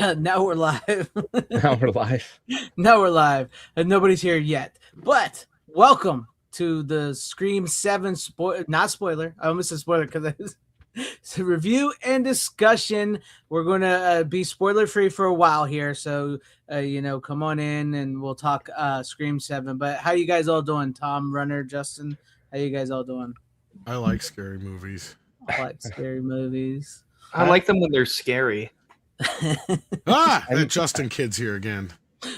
Now we're live. Now we're live. Now we're live, and nobody's here yet. But welcome to the Scream 7 not spoiler. I almost said spoiler because it's a review and discussion. We're going to be spoiler free for a while here, so come on in and we'll talk Scream 7. But how you guys all doing? Tom, Runner, Justin, how you guys all doing? I like scary movies. I like scary movies. I like them when they're scary. That Justin kid's here again.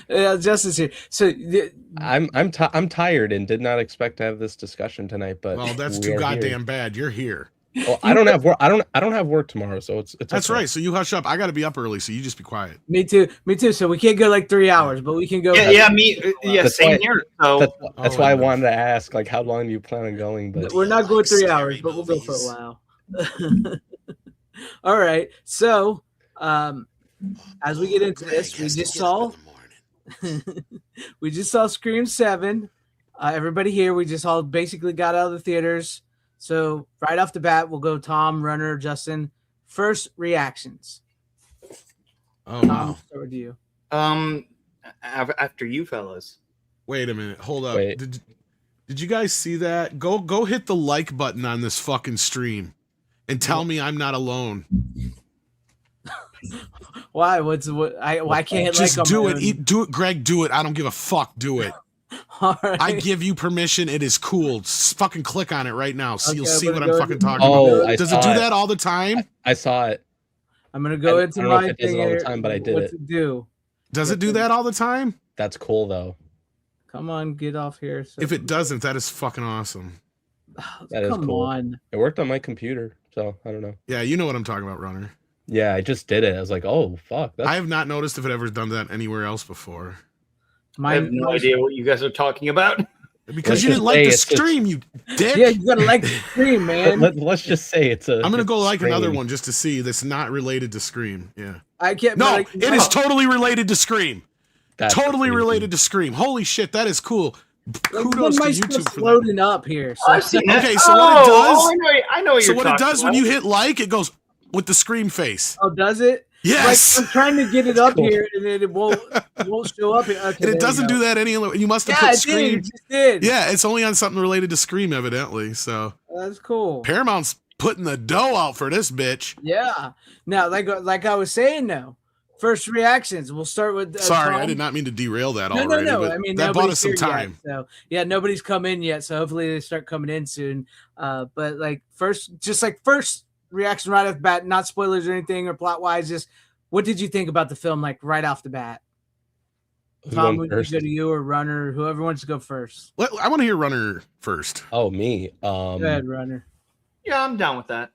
Yeah, Justin's here. So I'm tired and did not expect to have this discussion tonight. But well, that's too goddamn bad. You're here. Well, I don't have work. I don't have work tomorrow, so it's. That's okay. right. So you hush up. I got to be up early, so you just be quiet. Me too. So we can't go like 3 hours, but we can go. Same here. So that's why I wanted to ask, like, how long do you plan on going? But we're not going 3 hours, but we'll go for a while. All right. So, as we get into this, we just saw Scream 7. Everybody here, we just all basically got out of the theaters. So right off the bat, we'll go Tom, Runner, Justin. First reactions. Oh, Tom, wow. start with you. After you fellas. Wait a minute. Hold up. Wait. Did you guys see that? Go hit the like button on this fucking stream and tell me I'm not alone. Why? Why can't just like do it? Do it, Greg. Do it. I don't give a fuck. Do it. All right. I give you permission. It is cool. Fucking click on it right now, so you'll see what I'm fucking talking about. Does it do that all the time? I saw it. I'm gonna go into my thing. It does it all the time, but I did What's it. Do? Does it do that all the time? That's cool though. Come on, get off here. So. If it doesn't, that is fucking awesome. That is Come cool. on. It worked on my computer, so I don't know. Yeah, you know what I'm talking about, Runner. Yeah, I just did it. I was like, oh fuck. I have not noticed if it ever done that anywhere else before. I have no idea what you guys are talking about. Because you didn't like the stream, you dick. Yeah, you gotta like the stream, man. Let's just say it's a. I'm gonna go like another one just to see that's not related to Scream. Yeah. I can't. No, it is totally related to Scream. That's totally crazy. related to Scream. Holy shit, that is cool. Kudos to YouTube for that. Loading up here. So. Okay, so what it does? I know what so you're what it does about. when you hit like, it goes with the Scream face. Oh, does it? Yes. Like, I'm trying to get it up cool. here, and then it won't show up here. Okay, And it doesn't do that any other. You must have put Scream. It just did. Yeah, it's only on something related to Scream, evidently. So That's cool. Paramount's putting the dough out for this bitch. Yeah. Now, like I was saying, though, first reactions. We'll start with. Sorry, Tom. I did not mean to derail that No, already. no. But I mean, that bought us some time. Yet, so yeah, nobody's come in yet. So hopefully they start coming in soon. But like first reaction right off the bat, not spoilers or anything or plot wise. Just what did you think about the film? Like right off the bat. Tom, would you go to you or Runner? Whoever wants to go first. I want to hear Runner first. Oh, me. Go ahead, Runner. Yeah, I'm down with that.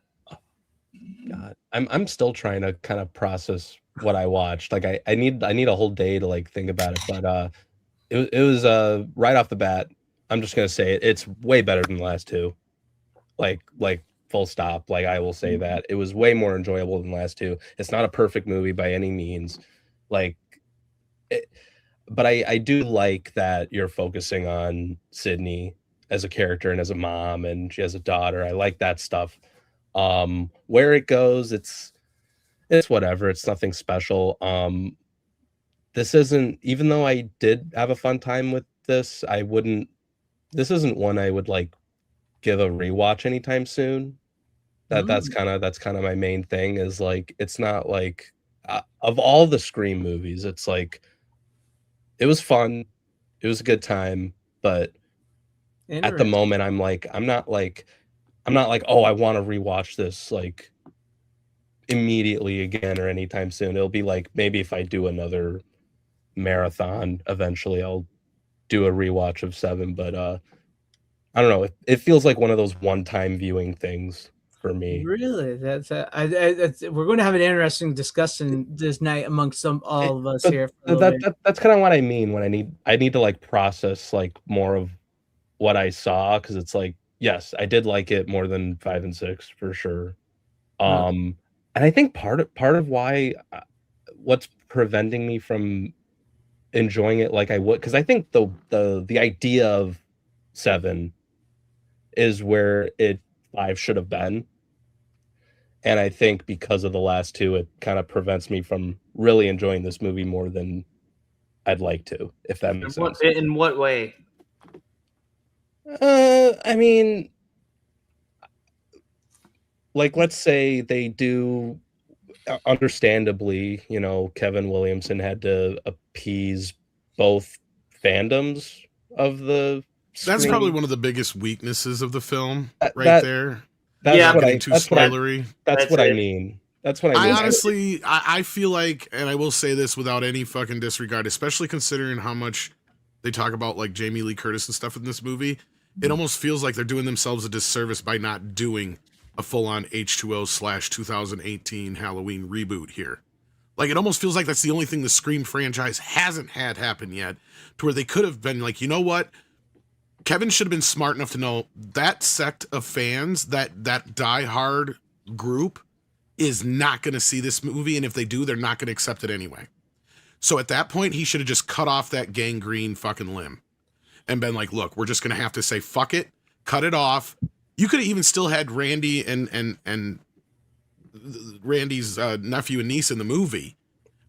God, I'm still trying to kind of process what I watched. Like I need a whole day to like think about it. But it was right off the bat. I'm just gonna say it. It's way better than the last two. Like full stop. Like I will say that it was way more enjoyable than the last two. It's not a perfect movie by any means. But I do like that you're focusing on Sydney as a character and as a mom, and she has a daughter. I like that stuff. Where it goes, it's whatever. It's nothing special. This isn't, even though I did have a fun time with this, this isn't one I would like give a rewatch anytime soon. That's kind of my main thing is like, it's not like of all the Scream movies, it's like, it was fun. It was a good time, but at the moment I'm not like, oh, I want to rewatch this like immediately again or anytime soon. It'll be like maybe if I do another marathon eventually I'll do a rewatch of 7, but I don't know, it feels like one of those one-time viewing things for me. Really? That's we're going to have an interesting discussion this night amongst all of us here. That's kind of what I mean when I need to like process like more of what I saw, because it's like, yes, I did like it more than 5 and 6 for sure. And I think part of why what's preventing me from enjoying it like I would, because I think the idea of 7 is where 5 should have been, And I think because of the last two, it kind of prevents me from really enjoying this movie more than I'd like to, if that makes sense. In what way? I mean, like, let's say they do, understandably, you know, Kevin Williamson had to appease both fandoms of the That's Scream. probably one of the biggest weaknesses of the film, there. That's what getting too spoilery. That's what I mean. That's what I mean. I honestly, I feel like, and I will say this without any fucking disregard, especially considering how much they talk about like Jamie Lee Curtis and stuff in this movie, it almost feels like they're doing themselves a disservice by not doing a full-on H2O/2018 Halloween reboot here. Like, it almost feels like that's the only thing the Scream franchise hasn't had happen yet, to where they could have been like, you know what? Kevin should have been smart enough to know that sect of fans, that die-hard group, is not going to see this movie, and if they do, they're not going to accept it anyway. So at that point, he should have just cut off that gangrene fucking limb and been like, look, we're just going to have to say, fuck it, cut it off. You could have even still had Randy and Randy's nephew and niece in the movie.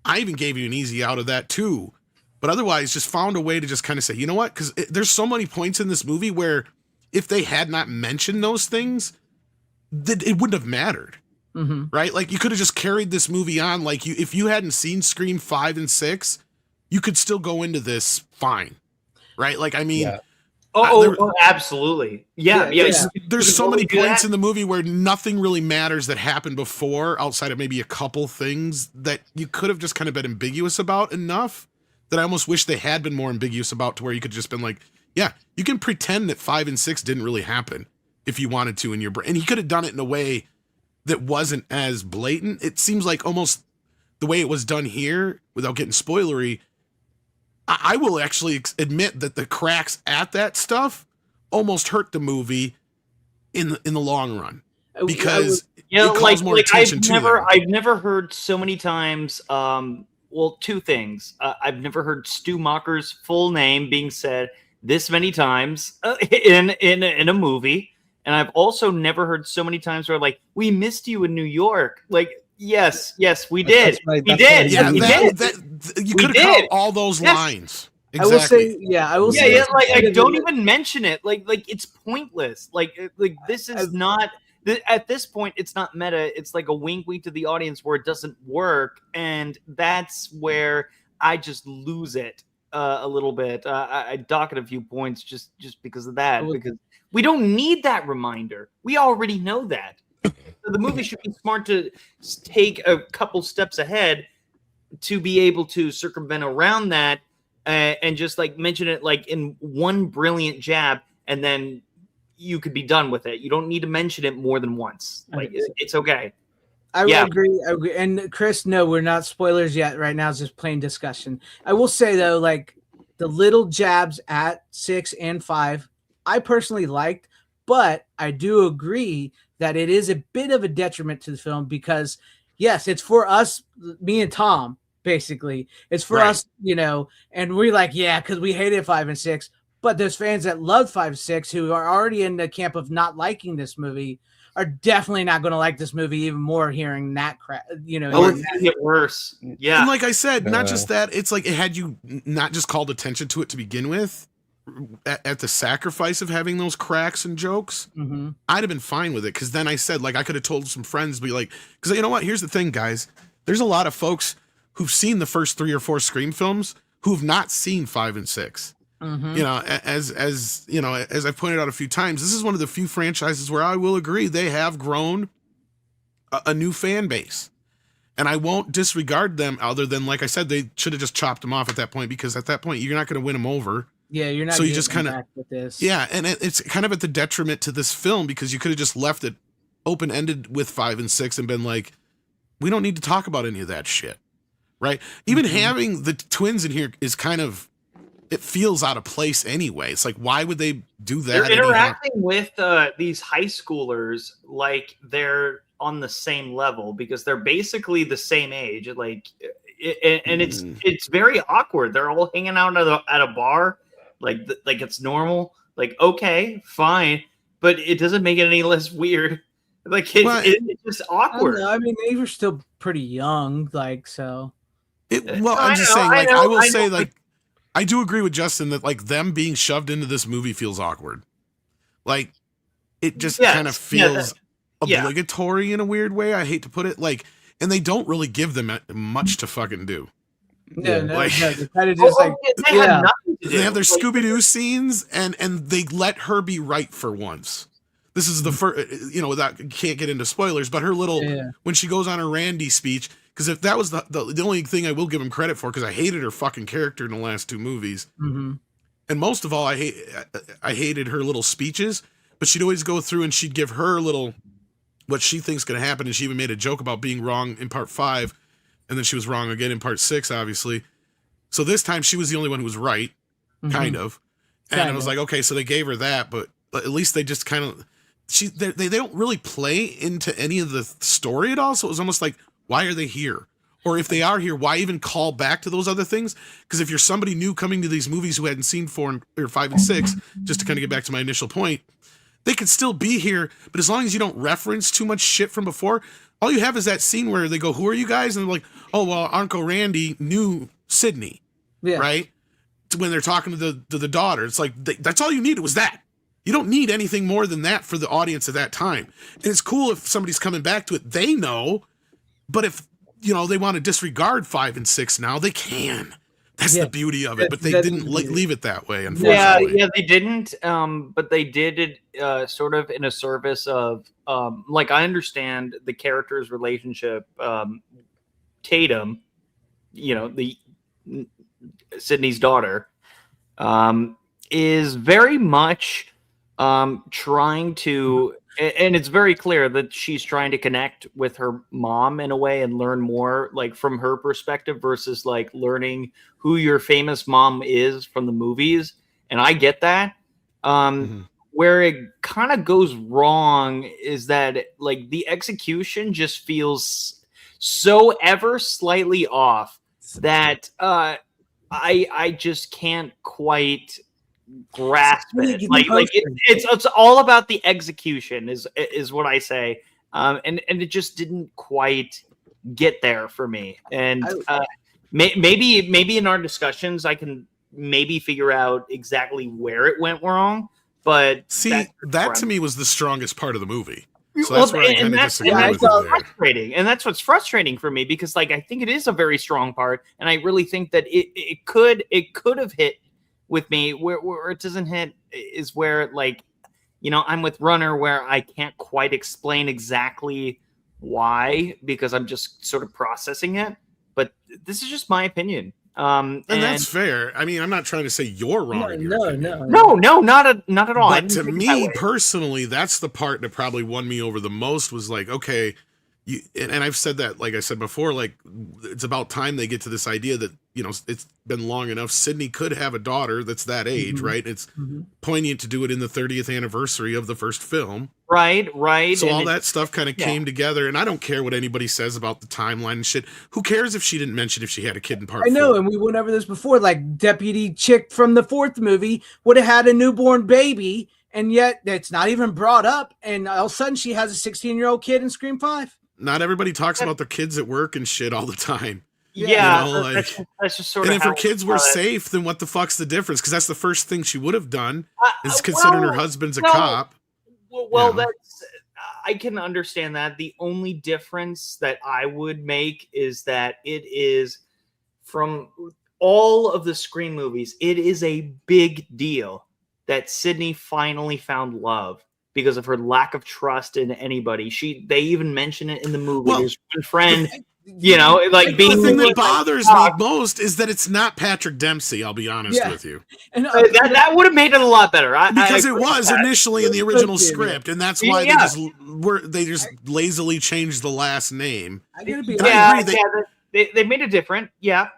I even gave you an easy out of that too. But otherwise, just found a way to just kind of say, you know what? Because there's so many points in this movie where if they had not mentioned those things, it wouldn't have mattered. Mm-hmm. Right? Like, you could have just carried this movie on. Like, if you hadn't seen Scream 5 and 6, you could still go into this fine. Right? Like, I mean... Yeah. Absolutely. Yeah. There's so many points in the movie where nothing really matters that happened before, outside of maybe a couple things that you could have just kind of been ambiguous about enough that I almost wish they had been more ambiguous about, to where you could just been like, yeah, you can pretend that 5 and 6 didn't really happen if you wanted to in your brain. And he could have done it in a way that wasn't as blatant. It seems like almost the way it was done here, without getting spoilery, I will actually admit that the cracks at that stuff almost hurt the movie in the long run, because it calls more attention to them. I've never heard so many times. Well, two things. I've never heard Stu Macher's full name being said this many times in a movie, and I've also never heard so many times where, like, we missed you in New York. Like, yes, we did. We did. Yeah, we did. You could have caught all those lines. Exactly. I will say, like, I don't even mention it. Like it's pointless. Like this is not. At this point, it's not meta. It's like a wink to the audience where it doesn't work, and that's where I just lose it a little bit. I dock it a few points just because of that, because we don't need that reminder. We already know that. So the movie should be smart to take a couple steps ahead to be able to circumvent around that, and just like mention it like in one brilliant jab, and then you could be done with it. You don't need to mention it more than once. Like, it's okay. I would agree. And Chris, no, we're not spoilers yet. Right now, it's just plain discussion. I will say though, like, the little jabs at 6 and 5, I personally liked, but I do agree that it is a bit of a detriment to the film, because yes, it's for us, me and Tom, basically. It's for us, you know, and we're like, yeah, because we hated 5 and 6. But there's fans that love 5 and 6 who are already in the camp of not liking this movie, are definitely not going to like this movie even more hearing that crap. You know, it's going to get worse. Yeah. And like I said, not just that, it's like, it had you not just called attention to it to begin with, at the sacrifice of having those cracks and jokes, I'd have been fine with it. Because then I said, like, I could have told some friends, be like, because you know what? Here's the thing, guys. There's a lot of folks who've seen the first 3 or 4 Scream films who've not seen 5 and 6. You know, as you know, as I've pointed out a few times, this is one of the few franchises where I will agree they have grown a new fan base, and I won't disregard them. Other than, like I said, they should have just chopped them off at that point, because at that point you're not going to win them over. Yeah, you're not. So you just kind of with this. Yeah, and it's kind of at the detriment to this film, because you could have just left it open ended with 5 and 6 and been like, we don't need to talk about any of that shit, right? Even having the twins in here is kind of, it feels out of place anyway. It's like, why would they do that? They're interacting with these high schoolers like they're on the same level, because they're basically the same age. Like, and it's very awkward. They're all hanging out at a bar, like it's normal. Like, okay, fine, but it doesn't make it any less weird Like Well, it's just I don't awkward. know. I mean, they were still pretty young, like so. Well, I I'm just know, saying, I like, know, I will I say, know, like, I do agree with Justin that, like, them being shoved into this movie feels awkward. Like, it just kind of feels yeah. obligatory in a weird way. I hate to put it, like, and they don't really give them much to fucking do. No, Yeah. Like- no. They kind of just like, they had yeah. nothing to do. They have their Like, Scooby Doo scenes, and they let her be right for once. This is the first, without can't get into spoilers, but her little Yeah. when she goes on her Randy speech. Because if that was the only thing I will give him credit for, because I hated her fucking character in the last two movies, Mm-hmm. and most of all, I hated her little speeches. But she'd always go through and she'd give her little what she thinks going to happen, and she even made a joke about being wrong in part 5, and then she was wrong again in part 6, obviously. So this time she was the only one who was right, kind of. And I was like, okay, so they gave her that, but at least they just kind of they don't really play into any of the story at all. So it was almost like, why are they here? Or if they are here, why even call back to those other things? Because if you're somebody new coming to these movies who hadn't seen 4 or 5 and 6, just to kind of get back to my initial point, they could still be here, but as long as you don't reference too much shit from before, all you have is that scene where they go, "Who are you guys?" And they're like, "Oh, well, Uncle Randy knew Sydney," Yeah. right? When they're talking to the daughter, it's like that's all you needed was that. You don't need anything more than that for the audience at that time. And it's cool if somebody's coming back to it, they know. But if they want to disregard 5 and 6 now, they can. That's the beauty of it. But they didn't leave it that way, unfortunately. Yeah, they didn't. But they did it sort of in a service of like, I understand the character's relationship. Tatum, the Sydney's daughter, is very much trying to, and it's very clear that she's trying to connect with her mom in a way and learn more, like, from her perspective versus like learning who your famous mom is from the movies. And I get that. Where it kind of goes wrong is that, like, the execution just feels so ever slightly off that I just can't quite grasp it. Like it's all about the execution is what I say. And it just didn't quite get there for me. And maybe in our discussions I can maybe figure out exactly where it went wrong. But see, that to me was the strongest part of the movie. So well, that's where I kind of disagree with what's you there. frustrating, and that's what's frustrating for me, because, like, I think it is a very strong part, and I really think that it could have hit with me. Where it doesn't hit is where, like, I'm with Runner, where I can't quite explain exactly why, because I'm just sort of processing it. But this is just my opinion. And that's fair. I mean, I'm not trying to say you're wrong. No, not at all. But to me personally, that's the part that probably won me over the most, was like, okay, and I've said that, like I said before, like, it's about time they get to this idea that, it's been long enough. Sydney could have a daughter that's that age, right? It's poignant to do it in the 30th anniversary of the first film. Right. So all that stuff kind of came together, and I don't care what anybody says about the timeline and shit. Who cares if she didn't mention if she had a kid in part 4? I know, and we went over this before. Like, Deputy Chick from the 4th movie would have had a newborn baby, and yet it's not even brought up. And all of a sudden, she has a 16-year-old kid in Scream 5. Not everybody talks about their kids at work and shit all the time. Yeah, that's just sort of. And if her kids were safe, then what the fuck's the difference? Because that's the first thing she would have done, is considering her husband's a cop. Well, that's, I can understand that. The only difference that I would make is that it is, from all of the Scream movies, it is a big deal that Sydney finally found love because of her lack of trust in anybody. They even mention it in the movie. Well, there's one friend, like, being the thing that bothers me most is that it's not Patrick Dempsey. I'll be honest with you, and that would have made it a lot better. Because it was initially in the original script, and that's why they just lazily changed the last name. I gotta be they made it different. Yep.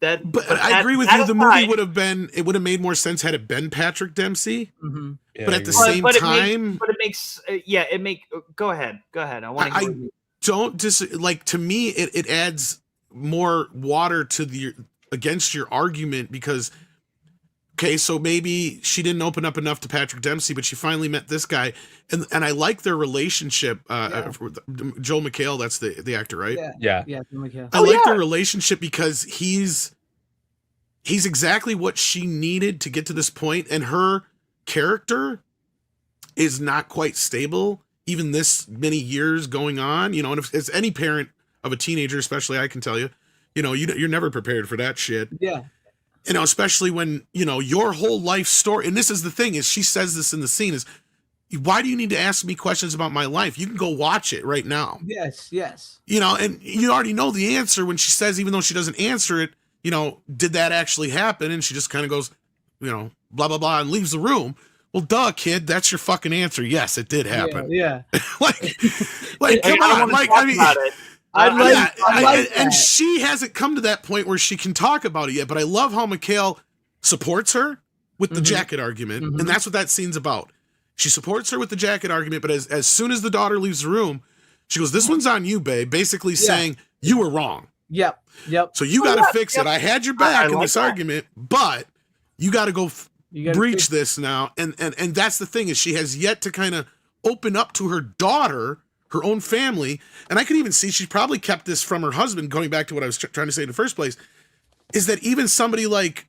But I agree with you. The movie would have made more sense had it been Patrick Dempsey. Mm-hmm. Yeah, but at the same time, go ahead. I want to hear you. Don't like, to me it adds more water to against your argument, because okay, so maybe she didn't open up enough to Patrick Dempsey, but she finally met this guy, and I like their relationship. Joel McHale, that's the actor, right? Yeah. I like their relationship because he's exactly what she needed to get to this point, and her character is not quite stable, even this many years going on. You know, and if it's any parent of a teenager, especially, I can tell you, you know, you're never prepared for that shit. Yeah. You know, especially when, you know, your whole life story, and this is the thing, is she says this in the scene, is why do you need to ask me questions about my life? You can go watch it right now. Yes. You know, and you already know the answer when she says, even though she doesn't answer it, you know, did that actually happen? And she just kind of goes, you know, blah, blah, blah, and leaves the room. Well, duh, kid, that's your fucking answer. Yes, it did happen. Yeah. like, come on. Like, I mean, I like and she hasn't come to that point where she can talk about it yet, but I love how McHale supports her with the jacket argument, and that's what that scene's about. She supports her with the jacket argument, but as soon as the daughter leaves the room, she goes, "This one's on you, babe," basically saying, you were wrong. Yep. So you got to fix it. I had your back in this argument, but you got to go breach this now. And that's the thing, is she has yet to kind of open up to her daughter, her own family. And I could even see she probably kept this from her husband, going back to what I was trying to say in the first place, is that even somebody like,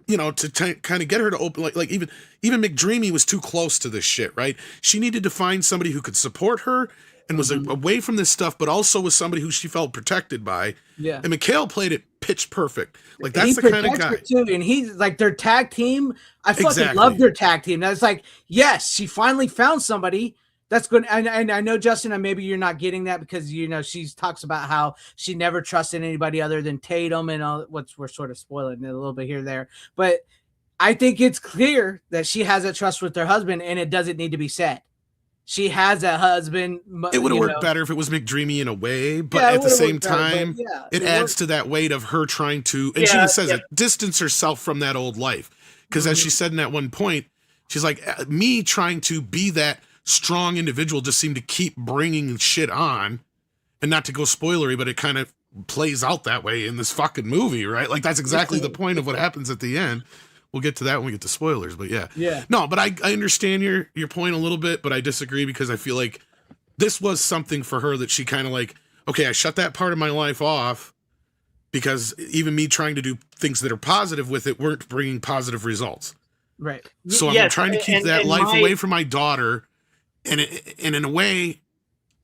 you know, to kind of get her to open, like even McDreamy was too close to this shit, right? She needed to find somebody who could support her and was away from this stuff, but also was somebody who she felt protected by. Yeah. And McHale played it pitch perfect. Like, that's the kind of guy. Too, and he's like, their tag team, I fucking love their tag team. That's like, yes, she finally found somebody that's good. And I know, Justin, and maybe you're not getting that because, you know, she talks about how she never trusted anybody other than Tatum and all, we're sort of spoiling it a little bit here there. But I think it's clear that she has a trust with her husband, and it doesn't need to be said. She has a husband. It would have worked better if it was McDreamy in a way, but at the same time, it adds to that weight of her trying to, and she even says it, distance herself from that old life. Because as she said in that one point, she's like, me trying to be that strong individual just seemed to keep bringing shit on, and not to go spoilery, but it kind of plays out that way in this fucking movie, right? Like, that's exactly the point of what happens at the end. We'll get to that when we get to spoilers, but yeah. No, but I understand your point a little bit, but I disagree because I feel like this was something for her that she kind of like, okay, I shut that part of my life off because even me trying to do things that are positive with it weren't bringing positive results. Right. So I'm trying to keep that life away from my daughter. And in a way,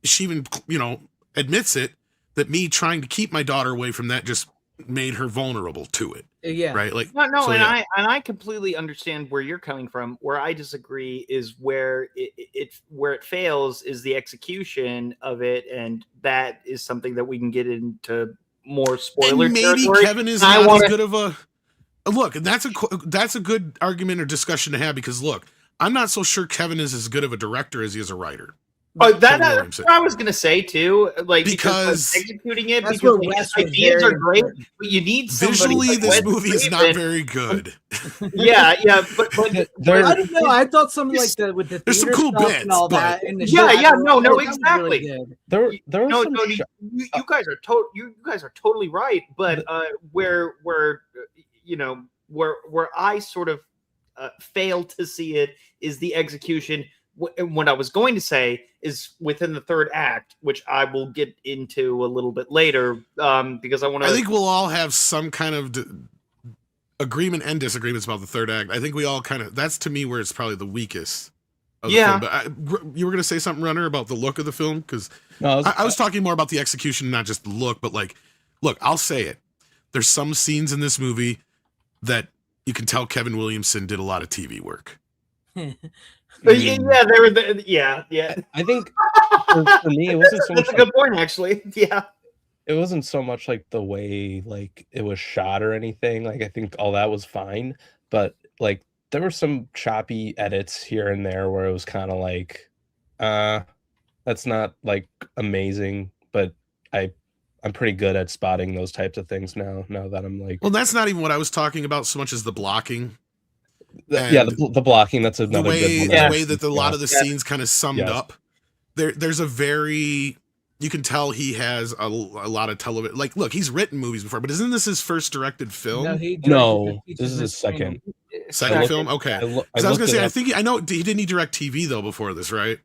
she even, you know, admits it, that me trying to keep my daughter away from that just made her vulnerable to it. Yeah. Right. Like, no, I completely understand where you're coming from. Where I disagree is where it fails is the execution of it, and that is something that we can get into more spoiler. And maybe territory. Kevin is not as good of a look, and that's a good argument or discussion to have, because look, I'm not so sure Kevin is as good of a director as he is a writer. Oh, that's what I was gonna say too. Like, because executing it, because the ideas are great, but you need somebody. Visually, this movie is not very good. yeah, but I don't know. I thought something like with the there's some cool bits and all but that. In the no, exactly. Really you guys are totally right. But where you know where I sort of fail to see it is the execution. What I was going to say is within the third act, which I will get into a little bit later, because I think we'll all have some kind of agreement and disagreements about the third act. I think we all kind of, that's to me where it's probably the weakest of the film. But you were going to say something, Runner, about the look of the film? Because I was talking more about the execution, not just the look, but like, look, I'll say it. There's some scenes in this movie that you can tell Kevin Williamson did a lot of TV work. Yeah. I think for me, it wasn't so much. That's a good point, actually. Yeah. It wasn't so much like the way like it was shot or anything. Like, I think all that was fine, but like there were some choppy edits here and there where it was kind of like, that's not like amazing, but I'm pretty good at spotting those types of things now that I'm like, well, that's not even what I was talking about so much as the blocking. The blocking, that's another good one. The way that a lot of the scenes kind of summed up. There's a very, you can tell he has a lot of television. Like, look, he's written movies before, but isn't this his first directed film? No, this is his second. Second film, okay. I Because I was looked gonna it say, up. I know he didn't direct TV though before this, right?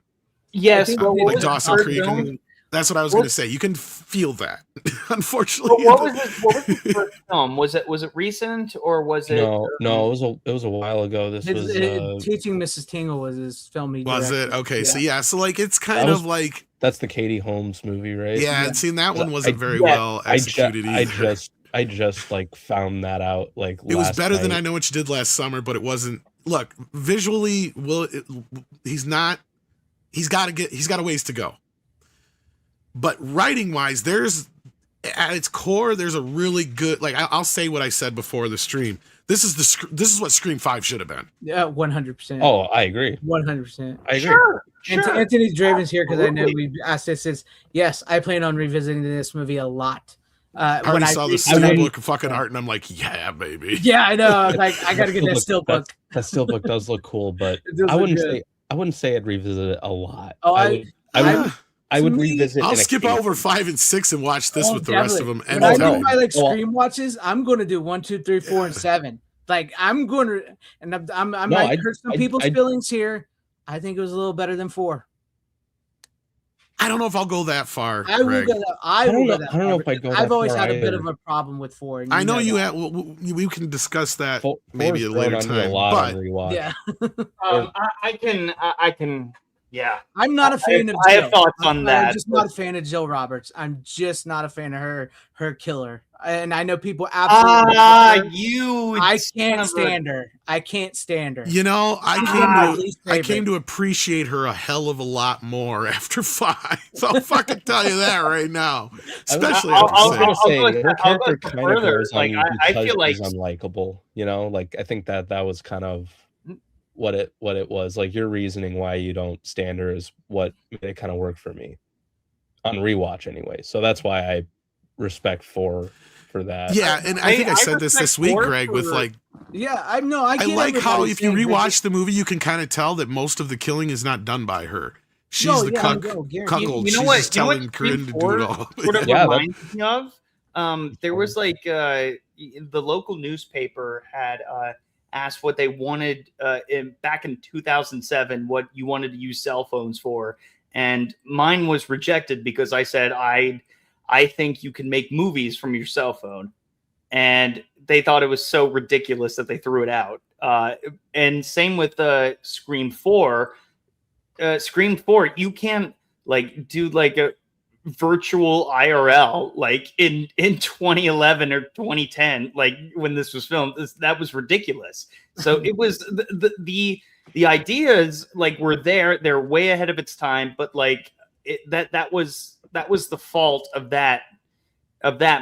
Yes, I think well, they what Like did. was Dawson the Creek, film? and that's what I was Well- gonna say. You can feel that, unfortunately. What was the first film? Was it recent or was it? No, it was a while ago. This was Teaching Mrs. Tingle was his film he Was directed. it okay? Yeah. So like it's kind That was- of like that's the Katie Holmes movie, right? yeah, Yeah. and seeing that one wasn't very yeah, well executed either. I just like found that out like It was last better than night. I Know What You Did Last Summer, but it wasn't. Look, visually, he's got a ways to go. But writing wise, at its core, there's a really good. Like I'll say what I said before the stream. This is what Scream 5 should have been. Yeah, 100%. Oh, I agree. 100%. I agree. Sure. And Sure. Anthony Draven's here because I know Absolutely. we asked this. Is yes, I plan on revisiting this movie a lot. I already saw the when I- steelbook fucking art, and I'm like, yeah, baby. Yeah, I know. Like I gotta get that still book. That steelbook does look cool, but It does I look wouldn't good. say I'd revisit it a lot. Oh, I would to me, revisit. I'll in skip occasion. over 5 and 6 and watch this Oh, with the rest of them. When I do no. my like Well- Scream watches, I'm going to do 1, 2, 3, 4, and 7. Like I'm going to, and I No, might hurt some people's I'd- feelings here. I think it was a little better than 4. I don't know if I'll go that far. I will Greg. go that. I will go that. I don't know far if I because go that I've always far had a bit either. of a problem with 4. and I know you that. have. We can discuss that Four maybe is at a later thrown on me time. a lot on But rewatch. Yeah, I can. Yeah. I'm not a fan of. I have Jill. thoughts on I'm that, just but- not a fan of Jill Roberts. I'm just not a fan of her killer. And I know people absolutely. love her. You. I son can't of a- stand her. I can't stand her. you know, She's one of my least I favorite. came to appreciate her a hell of a lot more after 5. So I'll fucking tell you that right now. Especially I'll- after I'll- 6. I was I'll gonna go say a her step- I'll go a character step kind of further. goes Like, on I because feel like- she's unlikable. You know, like I think that was kind of what it was. Like your reasoning why you don't stand her is what made it kind of work for me on rewatch anyway. So that's why I respect for that. Yeah, and I think I said this respect week, Ford Greg, with for- like Yeah, I know. I I get like how everybody if you saying this rewatch the movie, you can kind of tell that most of the killing is not done by her. She's No, the yeah, cuck, no, guaranteed. cuckold. You know She's what? just You know what telling Corinne to do Scream it 4 all. Sort of Yeah, reminds me of. There was like the local newspaper had asked what they wanted back in 2007, what you wanted to use cell phones for, and mine was rejected because I said I think you can make movies from your cell phone, and they thought it was so ridiculous that they threw it out. And same with Scream 4. Scream 4, you can't like do like a virtual IRL like in 2011 or 2010, like when this was filmed. That was ridiculous. So it was the ideas like were there. They're way ahead of its time, but like that was the fault of that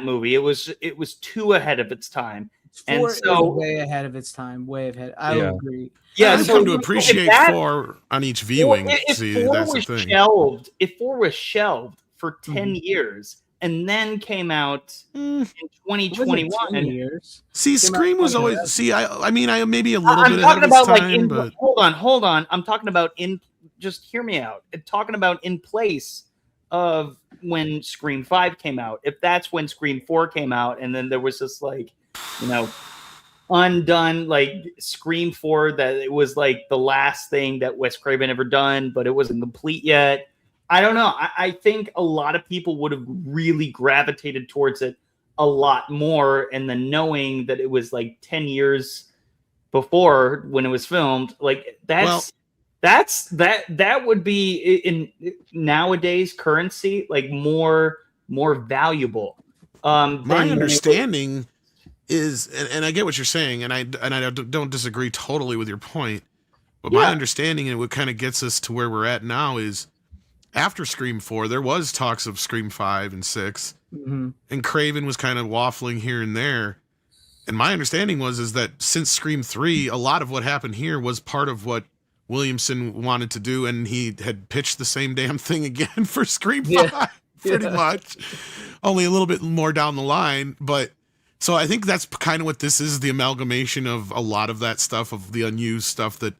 movie. It was too ahead of its time. And 4 is so- way ahead of its time. Way ahead. I Yeah. would agree. Yeah, Yeah, I've so come to if appreciate that- 4 on each viewing. If See, 4 that's the was thing. shelved, if 4 was shelved for 10 Mhm. years and then came out in It wasn't 2021. 10 years. See, Came out Scream was 2011. always. See, I mean, I maybe a little I'm bit talking ahead of its about time, but hold on. I'm talking about just hear me out. I'm talking about in place of when Scream 5 came out. If that's when Scream 4 came out, and then there was this like, undone like Scream 4 that it was like the last thing that Wes Craven ever done, but it wasn't complete yet. I don't know. I think a lot of people would have really gravitated towards it a lot more, and then knowing that it was like 10 years before when it was filmed, like that would be in nowadays currency like more valuable. my than- understanding is, and I get what you're saying, and I don't disagree totally with your point, but my Yeah. understanding and what kind of gets us to where we're at now is after Scream 4, there was talks of Scream 5 and 6, Mhm. and Craven was kind of waffling here and there. And my understanding is that since Scream 3, a lot of what happened here was part of what Williamson wanted to do, and he had pitched the same damn thing again for Scream 5, Yeah. pretty Yeah. much. Only a little bit more down the line, but so I think that's kind of what this is, the amalgamation of a lot of that stuff, of the unused stuff that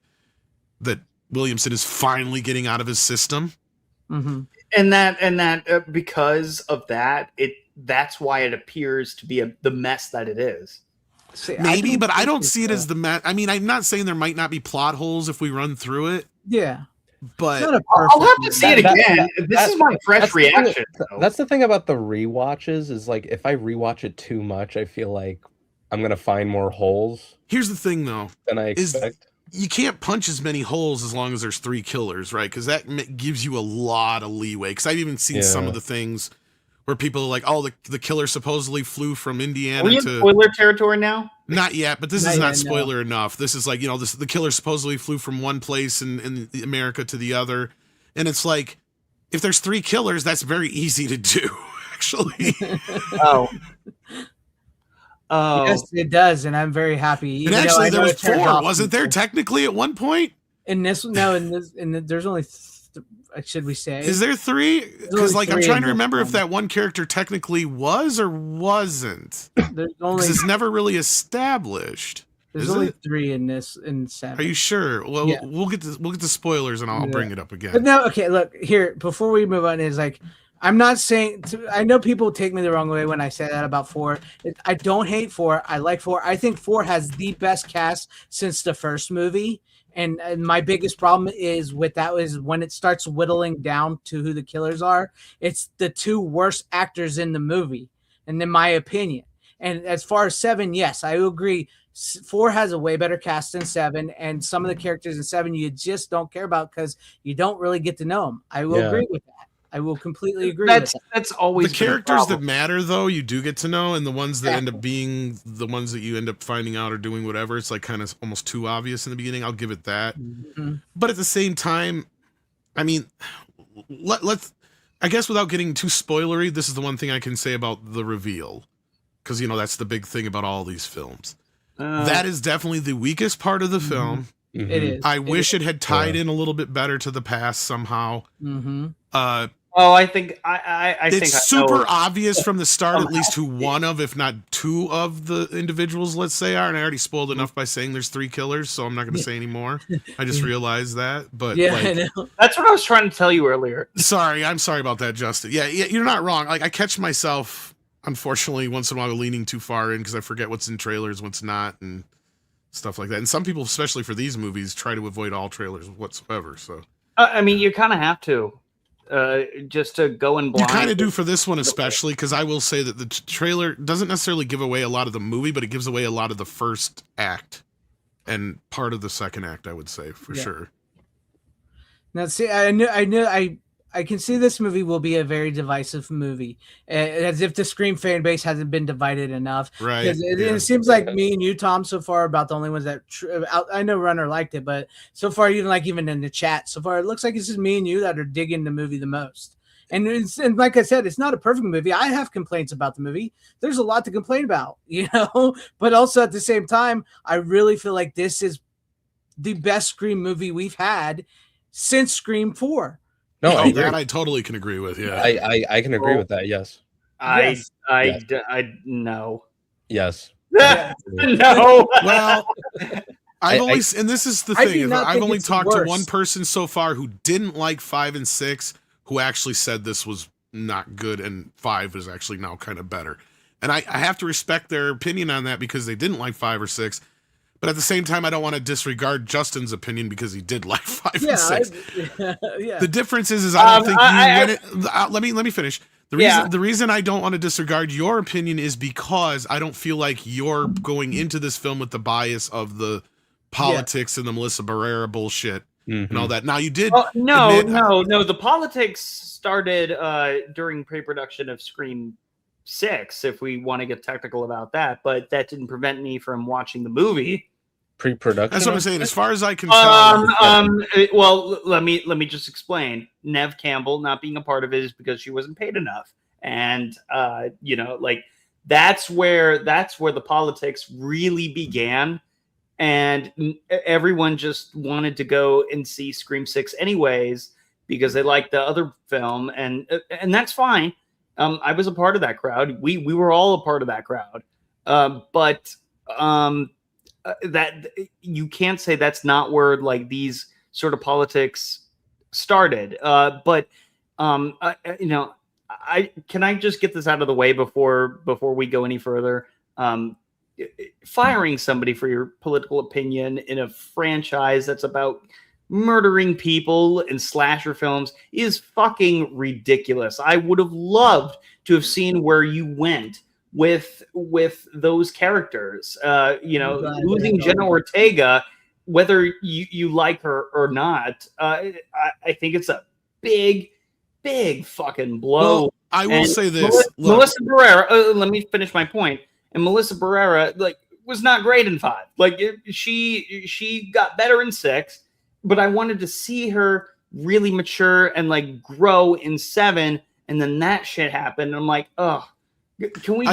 Williamson is finally getting out of his system. Mhm. and that because of that, that's why it appears to be the mess that it is. maybe, but I don't see it as the I mean, I'm not saying there might not be plot holes if we run through it. Yeah, but I'll have to see it again. This is my fresh reaction. That's the thing about the rewatches is like if I rewatch it too much, I feel like I'm gonna find more holes. Here's the thing, though, than I expect. You can't punch as many holes as long as there's 3 killers, right? Because that gives you a lot of leeway. Because I've even seen some of the things where people are like, "Oh, the killer supposedly flew from Indiana." Are we in spoiler territory now? Not yet, but this is not spoiler enough. This is like, the killer supposedly flew from one place in America to the other, and it's like, if there's 3 killers, that's very easy to do, actually. Oh, yes, it does, and I'm very happy. And actually, there was 4, wasn't there? Technically, at one point. There's only. Should we say? Is there 3? Because I'm trying to remember if that one character technically was or wasn't. There's only. Because it's never really established. There's only 3 in 7. Are you sure? Well, yeah. we'll get to spoilers, and I'll bring it up again. But now, okay, look here. Before we move on, is like. I'm not saying. I know people take me the wrong way when I say that about 4. I don't hate 4. I like 4. I think 4 has the best cast since the first movie. And my biggest problem is with that is when it starts whittling down to who the killers are. It's the 2 worst actors in the movie, and in my opinion. And as far as 7, yes, I agree. 4 has a way better cast than 7, and some of the characters in 7 you just don't care about because you don't really get to know them. I will agree with that. I will completely agree. That's always the characters that matter, though. You do get to know, and the ones that end up being the ones that you end up finding out or doing whatever. It's like kind of almost too obvious in the beginning. I'll give it that. Mm-hmm. But at the same time, I mean, let's. I guess without getting too spoilery, this is the one thing I can say about the reveal, because that's the big thing about all these films. That is definitely the weakest part of the film. Mm-hmm. It is. I wish it had tied in a little bit better to the past somehow. Mm-hmm. I think it's super obvious from the start, at least who one of, if not 2 of the individuals, let's say, are. And I already spoiled enough by saying there's 3 killers, so I'm not going to say any more. I just realized that, but I know. That's what I was trying to tell you earlier. I'm sorry about that, Justin. Yeah, you're not wrong. Like I catch myself, unfortunately, once in a while leaning too far in because I forget what's in trailers, what's not, and stuff like that. And some people, especially for these movies, try to avoid all trailers whatsoever. So I mean, you kind of have to. Just to go in blind. You kind of do for this one, especially because I will say that the trailer doesn't necessarily give away a lot of the movie, but it gives away a lot of the first act and part of the second act, I would say, for sure. Now, see, I can see this movie will be a very divisive movie, as if the Scream fan base hasn't been divided enough. Right. It seems like me and you, Tom, so far about the only ones that I know Runner liked it, but so far, even in the chat, so far it looks like it's just me and you that are digging the movie the most. And like I said, it's not a perfect movie. I have complaints about the movie. There's a lot to complain about, but also at the same time, I really feel like this is the best Scream movie we've had since Scream 4. No, I totally can agree with. Yeah, I can agree with that. Yes. No. Yes. No. Well, and this is the thing. I've only talked to one person so far who didn't like 5 and 6, who actually said this was not good, and 5 is actually now kind of better. And I have to respect their opinion on that because they didn't like 5 or 6. But at the same time, I don't want to disregard Justin's opinion because he did like 5 and 6. The difference is I don't think let me finish. The reason I don't want to disregard your opinion is because I don't feel like you're going into this film with the bias of the politics and the Melissa Barrera bullshit and all that. Now you did. No. The politics started during pre-production of Scream 6, if we want to get technical about that, but that didn't prevent me from watching the movie. Pre-production. That's what I'm saying. As far as I can tell. Well, let me just explain. Neve Campbell not being a part of it is because she wasn't paid enough, and that's where the politics really began, and everyone just wanted to go and see Scream 6 anyways because they liked the other film, and that's fine. I was a part of that crowd. We were all a part of that crowd. But that you can't say that's not where like these sort of politics started. But can I just get this out of the way before we go any further? firing somebody for your political opinion in a franchise that's about murdering people in slasher films is fucking ridiculous. I would have loved to have seen where you went with those characters. Losing Jenna Ortega, whether you like her or not, I think it's a big fucking blow. Well, I will say this. Melissa Barrera, let me finish my point. And Melissa Barrera, was not great in 5. She got better in 6, but I wanted to see her really mature and grow in 7, and then that shit happened. I'm like, oh, can we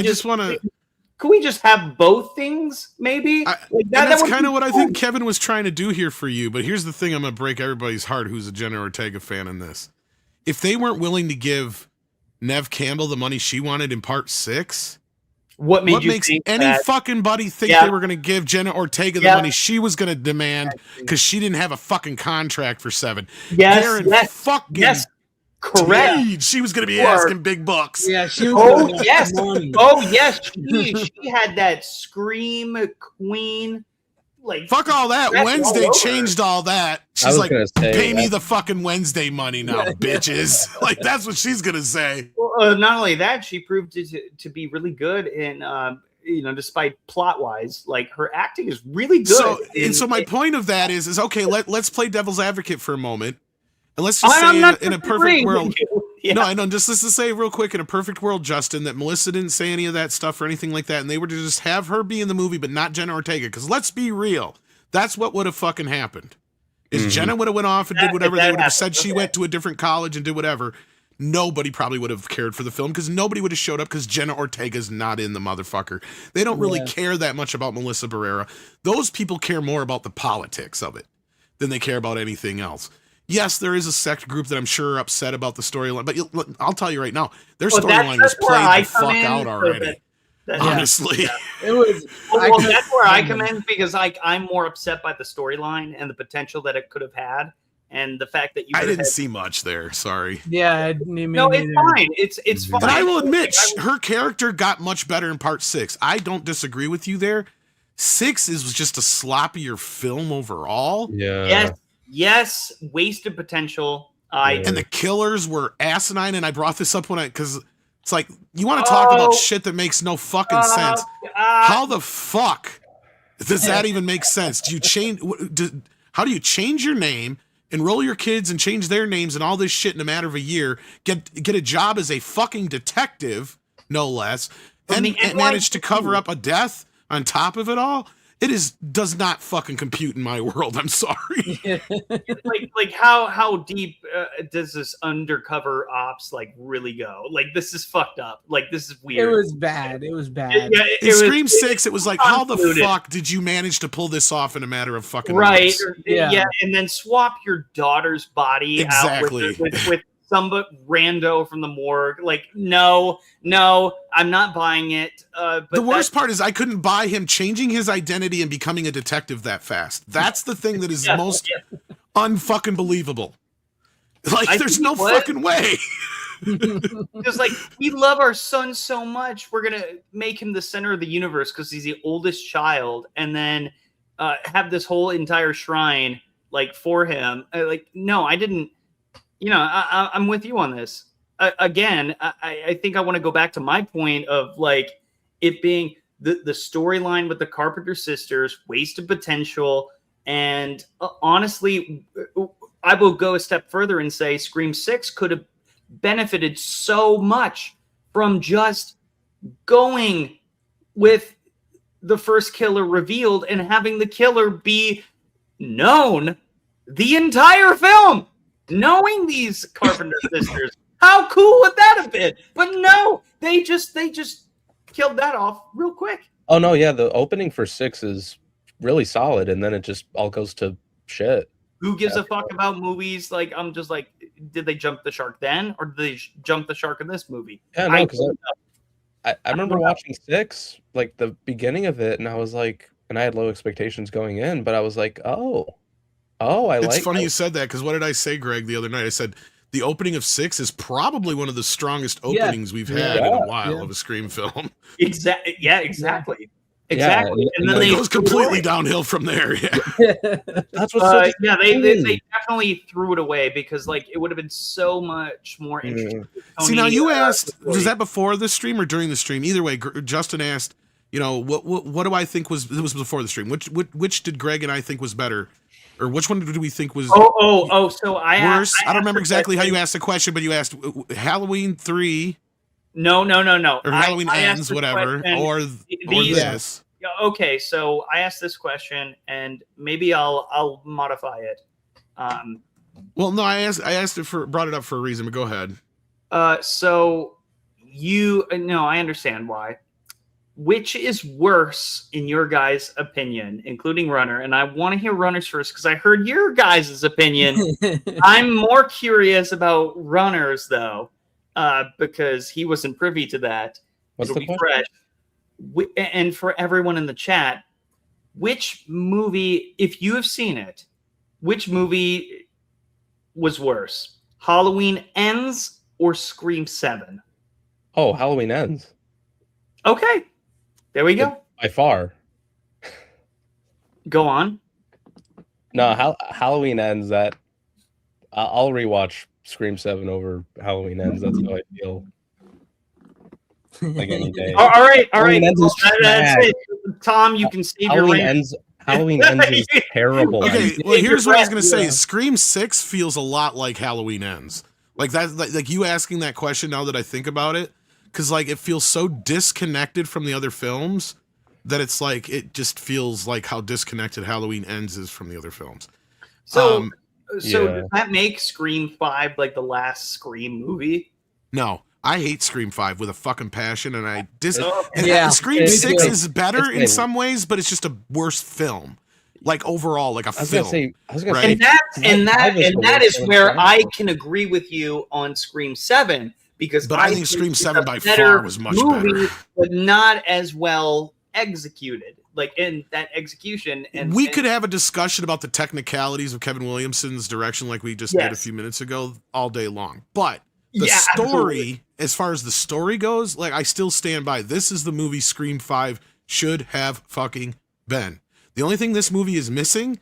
can we just have both things? Maybe that's kind of what I think Kevin was trying to do here for you. But here's the thing: I'm gonna break everybody's heart who's a Jenna Ortega fan in this. If they weren't willing to give Neve Campbell the money she wanted in part 6. What makes any fucking buddy think they were going to give Jenna Ortega the money she was going to demand because she didn't have a fucking contract for 7? Yes, correct. Dude, she was going to be asking big bucks. Yeah, she was. Oh yes, she had that scream queen. Fuck all that. Wednesday changed all that. She's like, pay me the fucking Wednesday money now, bitches. That's what she's gonna say. Well, not only that, she proved to be really good in, despite plot wise, her acting is really good. So my point of that is okay. Let's play devil's advocate for a moment, and let's just say in a perfect world. Yeah. No, I know. Just let's say real quick, in a perfect world, Justin, that Melissa didn't say any of that stuff or anything like that, and they were to just have her be in the movie, but not Jenna Ortega. Because let's be real, that's what would have fucking happened. Is Jenna would have went off and did whatever, they would have said she went to a different college and did whatever. Nobody probably would have cared for the film because nobody would have showed up because Jenna Ortega's not in the motherfucker. They don't really care that much about Melissa Barrera. Those people care more about the politics of it than they care about anything else. Yes, there is a sect group that I'm sure are upset about the storyline, but I'll tell you right now, their storyline was played the fuck out already. Honestly, it was. That's where I come in because I'm more upset by the storyline and the potential that it could have had, and the fact that I didn't see much there. Sorry. Yeah, no, it's fine. It's fine. And I will admit, her character got much better in part 6. I don't disagree with you there. 6 was just a sloppier film overall. Yeah. Yes, wasted potential. And the killers were asinine, and I brought this up because it's like, you want to talk about shit that makes no fucking sense. How the fuck does that even make sense? How do you change your name, enroll your kids and change their names and all this shit in a matter of a year, get a job as a fucking detective, no less, and manage to cover up a death on top of it all? It does not fucking compute in my world. I'm sorry. How deep does this undercover ops really go? This is fucked up. This is weird. It was bad. In Scream 6, it was how the fuck did you manage to pull this off in a matter of fucking months? Yeah, and then swap your daughter's body out with some rando from the morgue. No, I'm not buying it. But the worst part is I couldn't buy him changing his identity and becoming a detective that fast. That's the thing that is most unfucking believable. There's no fucking way. Because we love our son so much, we're gonna make him the center of the universe because he's the oldest child, and then have this whole entire shrine for him. No, I didn't. I'm with you on this. Again, I think I want to go back to my point of it being the storyline with the Carpenter sisters, wasted potential, and honestly, I will go a step further and say Scream 6 could have benefited so much from just going with the first killer revealed and having the killer be known the entire film. Knowing these Carpenter sisters, how cool would that have been? But no, they just killed that off real quick. Oh no, yeah, the opening for 6 is really solid, and then it just all goes to shit. Who gives a fuck about movies? I'm just did they jump the shark then, or did they jump the shark in this movie? Yeah, no, because I remember watching 6, the beginning of it, and I was and I had low expectations going in, but I was it's funny you said that, because what did I say, Greg, the other night? I said the opening of 6 is probably one of the strongest openings we've had in a while of a Scream film. Exactly. Exactly. And then it they goes completely downhill from there. Yeah. That's what's so yeah, they definitely threw it away because like it would have been so much more interesting. See, now you asked, was that before the stream or during the stream? Either way, Justin asked, you know, what do I think was, it was before the stream. Which did Greg and I think was better? Or which one did we think was so worse? I don't remember exactly how you asked the question, but you asked Halloween 3. No. Or Halloween Ends, whatever. Or this. Okay, so I asked this question, and maybe I'll modify it. Well, no, I brought it up for a reason, but go ahead. So I understand why. Which is worse in your guys' opinion, including Runner? And I want to hear Runner's first because I heard your guys' opinion. I'm more curious about Runner's though, because he wasn't privy to that. What's It'll the be question? fresh. And for everyone in the chat, which movie, if you have seen it, which movie was worse? Halloween Ends or Scream 7? Oh, Halloween Ends. Okay. There we go. By far. Go on. No, Halloween Ends. That I'll rewatch Scream 7 over Halloween Ends. That's how I feel. Like any day. All right. Halloween Ends is That's it. Tom, you can save your rant. Halloween Ends is terrible. Okay, well, here's what I was gonna say. Scream 6 feels a lot like Halloween Ends. Like that, like you asking that question now that I think about it. Because like it feels so disconnected from the other films that it's like it just feels like how disconnected Halloween Ends is from the other films. So does that make Scream 5 like the last Scream movie? No, I hate Scream 5 with a fucking passion, and Scream 6 is better in some ways, but it's just a worse film. Like overall, like a film. I was gonna right? say, and that is where I can agree with you on Scream 7. Because I think Scream 7 by far was much better, but not as well executed. Like in that execution, and we could have a discussion about the technicalities of Kevin Williamson's direction, like we just did a few minutes ago, all day long. But the story, absolutely. As far as the story goes, like I still stand by. This is the movie Scream 5 should have fucking been. The only thing this movie is missing,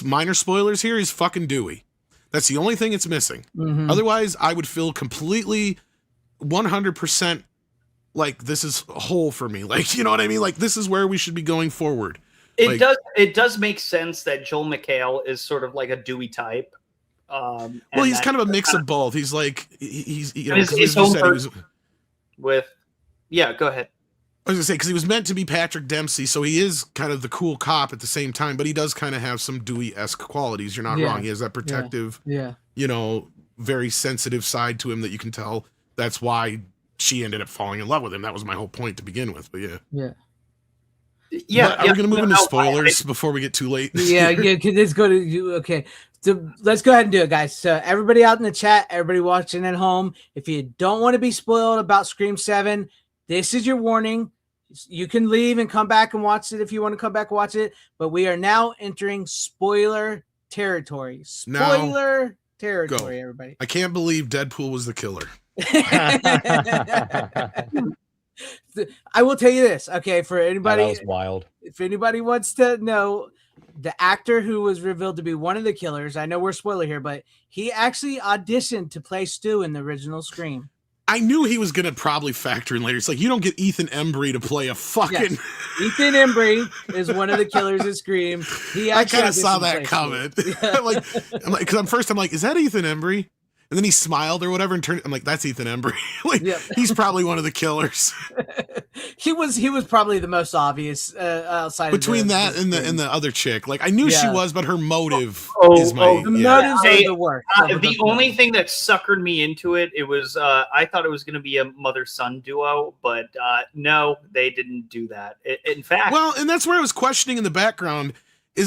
minor spoilers here, is fucking Dewey. That's the only thing it's missing. Mm-hmm. Otherwise, I would feel completely 100% like this is whole for me. Like, you know what I mean? Like, this is where we should be going forward. It does make sense that Joel McHale is sort of like a Dewey type. Well, he's kind of a mix of both. He's like, he's you know, his own go ahead. I was gonna say, because he was meant to be Patrick Dempsey, so he is kind of the cool cop at the same time, but he does kind of have some Dewey-esque qualities. You're not wrong. He has that protective, you know, very sensitive side to him that you can tell. That's why she ended up falling in love with him. That was my whole point to begin with. But are we gonna move into spoilers before we get too late? Let's go to okay. So let's go ahead and do it, guys. So everybody out in the chat, everybody watching at home, if you don't want to be spoiled about Scream 7, this is your warning. You can leave and come back and watch it if you want to come back and watch it. But we are now entering spoiler territory. Territory, everybody. I can't believe Deadpool was the killer. I will tell you this, okay, for anybody. That was wild. If anybody wants to know, the actor who was revealed to be one of the killers, I know we're spoiler here, but he actually auditioned to play Stu in the original Scream. I knew he was going to probably factor in later. It's like, you don't get Ethan Embry to play a fucking... Yes. Ethan Embry is one of the killers of Scream. I kind of saw that comment. Because I'm like, is that Ethan Embry? And then he smiled or whatever and turned. I'm like, that's Ethan Embry. He's probably one of the killers. He was probably the most obvious outside between that and the other chick. Like I knew she was, but her motive is the motives are the worst. The only thing that suckered me into it, was I thought it was going to be a mother-son duo, but no, they didn't do that. In fact, well, and that's where I was questioning in the background.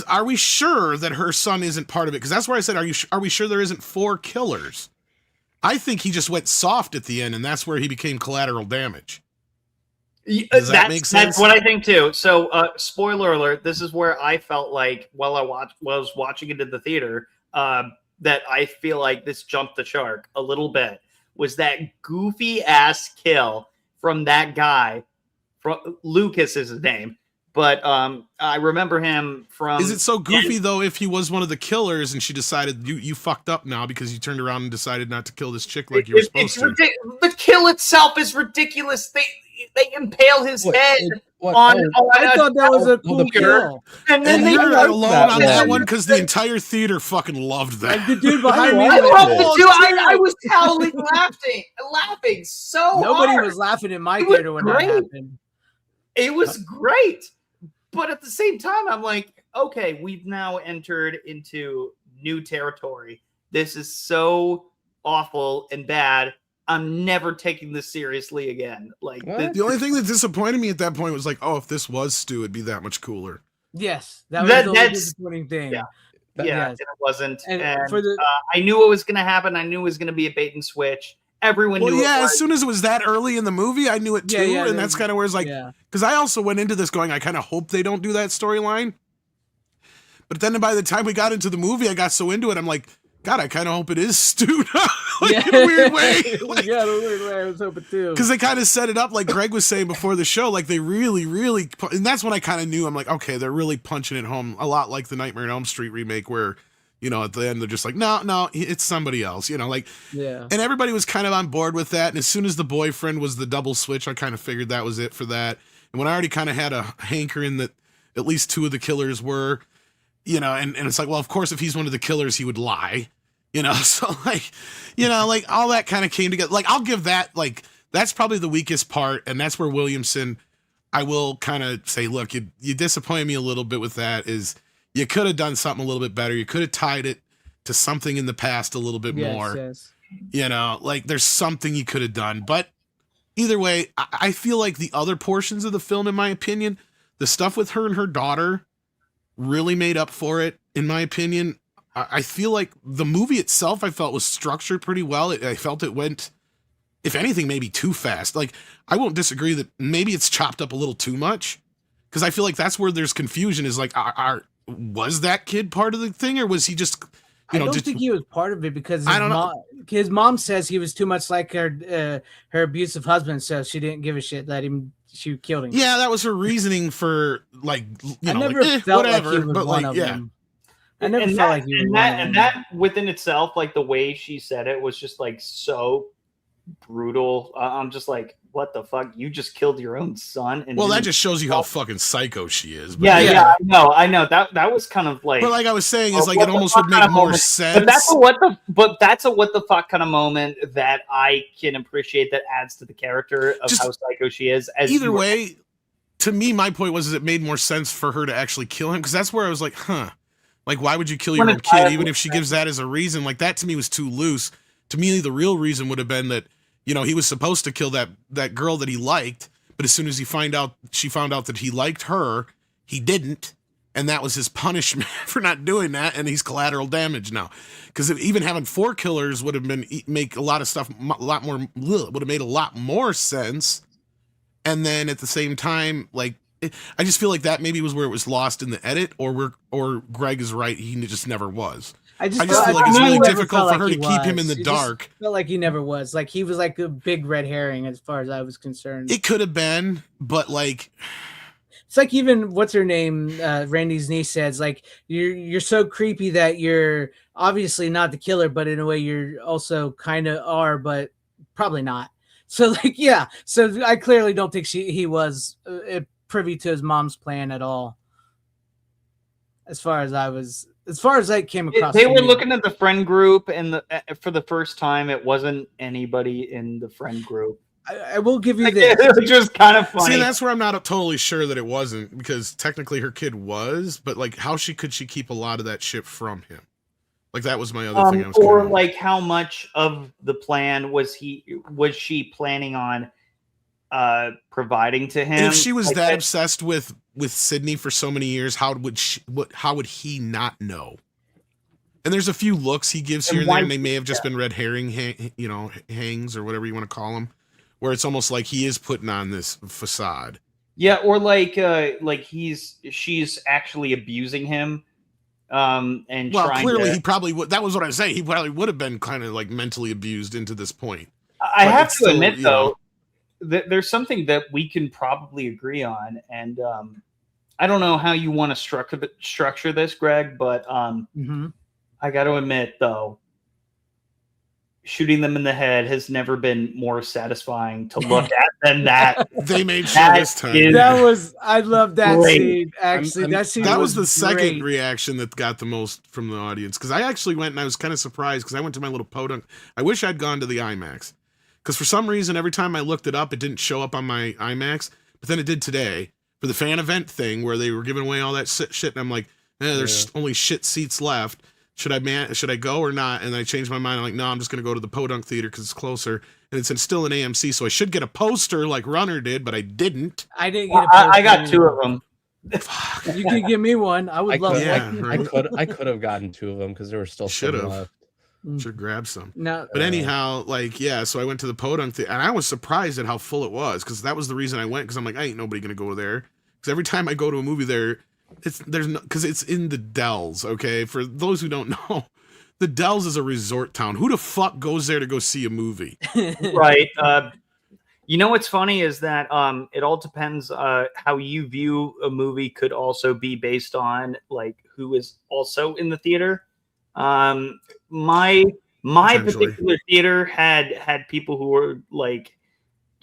Are we sure that her son isn't part of it? Because that's where I said, are we sure there isn't 4 killers? I think he just went soft at the end, and that's where he became collateral damage. Does that make sense? That's what I think too. So, spoiler alert: this is where I felt like while I was watching it in the theater, that I feel like this jumped the shark a little bit. Was that goofy ass kill from that guy? From Lucas is his name. But I remember him from. Is it so goofy though if he was one of the killers and she decided you fucked up now because you turned around and decided not to kill this chick like you were supposed to? The kill itself is ridiculous. They impale his head on. I thought that was a cool kill. And then they you're alone on that one one. because the entire theater fucking loved that. Like the dude behind me. I loved it too. I was howling, laughing so Nobody hard. was laughing in my It was theater when great. that happened. It was great. But at the same time, I'm like, okay, we've now entered into new territory. This is so awful and bad. I'm never taking this seriously again. Like the only thing that disappointed me at that point was like, oh, if this was Stu, it'd be that much cooler. Yes, that was the only disappointing thing. Yeah. Yes. It wasn't. And for the, I knew what was going to happen. I knew it was going to be a bait and switch. Everyone knew it was. As soon as it was that early in the movie, I knew it too. And that's kind of where it's like, because I also went into this going, I kind of hope they don't do that storyline. But then by the time we got into the movie, I got so into it, I'm like, God, I kind of hope it is Stu. In a weird way. Like, in a weird way, I was hoping too. Because they kind of set it up, like Greg was saying before the show, like they really, and that's when I kind of knew, I'm like, okay, they're really punching it home, a lot like the Nightmare on Elm Street remake where, at the end they're just like, no, it's somebody else, and everybody was kind of on board with that. And as soon as the boyfriend was the double switch, I kind of figured that was it for that. And when I already kind of had a hankering that at least two of the killers were, and it's like, well, of course, if he's one of the killers, he would lie, so like all that kind of came together. Like, I'll give that, like, that's probably the weakest part. And that's where Williamson, I will kind of say, look, you disappointed me a little bit with that. Is you could have done something a little bit better. You could have tied it to something in the past a little bit more. Yes. Like there's something you could have done. But either way, I feel like the other portions of the film, in my opinion, the stuff with her and her daughter really made up for it, in my opinion. I feel like the movie itself, I felt, was structured pretty well. I felt it went, if anything, maybe too fast. Like, I won't disagree that maybe it's chopped up a little too much. Because I feel like that's where there's confusion, is like, was that kid part of the thing, or was he just, I don't think he was part of it because I don't know. His mom says he was too much like her abusive husband, so she didn't give a shit that she killed him. Yeah, that was her reasoning for, like, I never felt whatever, like he was but one like, of yeah. them. I never felt like he was one of them. And that within itself, like the way she said it was just like so brutal. I'm just like, what the fuck? You just killed your own son. And that just shows you how fucking psycho she is. But yeah, I know. That was kind of like. But like I was saying, is like it almost would make more sense. But that's a what the fuck kind of moment that I can appreciate, that adds to the character of how psycho she is. Either way, to me, my point was it made more sense for her to actually kill him, because that's where I was like, like, why would you kill your own kid, even if she gives that as a reason? Like, that to me was too loose. To me, the real reason would have been that, he was supposed to kill that girl that he liked, but as soon as she found out that he liked her, he didn't, and that was his punishment for not doing that, and he's collateral damage now. Because even having 4 killers would have make a lot of stuff would have made a lot more sense. And then at the same time, like, I just feel like that maybe was where it was lost in the edit, or Greg is right, he just never was. I just feel like it's really difficult for her to keep him in the dark. Felt like he never was. Like, he was like a big red herring as far as I was concerned. It could have been, but like, it's like, even what's her name, Randy's niece says, like, you're so creepy that you're obviously not the killer, but in a way you're also kind of are, but probably not. So like, yeah. So I clearly don't think he was privy to his mom's plan at all. As far as I came across, they were looking at the friend group, and for the first time, it wasn't anybody in the friend group. I will give you this. It was just kind of funny. See, that's where I'm not totally sure that it wasn't, because technically her kid was, but like, how could she keep a lot of that shit from him? Like, that was my other thing. Or like, how much of the plan was she planning on providing to him? And if she was like that obsessed with Sydney for so many years, how would he not know? And there's a few looks he gives here and there, and they may have just been red herring, hangs, or whatever you want to call them, where it's almost like he is putting on this facade. Yeah, or like she's actually abusing him. And clearly he probably would. That was what I was saying. He probably would have been kind of like mentally abused into this point. I have to admit, though, that there's something that we can probably agree on, and I don't know how you want to structure this, Greg, but I got to admit, though, shooting them in the head has never been more satisfying to look at than that. They made sure this time. I love that Great. scene. Actually, that was the great. second reaction that got the most from the audience. Because I actually went and I was kind of surprised because I went to my little podunk. I wish I'd gone to the IMAX. Because for some reason, every time I looked it up, it didn't show up on my IMAX. But then it did today for the fan event thing where they were giving away all that shit. And I'm like, there's only shit seats left. Should I go or not? And I changed my mind. I'm like, no, I'm just going to go to the Podunk Theater because it's closer. And it's still an AMC, so I should get a poster like Runner did, but I didn't. I didn't get a poster. I got 2 of them. You could give me one. I would love it. I could have gotten 2 of them because there were still some left. Should grab some. No, but anyhow, so I went to the Podunk Theater, and I was surprised at how full it was because that was the reason I went because I'm like, I ain't nobody going to go there. Because every time I go to a movie there, because it's in the Dells, okay? For those who don't know, the Dells is a resort town. Who the fuck goes there to go see a movie? Right. You know what's funny is that it all depends how you view a movie could also be based on like who is also in the theater. My particular theater had people who were like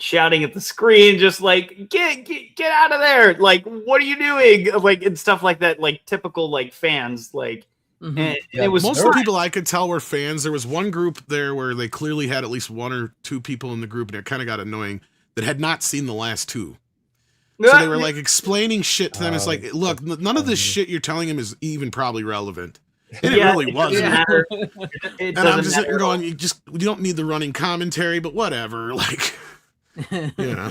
shouting at the screen, just like get out of there! Like, what are you doing? Like, and stuff like that. Like typical like fans. Like, and it was most of the people I could tell were fans. There was one group there where they clearly had at least 1 or 2 people in the group, and it kind of got annoying that had not seen the last 2. So they were like explaining shit to them. It's like, look, none of this shit you're telling him is even probably relevant. And it really wasn't. And I'm just sitting going, you don't need the running commentary, but whatever. Like, you know.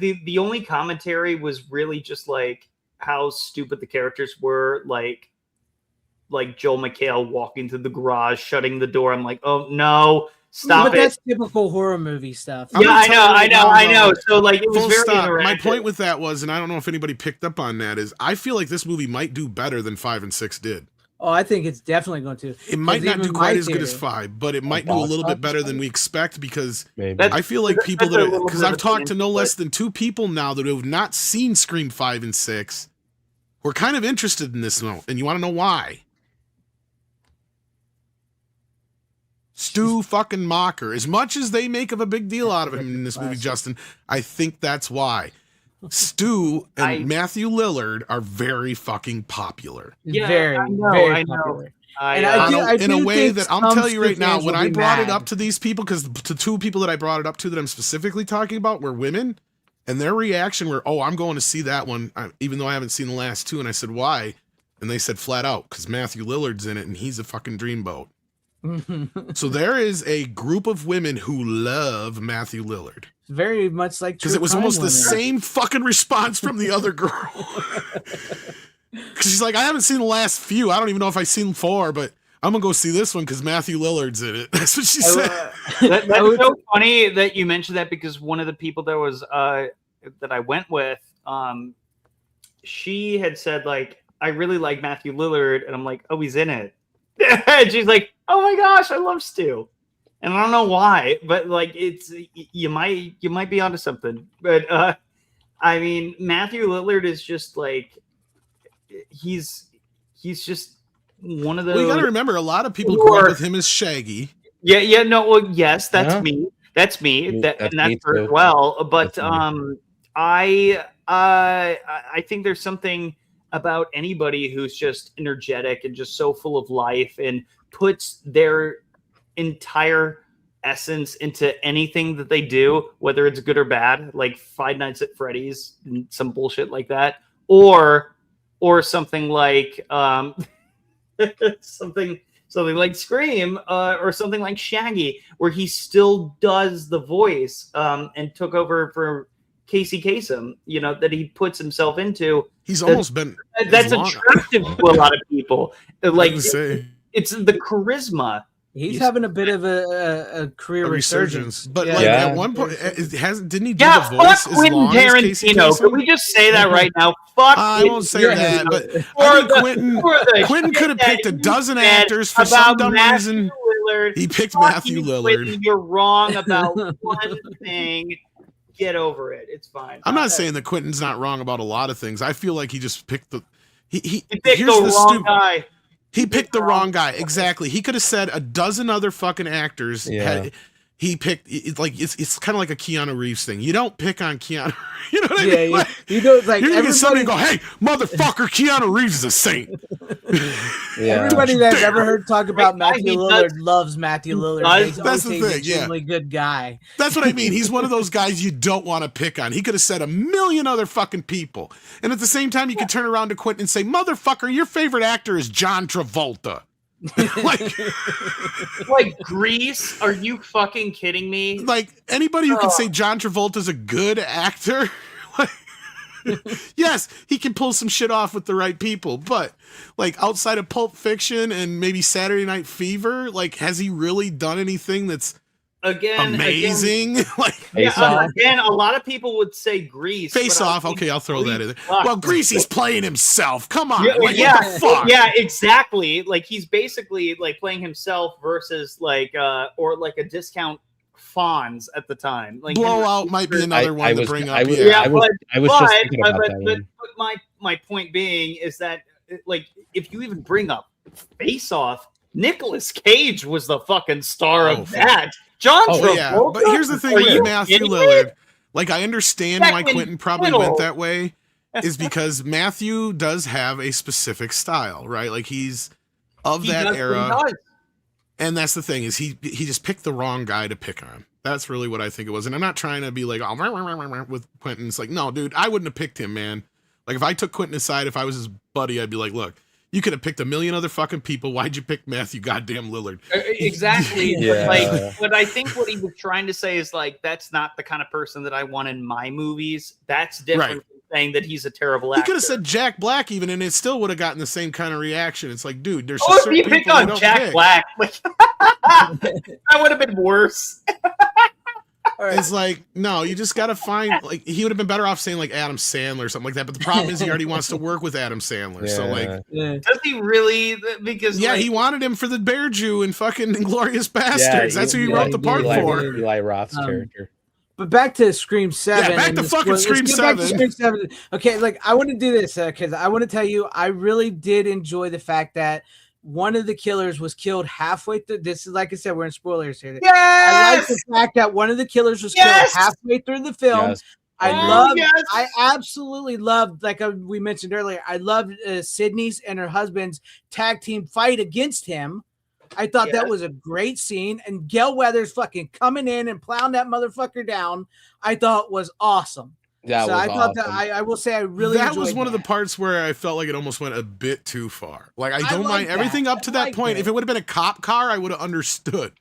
The only commentary was really just like how stupid the characters were. Like Joel McHale walking through the garage, shutting the door. I'm like, oh no, stop it. But that's typical horror movie stuff. Yeah, I know. So like, it was very interactive. My point with that was, and I don't know if anybody picked up on that, is I feel like this movie might do better than 5 and 6 did. Oh, I think it's definitely going to. It might not do quite as good as 5, but it might do a little bit better than we expect because I feel like people because I've talked to no less than 2 people now that have not seen Scream 5 and 6 who are kind of interested in this one, and you want to know why? Stu fucking Macher. As much as they make of a big deal out of him in this movie, Justin, I think that's why. Stu and Matthew Lillard are very fucking popular. Yeah, very popular. In a way that I'll tell you right now, when I brought it up to these people, because the 2 people that I brought it up to that I'm specifically talking about were women, and their reaction were, oh, I'm going to see that one, even though I haven't seen the last 2. And I said, why? And they said flat out, because Matthew Lillard's in it, and he's a fucking dreamboat. So there is a group of women who love Matthew Lillard. Very much like because it was almost the same fucking response from the other girl. Because she's like, I haven't seen the last few. I don't even know if I've seen 4, but I'm gonna go see this one because Matthew Lillard's in it. That's what she said. That's so funny that you mentioned that because one of the people that was that I went with, she had said like, I really like Matthew Lillard, and I'm like, oh, he's in it. And she's like, oh my gosh, I love Stu. And I don't know why, but like it's you might be onto something. But I mean, Matthew Lillard is just like he's just one of those. Well, you got to remember, a lot of people grew up with him as Shaggy. Yeah, no, well, yes, that's me. That's me. That's very well. But I think there's something about anybody who's just energetic and just so full of life and puts their entire essence into anything that they do, whether it's good or bad, like Five Nights at Freddy's and some bullshit like that, or something like something like Scream, or something like Shaggy, where he still does the voice and took over for Casey Kasem, you know, that he puts himself into. He's almost been that's attractive to a lot of people. Like it's the charisma. He's having a bit of a career resurgence. But like at one point, didn't he do the voice fuck Quentin Tarantino. Can we just say that right now? Fuck. I won't say that, but I think Quentin could have picked a dozen actors for some dumb reason. He picked Matthew Lillard. You're wrong about one thing. get over it. It's fine. I'm not saying that Quentin's not wrong about a lot of things. I feel like he just picked the he picked here's the wrong guy. He picked the wrong guy. Exactly. He could have said a dozen other fucking actors. Yeah. He picked. It's kind of like a Keanu Reeves thing. You don't pick on Keanu. You know what I Yeah, mean? Like, you know, like you're gonna get somebody everybody, to go, "Hey, motherfucker, Keanu Reeves is a saint." Yeah. everybody that's ever heard talk about Right, Matthew he Lillard does- loves Matthew Lillard. does. He's That's the always thing, a genuinely good guy. That's what I mean. He's one of those guys you don't want to pick on. He could have said a million other fucking people, and at the same time, you could turn around to Quentin and say, "Motherfucker, your favorite actor is John Travolta." Like Grease? Are you fucking kidding me? Like anybody who can say John Travolta's a good actor, like, yes, he can pull some shit off with the right people, but like outside of Pulp Fiction and maybe Saturday Night Fever, like has he really done anything that's amazing? Like again, a lot of people would say Grease. Face Off, okay, I'll throw that in there. Well, Greasy's playing himself. Come on, like, what the fuck? Yeah, exactly. Like he's basically like playing himself versus like or like a discount Fonz at the time. Like Blowout might be another one to bring up. I was just thinking about that one. But my point being is that like if you even bring up Face Off, Nicolas Cage was the fucking star of that. John Travolta. Yeah, but here's the thing with Matthew Lillard. Like, I understand why Quentin probably went that way, is because Matthew does have a specific style, right? Like, he's of that era. And that's the thing, is he just picked the wrong guy to pick on. That's really what I think it was. And I'm not trying to be like, oh, with Quentin. It's like, no, dude, I wouldn't have picked him, man. Like, if I took Quentin aside, if I was his buddy, I'd be like, look, you could have picked a million other fucking people. Why'd you pick Matthew goddamn Lillard? Exactly. Yeah. But I think what he was trying to say is like, that's not the kind of person that I want in my movies. That's different from saying that he's a terrible actor. He could have said Jack Black even, and it still would have gotten the same kind of reaction. It's like, dude, there's if certain you people picked on don't Jack pick. Black, like, that would have been worse. It's like, no, you just got to find, like, he would have been better off saying, like, Adam Sandler or something like that. But the problem is he already wants to work with Adam Sandler. So, like, does he really? Because, yeah, like, he wanted him for the Bear Jew and fucking Inglourious Bastards. That's who he wrote the part for. Eli Roth's character. But back to Scream 7. Yeah, back to fucking Scream 7. Back to Scream 7. Okay, like, I want to do this because I want to tell you, I really did enjoy the fact that one of the killers was killed halfway through. This is, like I said, we're in spoilers here. Yes! I like the fact that one of the killers was killed halfway through the film. Yes. I absolutely loved, like we mentioned earlier, I loved Sydney's and her husband's tag team fight against him. I thought that was a great scene. And Gail Weathers fucking coming in and plowing that motherfucker down, I thought was awesome. That was I thought awesome. that I will say I really that was enjoyed one of the that. parts where I felt like it almost went a bit too far. Like, I don't like mind that. everything up to I that like point. that. If it would have been a cop car, I would have understood.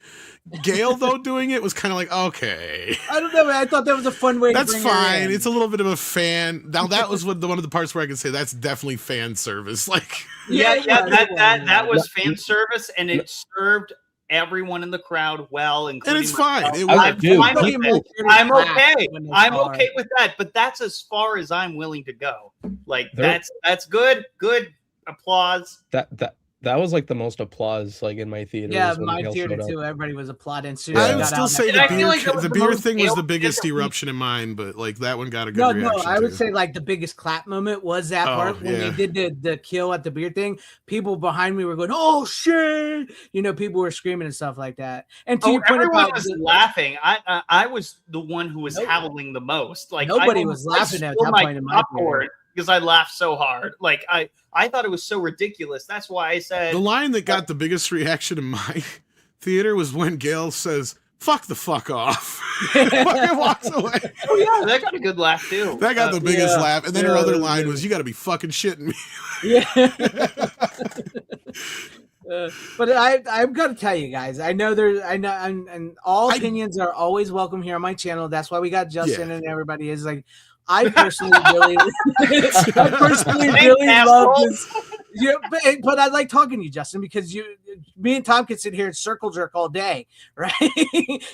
Gail, though, doing it was kind of like, okay. I don't know, man. I thought that was a fun way That's to bring her fine. in. It's a little bit of a fan. Now, that was one of the parts where I can say that's definitely fan service. Like, that was fan service, and it served everyone in the crowd well, including and it's fine. myself. I'm okay. I'm car. okay with that, but that's as far as I'm willing to go. Like that's good. Good applause. That was like the most applause like in my theater. Yeah, my theater too. Everybody was applauding. I would still say the beer thing was the chaotic biggest thing. eruption in mine, but like that one got a good No, reaction. I would too. say like the biggest clap moment was that part when they did the kill at the beer thing. People behind me were going, "Oh shit!" You know, people were screaming and stuff like that. And to your point everyone about was laughing. I was the one who was howling the most. Like nobody was laughing at that point in my theater. Because I laughed so hard. Like I thought it was so ridiculous. That's why I said the line that got the biggest reaction in my theater was when Gail says, "Fuck the fuck off." Fucking walks away. Oh yeah, that got a good laugh too. That got the biggest laugh. And then her other line was, "You got to be fucking shitting me." Yeah. But I'm gonna tell you guys, I know and all opinions are always welcome here on my channel. That's why we got Justin and everybody is like, I personally really love this. Yeah, but I like talking to you, Justin, because me and Tom can sit here and circle jerk all day, right?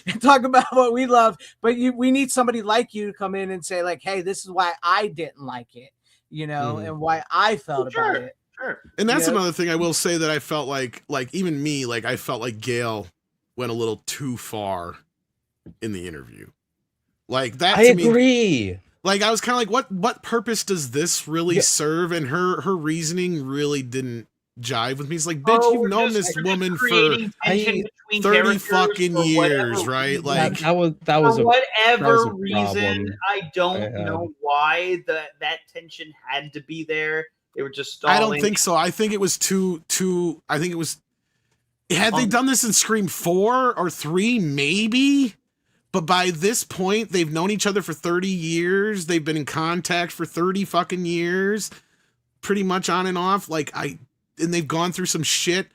And talk about what we love. But we need somebody like you to come in and say, like, hey, this is why I didn't like it, you know, and why I felt about it. Sure. And that's another thing I will say that I felt like even me, like I felt like Gail went a little too far in the interview. Like that. I to me, agree. like I was kind of like, what purpose does this really Yeah. serve? And her reasoning really didn't jive with me. It's like, bitch, you've known this woman for creating tension between 30 characters fucking for whatever years, right? reason. Like that was For a whatever a reason, problem I don't I had. know why that tension had to be there. They were just I stalling. don't think so. I think it was too. I think it was. Had they done this in Scream 4 or 3, maybe. But by this point, they've known each other for 30 years. They've been in contact for 30 fucking years, pretty much on and off. Like and they've gone through some shit.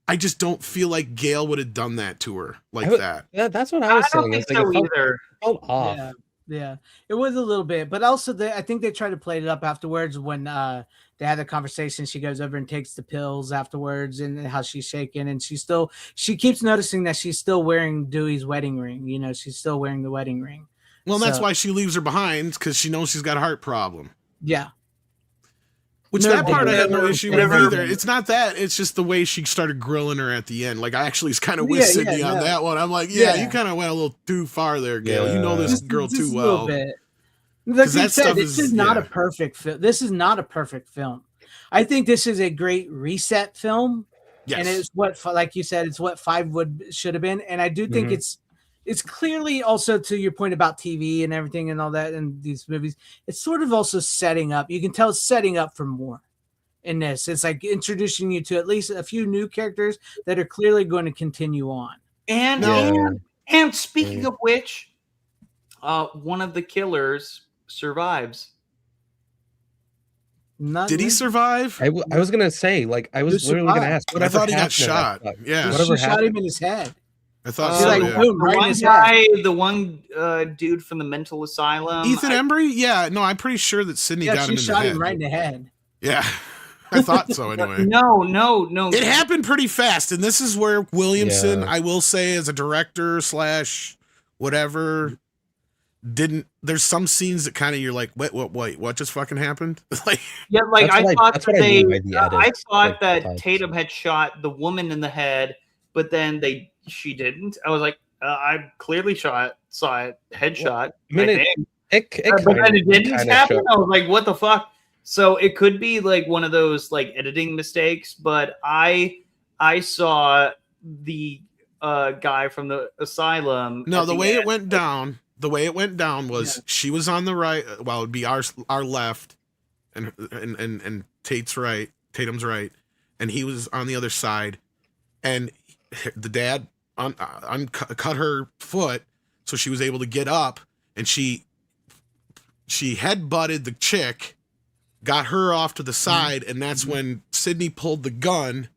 I just don't feel like Gail would have done that to her like that. Yeah, that's what I was I saying. don't It's think like so it felt, either. felt off. Yeah, it was a little bit, but also I think they tried to play it up afterwards when they had the conversation. She goes over and takes the pills afterwards, and how she's shaking, and she keeps noticing that she's still wearing Dewey's wedding ring. You know, she's still wearing the wedding ring. Well, that's why she leaves her behind, because she knows she's got a heart problem. Yeah. Which No, that part I had no never- issue with never- either. It's not that. It's just the way she started grilling her at the end. Like, I actually was kind of with Sydney on that one. I'm like, you kind of went a little too far there, Gail. Yeah. You know this girl Just too a little well. bit. Like you that said, stuff this is- is not yeah. a perfect film. This is not a perfect film. I think this is a great reset film. Yes. And it's what, like you said, it's what 5 should have been. And I do think it's clearly also, to your point about TV and everything and all that and these movies, it's sort of also setting up. You can tell it's setting up for more in this. It's like introducing you to at least a few new characters that are clearly going to continue on. And speaking of which, one of the killers survives. Did he survive? I was gonna say, like, I was literally gonna ask. I thought he got happened in that shot. stuff? Yeah. Whatever She shot happened. him in his head. I thought She's so. like, yeah. boom, The right in one his guy, head. the one dude from the mental asylum. Ethan Embry? Yeah. No, I'm pretty sure that Sydney Yeah, got she him in the shot head. him right in the head. Yeah. I thought so anyway. No. It happened pretty fast, and this is where Williamson, Yeah. I will say, as a director / whatever, didn't. There's some scenes that kind of you're like, wait, what just fucking happened? Like, Yeah, like That's I what thought that's that what I they, mean by the edit, I thought like, that types. Tatum had shot the woman in the head, but then she didn't. I was like, I clearly saw it headshot. I mean, I it think. But then it didn't kinda happen. showed- I was like, what the fuck? So it could be like one of those like editing mistakes, but I saw the guy from the asylum. no, at the way end. it went down. The way it went down was she was on the right. Well, it'd be our left, and Tatum's right, and he was on the other side, and the dad cut her foot, so she was able to get up, and she headbutted the chick, got her off to the side, and that's when Sydney pulled the gun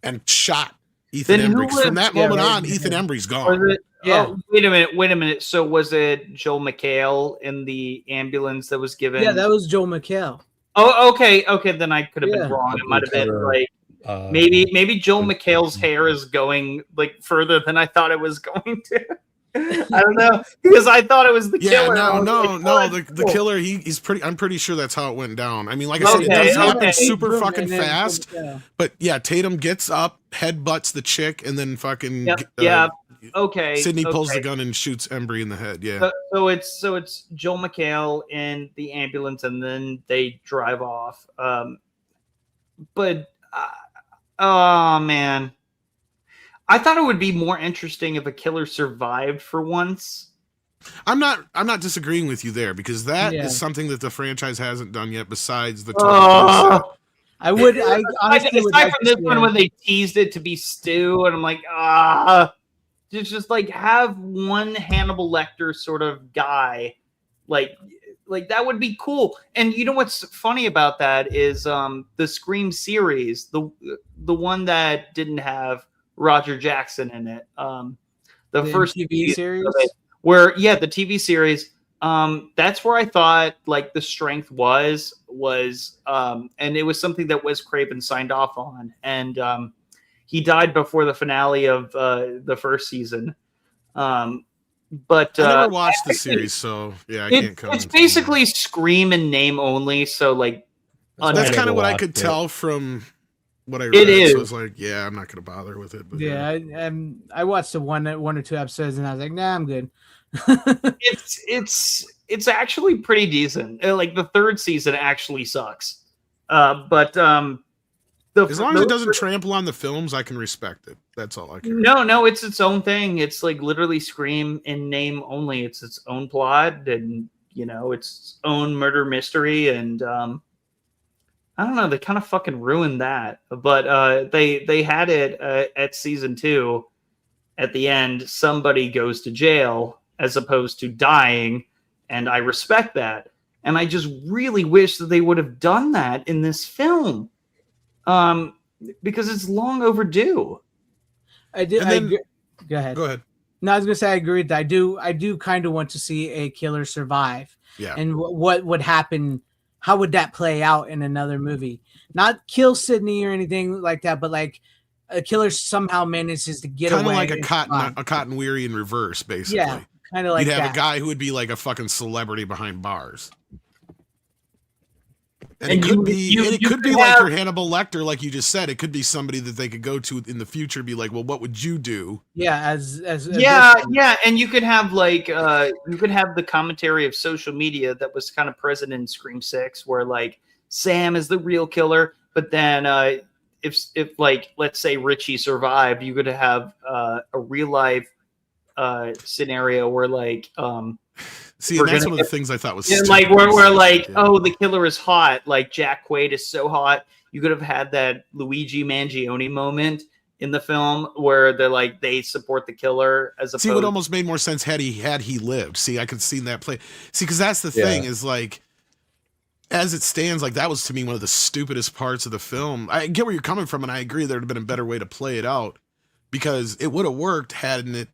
and shot Ethan Then who Embry. 'Cause From lived- that yeah, moment right, on, yeah. Ethan Embry's Was gone. it? Yeah. Oh, wait a minute. So was it Joel McHale in the ambulance that was given? Yeah, that was Joel McHale. Oh, okay. Then I could have Yeah. been wrong. It might have been Cover, like maybe Joel McHale's hair is going like further than I thought it was going to. I don't know, because I thought it was the Yeah, killer. I was like, no. what? The Cool. killer. He's pretty. I'm pretty sure that's how it went down. I mean, like I said, it Okay, does happen okay. super Boom, fucking and then- fast. yeah. But yeah, Tatum gets up, headbutts the chick, and then fucking Yeah. Okay. Sydney pulls okay. the gun and shoots Embry in the head. Yeah. So it's Joel McHale in the ambulance, and then they drive off. But oh man, I thought it would be more interesting if a killer survived for once. I'm not disagreeing with you there, because that is Yeah. something that the franchise hasn't done yet. Besides the I honestly would aside like from to this see one it. when they teased it to be Stu, and I'm like, just like have one Hannibal Lecter sort of guy, like that would be cool. And you know what's funny about that is the Scream series, the one that didn't have Roger Jackson in it, the first TV series. of it, where the TV series, that's where I thought like the strength was and it was something that Wes Craven signed off on, and he died before the finale of the first season. But I never watched the series, so yeah, I can't comment. it's basically Scream in name only, so like That's I kind never of what I watched could it. tell from what I read. It is. So it's like, yeah, I'm not gonna bother with it. But Yeah, I watched the one or two episodes, and I was like, nah, I'm good. It's actually pretty decent. Like the third season actually sucks. But as long as it doesn't trample on the films, I can respect it. That's all I care. No, it's its own thing. It's like literally Scream in name only. It's its own plot, and its own murder mystery. And I don't know, they kind of fucking ruined that. But they had it at season 2. At the end, somebody goes to jail as opposed to dying, and I respect that. And I just really wish that they would have done that in this film. Because it's long overdue. Go ahead. Go ahead. No, I was gonna say I agree with that. I do kind of want to see a killer survive. Yeah. And what would happen? How would that play out in another movie? Not kill Sydney or anything like that, but like a killer somehow manages to get away. Kind of like a Cotton Weary in reverse, basically. Yeah, kind of like you'd have that. a guy who would be like a fucking celebrity behind bars. And And it could be like have- your Hannibal Lecter, like you just said. It could be somebody that they could go to in the future, be like, well, what would you do? Yeah, as yeah, and you could have the commentary of social media that was kind of present in Scream 6, where like Sam is the real killer, but then if like let's say Richie survived, you could have a real life scenario where like See, and that's one of the things I thought was stupid. like where like oh, the killer is hot, like Jack Quaid is so hot. You could have had that Luigi Mangione moment in the film where they're like they support the killer as opposed. See, it would almost made more sense had he lived. See, I could see that play. See, because that's the thing is like, as it stands, like that was to me one of the stupidest parts of the film. I get where you're coming from, and I agree there would have been a better way to play it out because it would have worked hadn't it.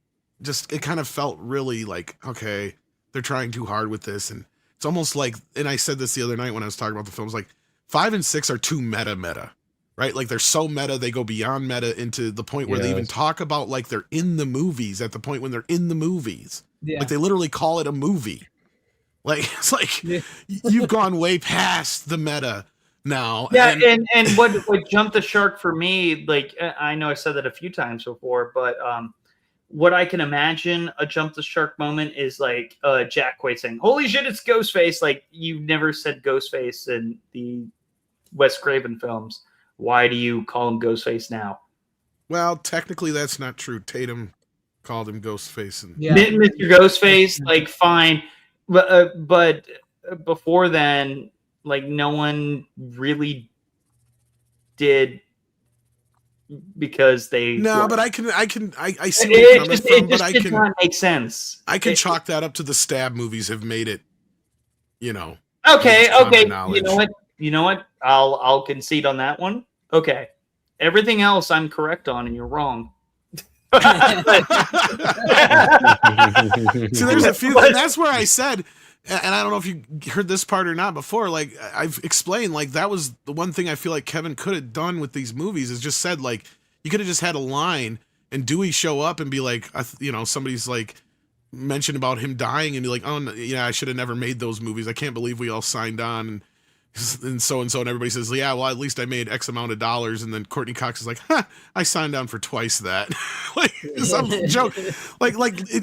It kind of felt really like, okay, they're trying too hard with this, and it's almost like, and I said this the other night when I was talking about the films, like 5 and 6 are too meta, right? Like they're so meta, they go beyond meta into the point where they even talk about like they're in the movies at the point when they're in the movies. Yeah. Like they literally call it a movie. Like it's like you've gone way past the meta now. Yeah, and what jumped the shark for me, like I know I said that a few times before, but what I can imagine a jump the shark moment is like Jack Quaid saying, "Holy shit, it's Ghostface!" Like you've never said Ghostface in the Wes Craven films. Why do you call him Ghostface now? Well, technically that's not true. Tatum called him Ghostface, and Mr. Ghostface, like fine, but before then, like no one really did. Because they but I see where you're coming from, but I can not make sense. I can chalk that up to the Stab movies have made it, Okay. You know what? I'll concede on that one. Okay. Everything else I'm correct on, and you're wrong. See, there's a few, and that's where I said, and I don't know if you heard this part or not before, like I've explained, like that was the one thing I feel like Kevin could have done with these movies is just said, like, you could have just had a line and Dewey show up and be like, somebody's like mentioned about him dying and be like, oh, yeah, I should have never made those movies. I can't believe we all signed on. And so, and everybody says, yeah, well, at least I made X amount of dollars. And then Courtney Cox is like, I signed on for twice that. Like some joke, like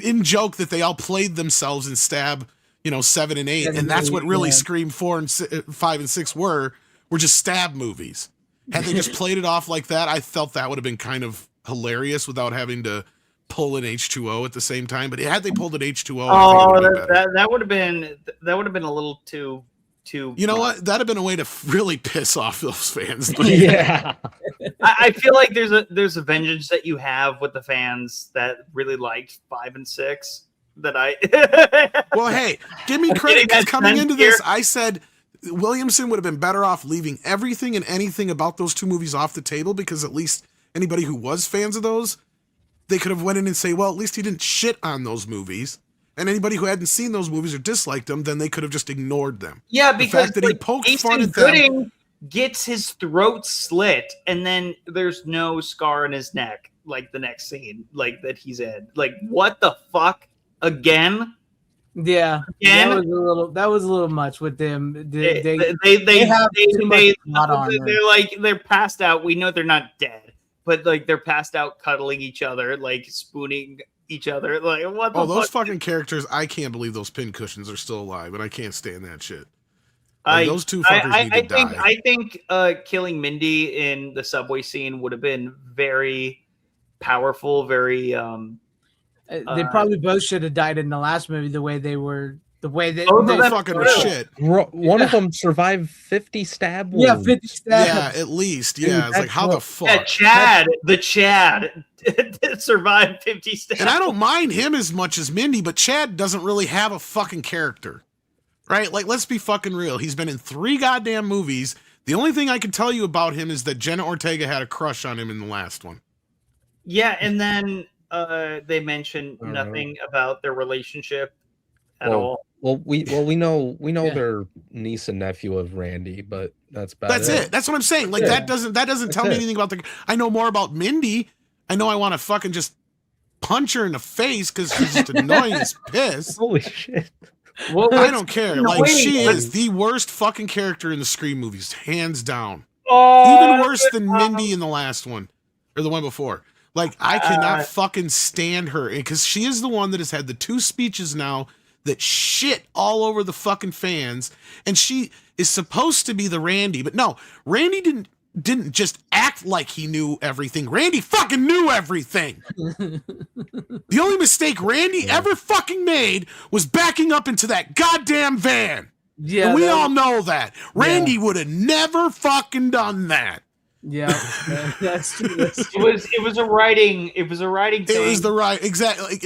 in joke that they all played themselves in Stab, 7 and 8. And that's what really Scream 4 and 5 and 6 were just Stab movies. Had they just played it off like that, I felt that would have been kind of hilarious without having to pull an H2O at the same time. But had they pulled an H2O, that would have been a little too. You know what? That'd have been a way to really piss off those fans. Yeah, I feel like there's a vengeance that you have with the fans that really liked 5 and 6. Well, hey, give me credit because coming into this, I said Williamson would have been better off leaving everything and anything about those two movies off the table because at least anybody who was fans of those, they could have went in and say, well, at least he didn't shit on those movies. And anybody who hadn't seen those movies or disliked them, then they could have just ignored them. Yeah, because the fact that he poked fun at them. Gooding gets his throat slit, and then there's no scar in his neck, like the next scene, like that he's in. Like, what the fuck? Again? Yeah, again? That was a little much with them. They're passed out. We know they're not dead, but like they're passed out cuddling each other, like spooning each other. Like, what the Oh, those fuck? fucking characters! I can't believe those pincushions are still alive, and I can't stand that shit. Like, those two fuckers need to die. I think killing Mindy in the subway scene would have been very powerful. Very. They probably both should have died in the last movie. The way they were, the way they Both of No them fucking were. shit. One of them survived 50 stab wounds. yeah, 50 stabs. Yeah, at least. Dude, Yeah, it's like that's how the what- fuck. Yeah, the Chad survived 50 stabs. And I don't mind him as much as Mindy, but Chad doesn't really have a fucking character. Right? Like, let's be fucking real. He's been in 3 goddamn movies. The only thing I can tell you about him is that Jenna Ortega had a crush on him in the last one. Yeah, and then they mentioned nothing about their relationship at all. Well, we know Yeah. they're niece and nephew of Randy, but that's about That's it. That's what I'm saying. Like, Yeah. that doesn't tell me it. anything about the. I know more about Mindy. I know I want to fucking just punch her in the face because she's just annoying as piss. Holy shit! Well, I don't care. Like, annoying, she but- is the worst fucking character in the Scream movies, hands down. Oh, Even worse than Mindy in the last one, or the one before. Like, I cannot fucking stand her because she is the one that has had the 2 speeches now that shit all over the fucking fans, and she is supposed to be the Randy, but no, Randy didn't just act like he knew everything. Randy fucking knew everything. The only mistake Randy ever fucking made was backing up into that goddamn van. yeah, And we that- all know that. Randy would have never fucking done that. yeah, that's true. That's true. it was a writing. It was a writing It thing. was the right, exactly.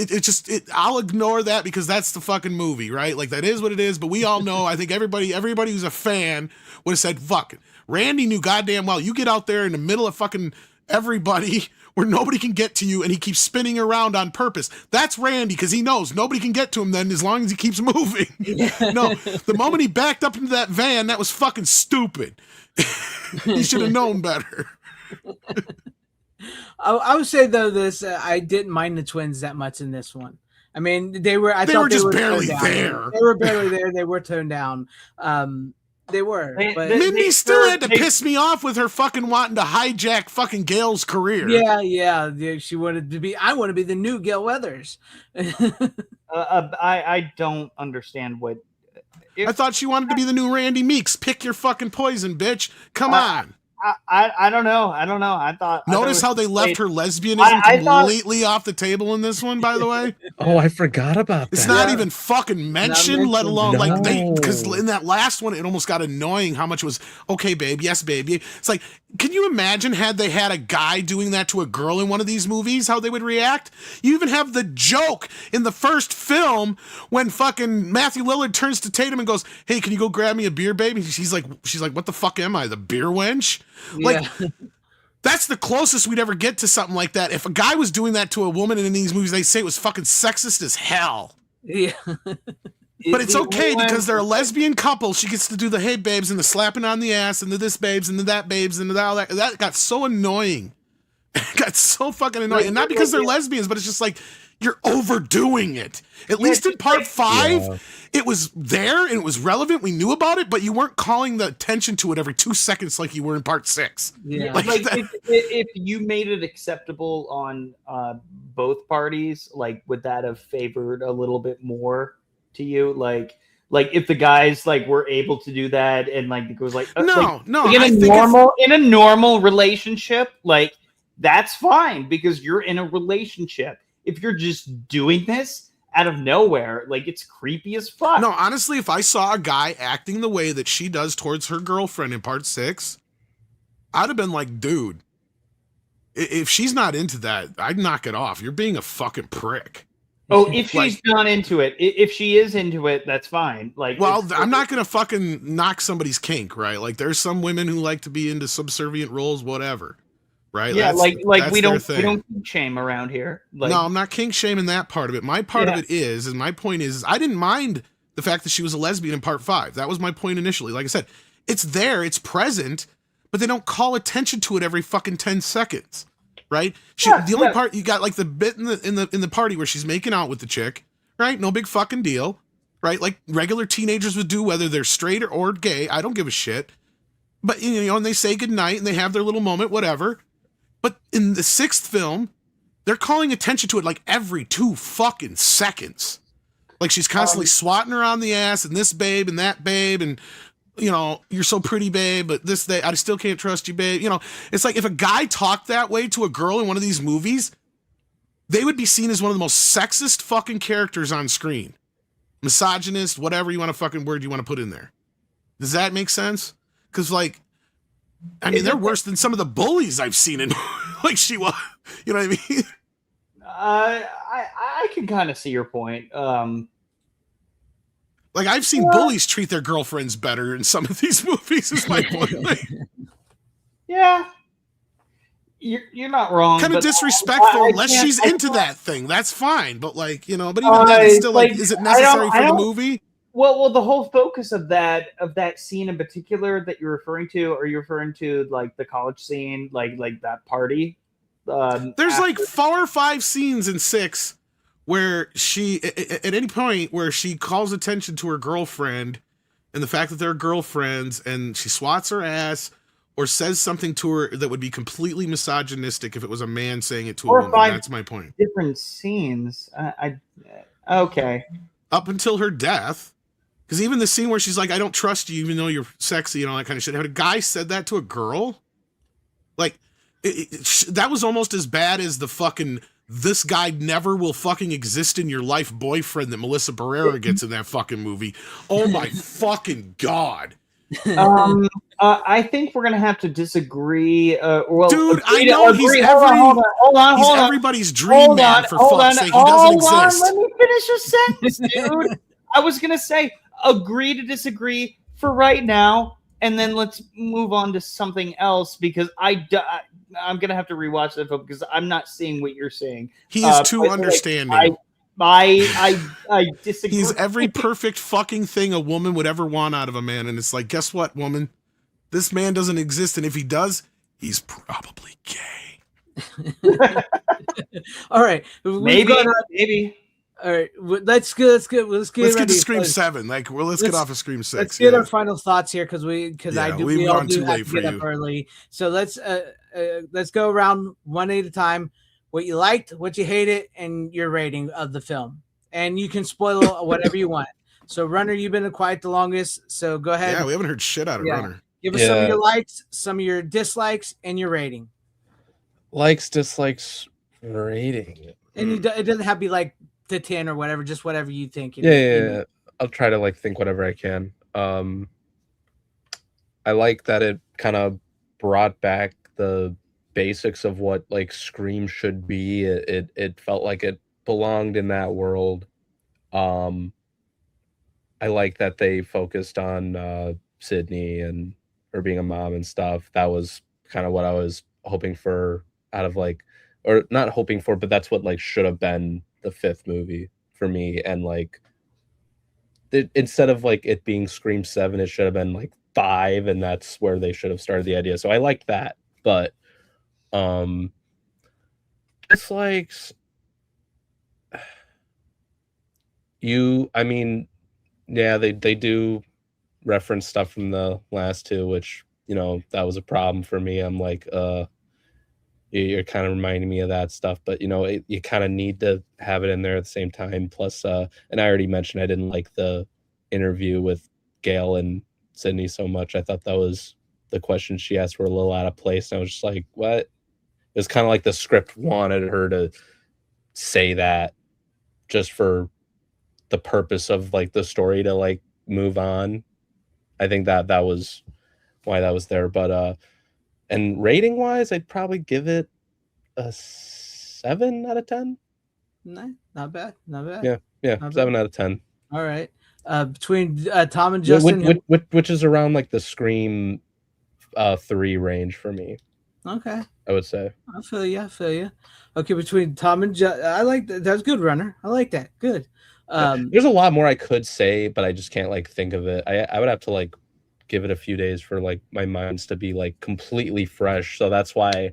I'll ignore that because that's the fucking movie, right? Like, that is what it is. But we all know. I think everybody who's a fan would have said, "Fuck it." Randy knew goddamn well. You get out there in the middle of fucking everybody where nobody can get to you, and he keeps spinning around on purpose. That's Randy because he knows nobody can get to him then as long as he keeps moving. No, the moment he backed up into that van, that was fucking stupid. He should have known better. I would say though this I didn't mind the twins that much in this one. I mean, they were. I They thought were just toned barely down. there. They were barely there. They were toned down. They were. But Mindy still had to piss me off with her fucking wanting to hijack fucking Gail's career. yeah. She wanted to be. I want to be the new Gail Weathers. I don't understand what. I thought she wanted to be the new Randy Meeks. Pick your fucking poison, bitch. Come on. I don't know. I thought. Notice how they left her lesbianism I thought- completely off the table in this one, by the way? Oh, I forgot about that. It's not even fucking mentioned, let alone No. like because in that last one, it almost got annoying how much it was, okay, babe, yes, baby. It's like, can you imagine had they had a guy doing that to a girl in one of these movies, how they would react? You even have the joke in the first film when fucking Matthew Lillard turns to Tatum and goes, "Hey, can you go grab me a beer, baby?" She's like, what the fuck am I, the beer wench? Like, that's the closest we'd ever get to something like that. If a guy was doing that to a woman in these movies, they say it was fucking sexist as hell. Yeah. But it's okay because they're a lesbian couple. She gets to do the hey babes and the slapping on the ass and the this babes and the that babes and the all that. That got so annoying. It got so fucking annoying. And not because they're lesbians, but it's just like you're overdoing it. At least in part 5, it was there and it was relevant. We knew about it, but you weren't calling the attention to it every 2 seconds like you were in part 6. Yeah. Like that- if you made it acceptable on both parties, like would that have favored a little bit more to you? Like if the guys like were able to do that and like it was like No. in I a think normal relationship, like that's fine because you're in a relationship. If you're just doing this out of nowhere, like it's creepy as fuck. No, honestly, if I saw a guy acting the way that she does towards her girlfriend in part 6, I'd have been like, dude, if she's not into that, I'd knock it off. You're being a fucking prick. Oh, if she's not into it, if she is into it, that's fine. Like, Well, I'm not going to fucking knock somebody's kink, right? Like, there's some women who like to be into subservient roles, whatever. Right? Yeah, that's we don't thing. kink shame around here. Like, No, I'm not kink shaming that part of it. My part of it is, and my point is, I didn't mind the fact that she was a lesbian in part 5. That was my point initially. Like I said, it's there, it's present, but they don't call attention to it every fucking 10 seconds. Right? The only part you got, like the bit in the party where she's making out with the chick, right? No big fucking deal. Right? Like regular teenagers would do, whether they're straight or gay. I don't give a shit. But and they say goodnight and they have their little moment, whatever. But in the 6th film, they're calling attention to it like every 2 fucking seconds. Like she's constantly swatting her on the ass and this babe and that babe and, you know, you're so pretty, babe, but I still can't trust you, babe. You know, it's like if a guy talked that way to a girl in one of these movies, they would be seen as one of the most sexist fucking characters on screen. Misogynist, whatever you want to fucking word you want to put in there. Does that make sense? Because, like, I mean, they're worse than some of the bullies I've seen in, like, she was, you know what I mean? I can kind of see your point. Like, I've seen bullies treat their girlfriends better in some of these movies, is my point. Like, yeah. You're not wrong. Kind of disrespectful unless she's into that thing. That's fine. But, like, you know, but even then, it's still like, is it necessary for the movie? Well, the whole focus of that scene in particular that you're referring to, are you referring to like the college scene, like that party? There's like 4 or 5 scenes in 6 where she, at any point where she calls attention to her girlfriend and the fact that they're girlfriends, and she swats her ass or says something to her that would be completely misogynistic if it was a man saying it to a woman. That's my point. Different scenes. Okay. Up until her death. Because even the scene where she's like, I don't trust you even though you're sexy and all that kind of shit. Had a guy said that to a girl? Like, that was almost as bad as the fucking, this guy never will fucking exist in your life boyfriend that Melissa Barrera gets in that fucking movie. Oh my fucking God. I think we're gonna have to disagree. Dude, I know he's everybody's dream man, for fuck's sake. He doesn't exist. Let me finish a sentence, dude. I was gonna say, agree to disagree for right now, and then let's move on to something else, because I'm gonna have to rewatch that film because I'm not seeing what you're saying. He is too understanding. I disagree. He's every perfect fucking thing a woman would ever want out of a man, and it's like, guess what, woman? This man doesn't exist, and if he does, he's probably gay. All right, maybe. All right, let's get to Scream 7. Like, let's get off of Scream 6. Let's get our final thoughts here because we all do have to get up early. So let's go around one at a time. What you liked, what you hated, and your rating of the film. And you can spoil whatever you want. So, Runner, you've been quiet the longest, so go ahead. Yeah, we haven't heard shit out of Runner. Give us some of your likes, some of your dislikes, and your rating. Likes, dislikes, rating. And it doesn't have to be like to 10 or whatever, just whatever you think. Yeah. I'll try to like think whatever I can. I like that it kind of brought back the basics of what like Scream should be. It felt like it belonged in that world. I like that they focused on Sydney and her being a mom and stuff. That was kind of what I was hoping for out of like, or not hoping for, but that's what like should have been the 5th movie for me. And like instead of like it being Scream 7, it should have been like 5, and that's where they should have started the idea. So I liked that. But dislikes, I mean, yeah, they do reference stuff from the last 2, which, you know, that was a problem for me. I'm like, you're kind of reminding me of that stuff, but you know, you kind of need to have it in there at the same time. Plus, and I already mentioned I didn't like the interview with Gail and Sydney so much. I thought that was the questions she asked were a little out of place, and I was just like, what? It was kind of like the script wanted her to say that just for the purpose of like the story to like move on. I think that was why that was there. But and rating wise, I'd probably give it a 7 out of 10. No, not bad. Yeah, 7 out of 10. All right. Between Tom and Justin, which is around like the Scream 3 range for me. Okay. I would say. I feel you. Okay, between Tom and I like that. That's good, Runner. I like that. Good. There's a lot more I could say, but I just can't like think of it. I would have to like give it a few days for like my minds to be like completely fresh. So that's why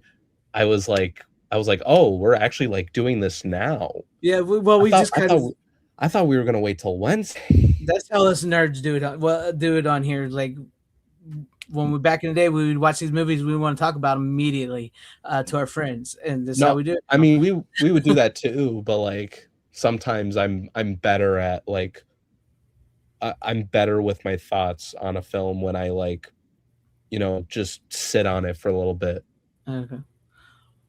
I was like, oh, we're actually like doing this now. Yeah. I thought we were gonna wait till Wednesday. That's how us nerds do it. Do it on here. Like, when we back in the day, we would watch these movies. We want to talk about them immediately to our friends, and this is how we do it. I mean, we would do that too, but like sometimes I'm better at like I'm better with my thoughts on a film when I like, you know, just sit on it for a little bit. Okay.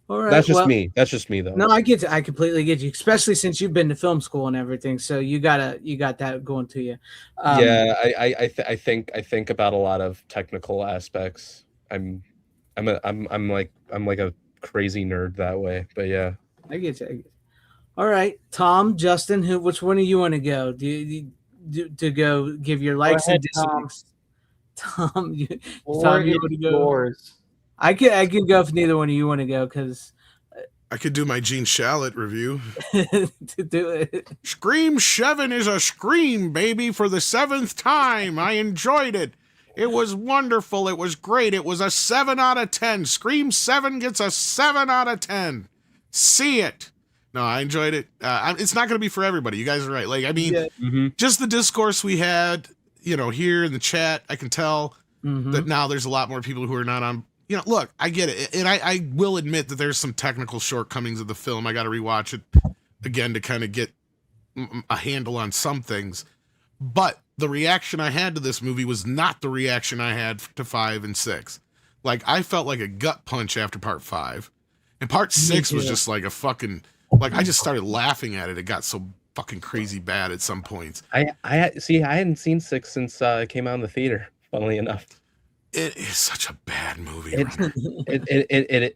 All right. That's just me. That's just me though. No, I get you. I completely get you, especially since you've been to film school and everything. So you got that going to you. Yeah, I think about a lot of technical aspects. I'm like a crazy nerd that way. But yeah. I get you. All right, Tom, Justin, which one do you want to go? Do you go give your likes and dislikes? Tom, you want to go? Yours. I could go if neither one of you want to go because I could do my Gene Shalit review. to do it. Scream 7 is a scream, baby, for the 7th time. I enjoyed it. It was wonderful. It was great. It was a 7 out of 10. Scream 7 gets a 7 out of 10. See it. No, I enjoyed it. It's not going to be for everybody. You guys are right. Like, I mean, just the discourse we had, you know, here in the chat, I can tell that now there's a lot more people who are not on. You know, look, I get it. And I will admit that there's some technical shortcomings of the film. I got to rewatch it again to kind of get a handle on some things. But the reaction I had to this movie was not the reaction I had to 5 and 6. Like, I felt like a gut punch after part 5. And part 6 was just like a fucking, like, I just started laughing at it. It got so fucking crazy bad at some points. I hadn't seen 6 since it came out in the theater, funnily enough. It is such a bad movie. It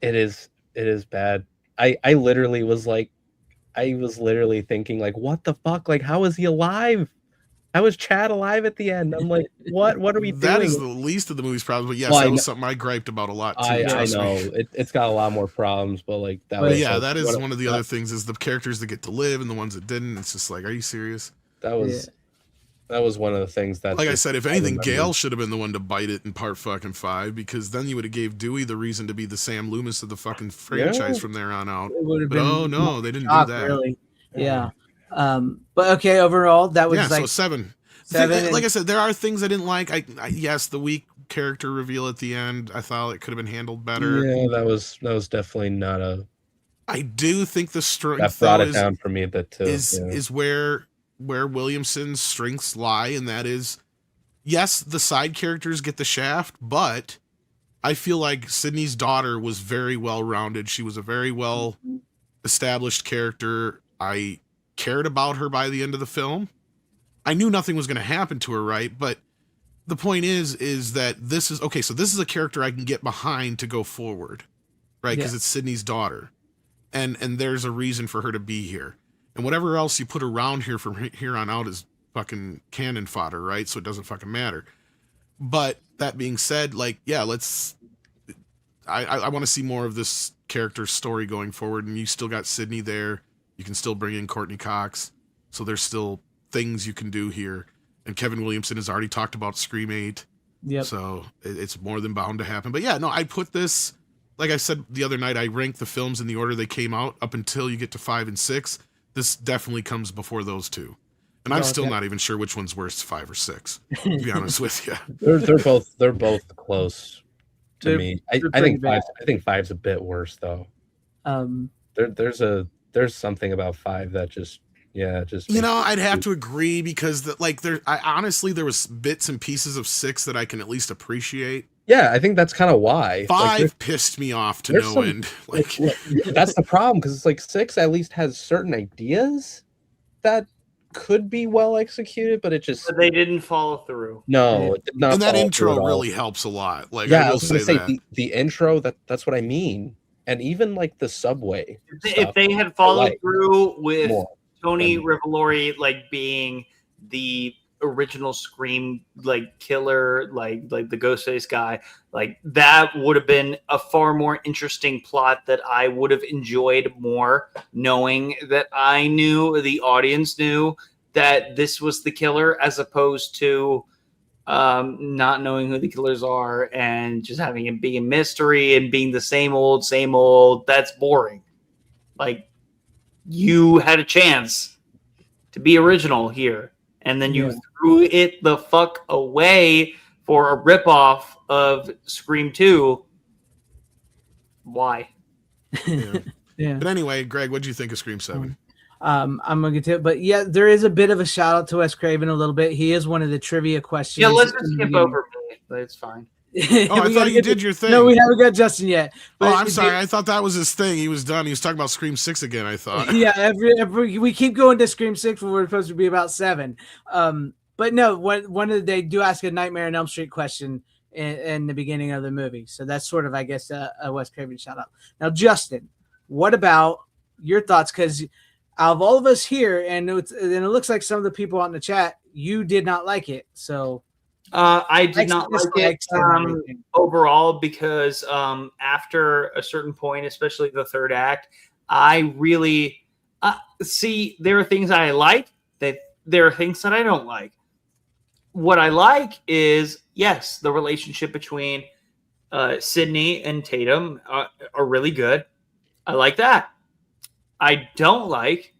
is bad. I literally was like, I was literally thinking like, what the fuck? Like, how is he alive? How is Chad alive at the end? I'm like, what are we doing? That is the least of the movie's problems, but yes, that was something I griped about a lot too. I know it's got a lot more problems, but like that. But yeah, that is one of the other things is the characters that get to live and the ones that didn't. It's just like, are you serious? That was one of the things that, like I said, if anything, Gail should have been the one to bite it in part fucking 5, because then you would have gave Dewey the reason to be the Sam Loomis of the fucking franchise from there on out. But oh no, they didn't do that. Really. Yeah. But okay, overall, that was so 7. Like I said, there are things I didn't like. Yes, the weak character reveal at the end, I thought it could have been handled better. Yeah, that was definitely not a. I do think the strength that brought it down for me a bit too. Is where Williamson's strengths lie, and that is, yes, the side characters get the shaft, but I feel like Sydney's daughter was very well rounded. She was a very well established character. I cared about her by the end of the film. I knew nothing was going to happen to her, right? But the point is that this is okay. So this is a character I can get behind to go forward, right? Because it's Sydney's daughter, and there's a reason for her to be here. And whatever else you put around here from here on out is fucking cannon fodder, right? So it doesn't fucking matter. But that being said, like, yeah, I want to see more of this character's story going forward. And you still got Sydney there. You can still bring in Courtney Cox. So there's still things you can do here. And Kevin Williamson has already talked about Scream 8. Yep. So it's more than bound to happen. But yeah, no, I put this, like I said the other night, I ranked the films in the order they came out up until you get to 5 and 6. This definitely comes before those two. And I'm still not even sure which one's worse, 5 or 6, to be honest with you. They're both close to me. I think 5's a bit worse though. There's something about 5 that just I'd have to agree, because honestly there was bits and pieces of 6 that I can at least appreciate. Yeah, I think that's kind of why 5 pissed me off to no end. Like, that's the problem, because it's like 6 at least has certain ideas that could be well executed, but but they didn't follow through. No, it did not. And that intro really helps a lot. Like, yeah, I will say that the intro, that's what I mean. And even like the subway. If they had followed through with Tony Revolori like being the original Scream like killer, like the Ghostface guy, like that would have been a far more interesting plot that I would have enjoyed more, knowing that I knew the audience knew that this was the killer, as opposed to not knowing who the killers are and just having it be a mystery and being the same old. That's boring. Like, you had a chance to be original here, and then you threw it the fuck away for a ripoff of Scream 2. Why? Yeah. Yeah. But anyway, Greg, what do you think of Scream 7? I'm gonna get to it, but yeah, there is a bit of a shout out to Wes Craven a little bit. He is one of the trivia questions. Yeah, let's just skip over me, but it's fine. Oh, I thought you did your thing. No, we haven't got Justin yet. Oh, I'm sorry. I thought that was his thing. He was done. He was talking about Scream 6 again, I thought. Yeah, every we keep going to Scream 6 when we're supposed to be about 7. But no, one of the, they do ask a Nightmare on Elm Street question in the beginning of the movie. So that's sort of, I guess, a Wes Craven shout out. Now, Justin, what about your thoughts? Because out of all of us here, and it looks like some of the people on the chat, you did not like it. So I did not like it overall because after a certain point, especially the third act, I really see there are things I like. There are things that I don't like. What I like is, yes, the relationship between Sydney and Tatum are really good. I like that. I don't like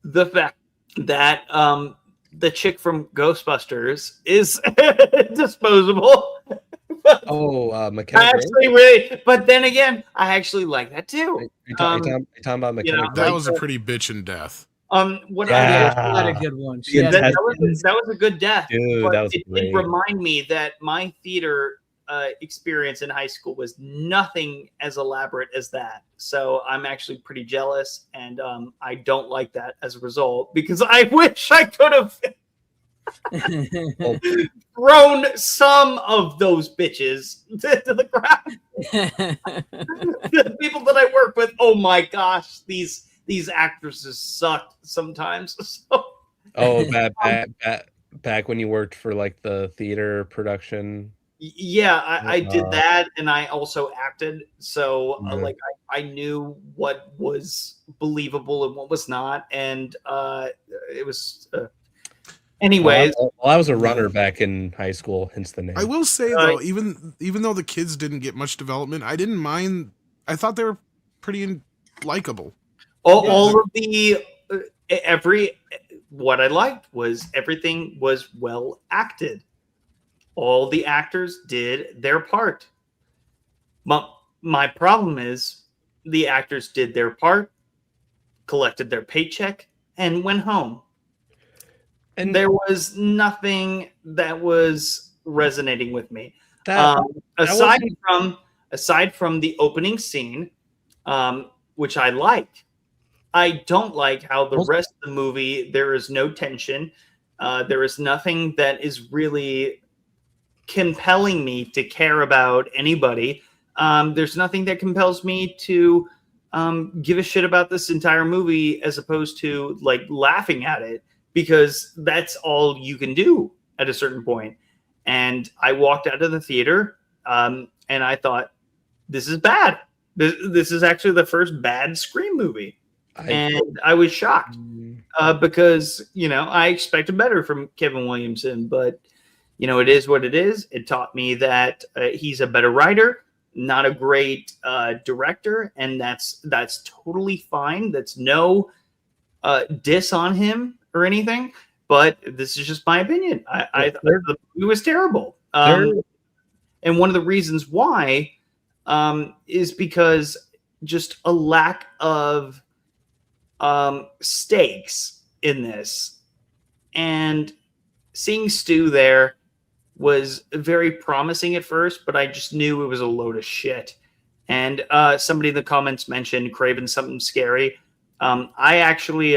the fact that the chick from Ghostbusters is disposable. McKenna. But then again, I actually like that too. You're talking about McKenna. That was a pretty bitchin' death. Not a good one. That was a good death. Dude, but that was it did remind me that my theater experience in high school was nothing as elaborate as that. So I'm actually pretty jealous, and I don't like that as a result, because I wish I could have thrown some of those bitches to the ground. The people that I work with, oh my gosh, these actresses sucked sometimes. So, back when you worked for like the theater production. Yeah, I did that, and I also acted. So, I knew what was believable and what was not, and it was. Anyways, well, I was a runner back in high school, hence the name. I will say though, even though the kids didn't get much development, I didn't mind. I thought they were pretty likable. All of the what I liked was everything was well acted. All the actors did their part. My problem is the actors did their part, collected their paycheck, and went home. And there was nothing that was resonating with me. Aside from the opening scene, which I like. I don't like how the rest of the movie, there is no tension. There is nothing that is really compelling me to care about anybody. There's nothing that compels me to give a shit about this entire movie, as opposed to like laughing at it, because that's all you can do at a certain point. And I walked out of the theater and I thought, this is bad. This is actually the first bad Scream movie. And I was shocked because, I expected better from Kevin Williamson, but it is what it is. It taught me that he's a better writer, not a great director, and that's totally fine. That's no diss on him or anything, but this is just my opinion. I thought the movie was terrible. And one of the reasons why is because just a lack of stakes in this. And seeing Stu there was very promising at first, but I just knew it was a load of shit. And somebody in the comments mentioned Craven something scary. I actually,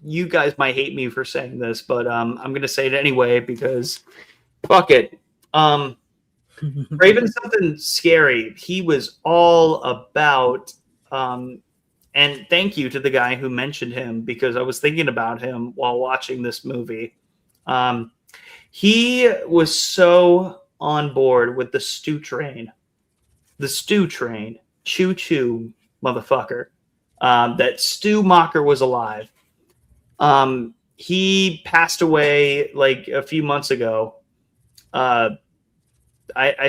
you guys might hate me for saying this, but I'm going to say it anyway because fuck it. Craven something scary. He was all about, and thank you to the guy who mentioned him, because I was thinking about him while watching this movie. He was so on board with the Stu train. The Stu train. Choo choo, motherfucker. That Stu Macher was alive. He passed away like a few months ago. I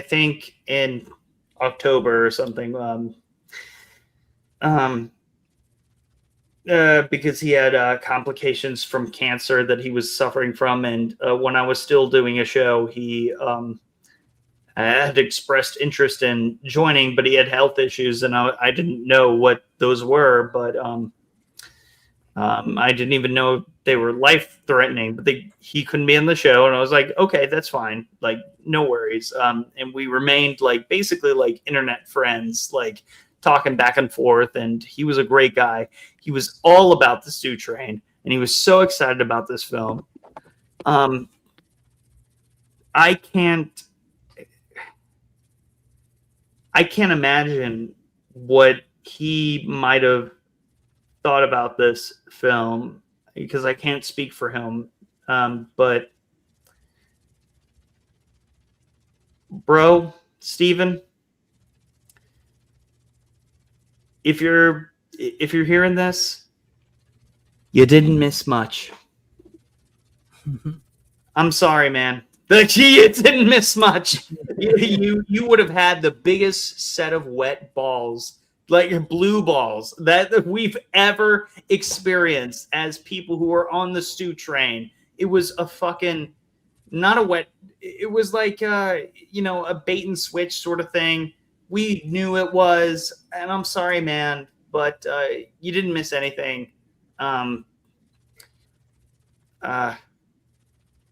think in October or something. because he had complications from cancer that he was suffering from, and when I was still doing a show, he had expressed interest in joining, but he had health issues, and I didn't know what those were, but I didn't even know they were life-threatening. But he couldn't be on the show, and I was like, okay, that's fine, like no worries. And we remained like basically like internet friends, like talking back and forth, and he was a great guy. He was all about the Stu Train, and he was so excited about this film. I can't imagine what he might have thought about this film, because I can't speak for him. But bro, Steven, if you're hearing this, you didn't miss much. I'm sorry, man. You didn't miss much. You would have had the biggest set of wet balls, like blue balls, that we've ever experienced as people who are on the Stu Train. It was a fucking, not a wet, it was like a bait and switch sort of thing. We knew it was, and I'm sorry, man, but you didn't miss anything.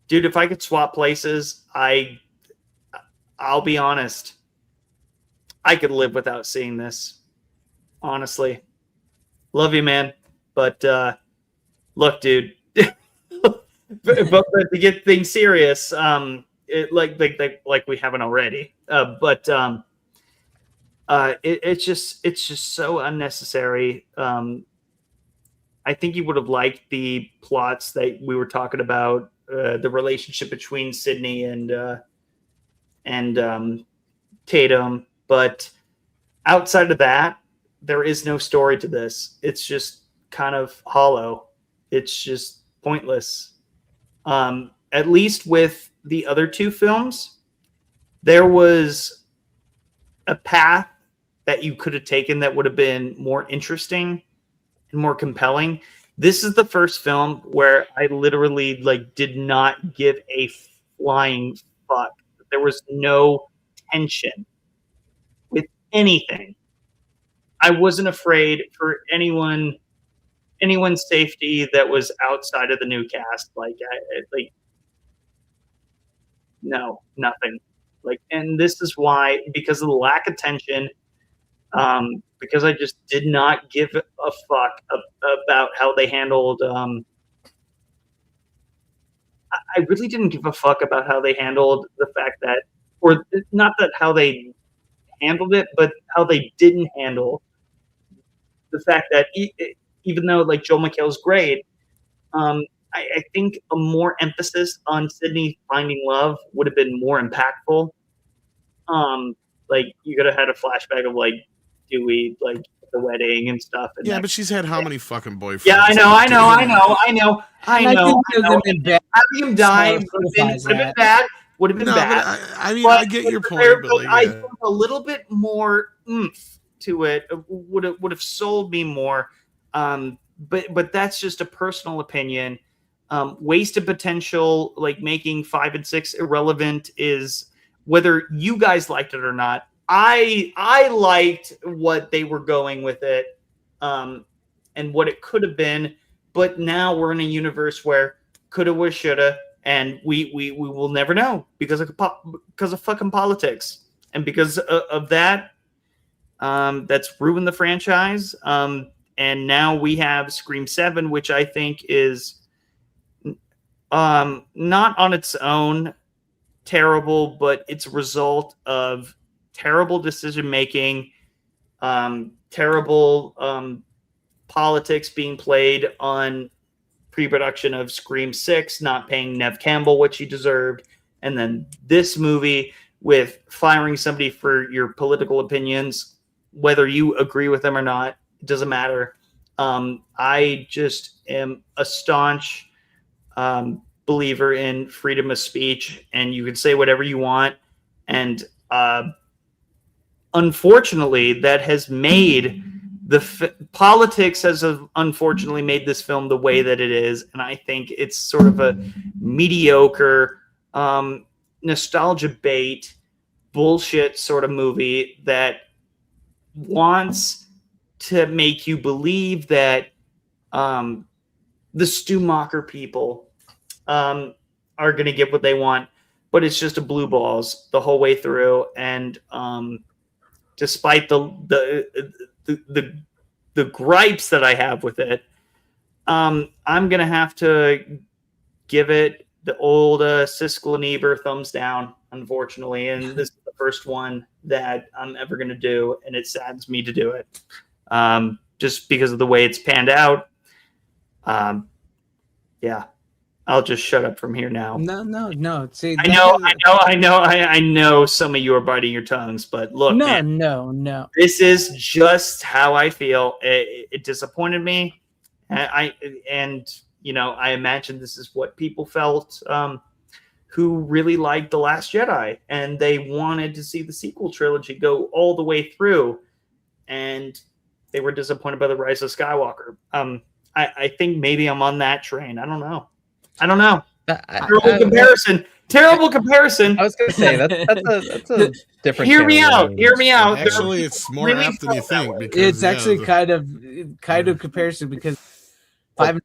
Dude, if I could swap places, I'll be honest, I could live without seeing this. Honestly, love you, man. But look, dude, but to get things serious, like we haven't already. It's just so unnecessary. I think you would have liked the plots that we were talking about, the relationship between Sydney and Tatum, but outside of that, there is no story to this. It's just kind of hollow. It's just pointless. At least with the other two films, there was a path that you could have taken that would have been more interesting and more compelling. This is the first film where I literally did not give a flying fuck. There was no tension with anything. I wasn't afraid for anyone's safety that was outside of the new cast. No, nothing. And this is why, because of the lack of tension, because I just did not give a fuck about how they handled. I really didn't give a fuck about how they handled the fact that, or not that how they handled it, but how they didn't handle the fact that even though Joel McHale's great, I think a more emphasis on Sydney finding love would have been more impactful. You could have had a flashback of Dewey, the wedding and stuff. And yeah, but she's had how many fucking boyfriends? Yeah, I know. Having him die would have been bad. Would have been bad. I get your point, but I think a little bit more oomph to it would have sold me more. But that's just a personal opinion. Wasted potential, making 5 and 6 irrelevant, is whether you guys liked it or not. I liked what they were going with it, and what it could have been. But now we're in a universe where coulda, woulda, shoulda, and we will never know because of fucking politics, and because of that, that's ruined the franchise. And now we have Scream 7, which I think is not on its own terrible, but it's a result of terrible decision making, terrible politics being played on pre-production of Scream 6, not paying Neve Campbell what she deserved, and then this movie with firing somebody for your political opinions, whether you agree with them or not, it doesn't matter. I just am a staunch believer in freedom of speech, and you can say whatever you want. And unfortunately, that has made politics has unfortunately made this film the way that it is, and I think it's sort of a mediocre, nostalgia bait, bullshit sort of movie that wants to make you believe that the Stu Macher people are going to get what they want, but it's just a blue balls the whole way through. And despite the gripes that I have with it, I'm going to have to give it the old Siskel and Ebert thumbs down, unfortunately. And this is the first one that I'm ever going to do, and it saddens me to do it, just because of the way it's panned out. Yeah, I'll just shut up from here now. No. See, I know some of you are biting your tongues, but look, no. This is just how I feel. It disappointed me. I imagine this is what people felt who really liked The Last Jedi, and they wanted to see the sequel trilogy go all the way through, and they were disappointed by The Rise of Skywalker. I think maybe I'm on that train. I don't know. Terrible comparison. I was going to say that's a different. Hear me out. Actually, it's more really apt than you think, because it's actually kind of comparison, because 5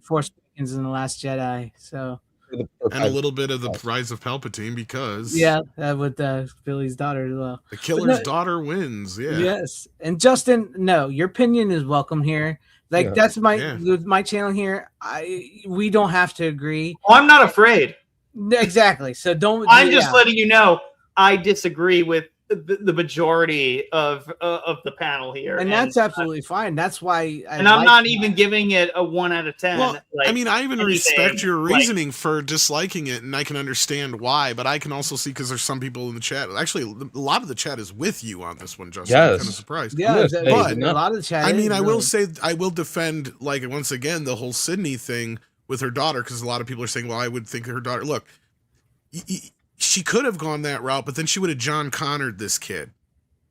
Force Awakens in The Last Jedi, so and a little bit of the Rise of Palpatine, because with Billy's daughter as well. The killer's daughter wins. Yeah. Yes, and Justin, no, your opinion is welcome here. Like that's my channel here. We don't have to agree. Oh, I'm not afraid. Exactly. So don't. I'm just letting you know I disagree with the majority of the panel here, and that's absolutely fine. That's why. I'm not even giving it a 1 out of 10. Well, I mean, I even respect your reasoning for disliking it, and I can understand why. But I can also see, because there's some people in the chat. Actually, a lot of the chat is with you on this one, Justin. Yes. I'm kind of surprised. Yeah, but a lot of the chat. I mean, I will say, I will defend, like, once again, the whole Sydney thing with her daughter, because a lot of people are saying, well, I would think her daughter. Look, she could have gone that route, but then she would have John Connored this kid,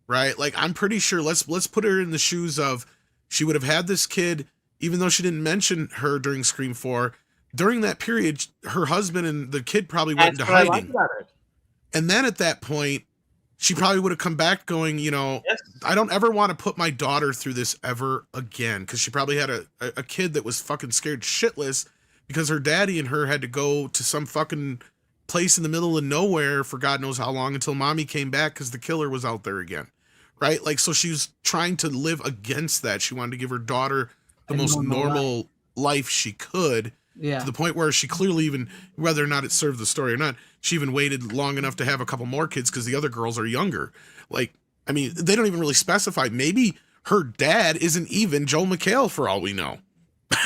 right? Like, I'm pretty sure, let's put her in the shoes of, she would have had this kid, even though she didn't mention her during Scream 4. During that period, her husband and the kid probably went into hiding. And then at that point, she probably would have come back going, I don't ever want to put my daughter through this ever again, because she probably had a kid that was fucking scared shitless because her daddy and her had to go to some fucking place in the middle of nowhere for God knows how long, until mommy came back because the killer was out there again, right? Like, so she was trying to live against that. She wanted to give her daughter the most normal life she could, to the point where she clearly, even whether or not it served the story or not, she even waited long enough to have a couple more kids because the other girls are younger. Like, I mean, they don't even really specify. Maybe her dad isn't even Joel McHale for all we know.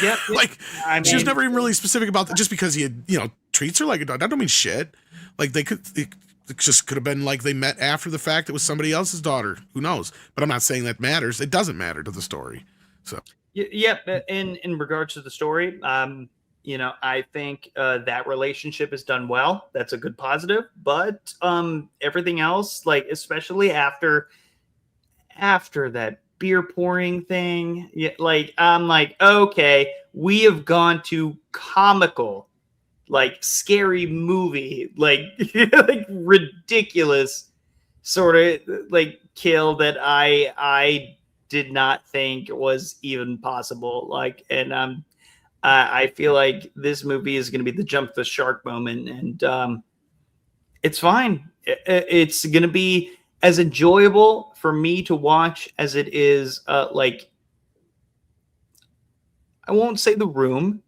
Yeah, like, she was never even really specific about that. Just because he had, treats her like a dog, that don't mean shit. Like, it just could have been like they met after the fact. It was somebody else's daughter. Who knows? But I'm not saying that matters. It doesn't matter to the story. So in regards to the story, I think that relationship is done well. That's a good positive. But everything else, like, especially after that beer pouring thing, I'm like, okay, we have gone to comical, like, scary movie, like like ridiculous sort of like kill that I did not think was even possible. Like, and I feel like this movie is going to be the jump the shark moment, and it's fine. It's going to be as enjoyable for me to watch as it is, like, I won't say The Room,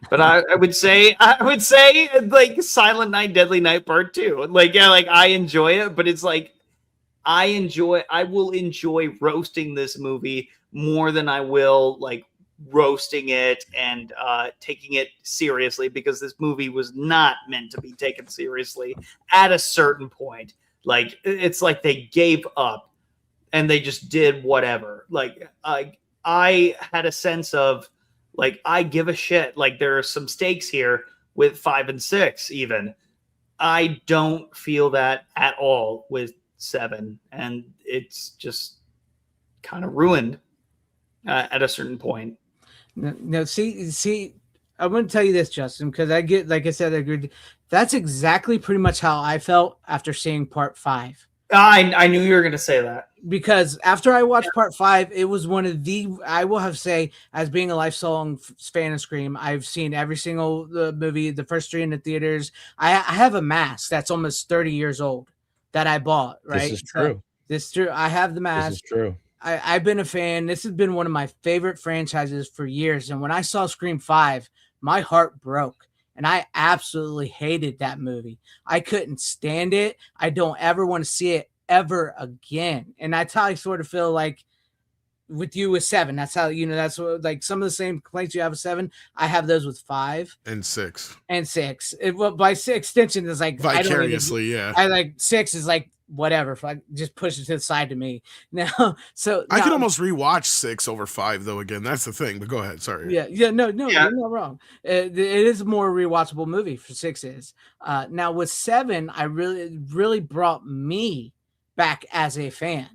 but I would say like Silent Night, Deadly Night Part 2. Like, I enjoy it, but it's like I will enjoy roasting this movie more than I will like roasting it and taking it seriously, because this movie was not meant to be taken seriously at a certain point. Like, it's like they gave up and they just did whatever. Like, I had a sense of, like, I give a shit. Like, there are some stakes here with 5 and 6 even. I don't feel that at all with 7. And it's just, kind of ruined at a certain point. No, see, I'm going to tell you this, Justin, because I get, like I said, I agreed. That's exactly pretty much how I felt after seeing part 5. I knew you were going to say that. Because after I watched part 5, it was one of the, I will have to say, as being a lifelong fan of Scream, I've seen every single movie, the first 3 in the theaters. I have a mask that's almost 30 years old that I bought, right? This is true. This is true. I have the mask. This is true. I've been a fan. This has been one of my favorite franchises for years. And when I saw Scream 5, my heart broke. And I absolutely hated that movie. I couldn't stand it. I don't ever want to see it ever again. And that's how I sort of feel like with you with 7. That's how, that's what, like some of the same complaints you have with 7. I have those with 5 and 6 and 6. By extension is like vicariously, I like 6 is like whatever. If I just push it to the side to me now. So I could almost rewatch 6 over 5 though. Again, that's the thing. But go ahead. Sorry. No, you're not wrong. It is a more rewatchable movie for 6 is. Now with 7, I really brought me back as a fan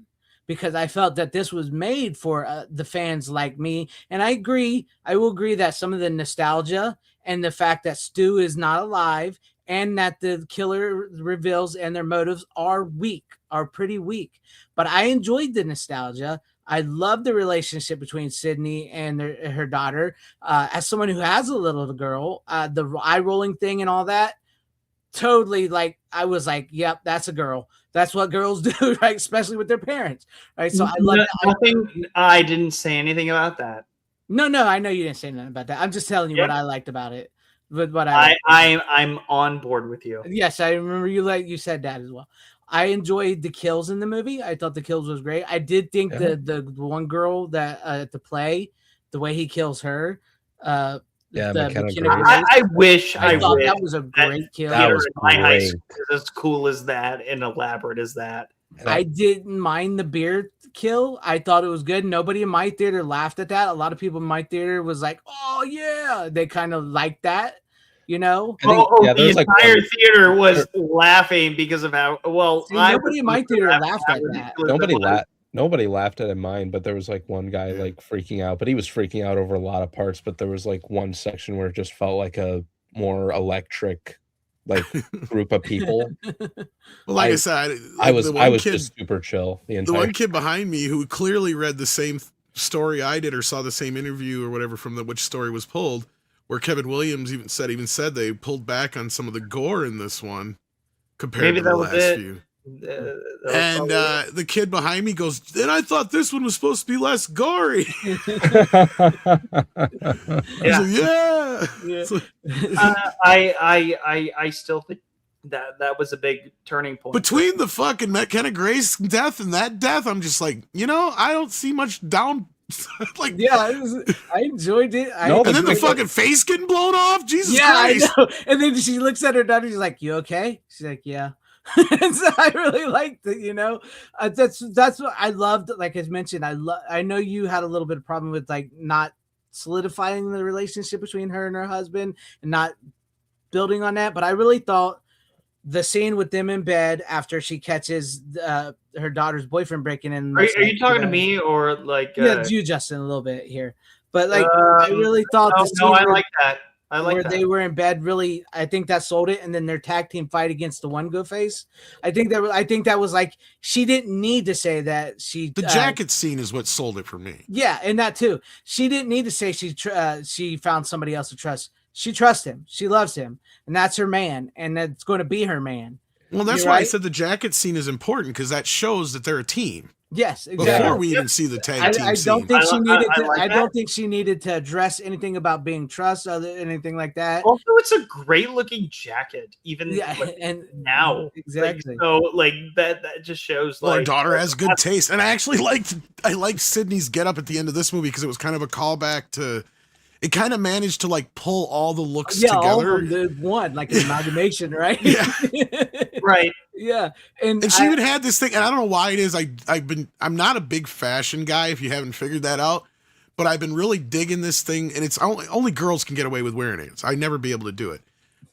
because I felt that this was made for the fans like me. And I will agree that some of the nostalgia and the fact that Stu is not alive and that the killer reveals and their motives are pretty weak. But I enjoyed the nostalgia. I love the relationship between Sydney and her daughter. As someone who has a little girl, the eye rolling thing and all that, totally like, I was like, yep, that's a girl. That's what girls do, right? Especially with their parents, right? So I love nothing. I didn't say anything about that. No, I know you didn't say nothing about that. I'm just telling you what I liked about it. With what I'm on board with you. Yes, I remember you said that as well. I enjoyed the kills in the movie. I thought the kills was great. I did think the one girl that at the play, the way he kills her, I wish that was a great kill. That was my high school is as cool as that and elaborate as that. I didn't mind the beer kill. I thought it was good. Nobody in my theater laughed at that. A lot of people in my theater was like, "Oh yeah," they kind of liked that. The entire theater was laughing because of how well. Nobody in my theater laughed at that. Nobody laughed at it in mine, but there was like one guy like freaking out, but he was freaking out over a lot of parts. But there was like one section where it just felt like a more electric, like group of people. Well, like I said, I was just super chill. The one kid behind me who clearly read the same story I did or saw the same interview or whatever from which story was pulled, where Kevin Williams even said they pulled back on some of the gore in this one compared to the last few. And the kid behind me goes, and I thought this one was supposed to be less gory. I still think that was a big turning point. Between the fucking McKenna Grace death and that death, I'm just like, I don't see much down. Like, I enjoyed it. And then the fucking face getting blown off. Jesus Christ! I know. And then she looks at her daughter. She's like, "You okay?" She's like, "Yeah." And so I really liked it. That's what I loved. Like as mentioned, I know you had a little bit of problem with like not solidifying the relationship between her and her husband and not building on that. But I really thought the scene with them in bed after she catches her daughter's boyfriend breaking in. Are you talking to me or like? You, Justin, a little bit here, but like I really thought. I like that. I like where that. They were in bed. Really, I think that sold it. And then their tag team fight against the one good face. I think that was like she didn't need to say that The jacket scene is what sold it for me. Yeah, and that too. She didn't need to say she found somebody else to trust. She trusts him. She loves him, and that's her man, and that's going to be her man. Well, that's why I said the jacket scene is important because that shows that they're a team. Yes, exactly. Before we even see the tag team I don't scene. think she needed. I don't think she needed to address anything about being trust, anything like that. Also, it's a great looking jacket, even and now, exactly. That just shows. Well, her daughter has good taste, and I actually liked Sydney's getup at the end of this movie because it was kind of a callback to. It kind of managed to like pull all the looks together. All of them, one like an amalgamation, right? Yeah, right. Yeah, and she even had this thing, and I don't know why it is. I'm not a big fashion guy, if you haven't figured that out, but I've been really digging this thing, and it's only girls can get away with wearing it. I'd never be able to do it.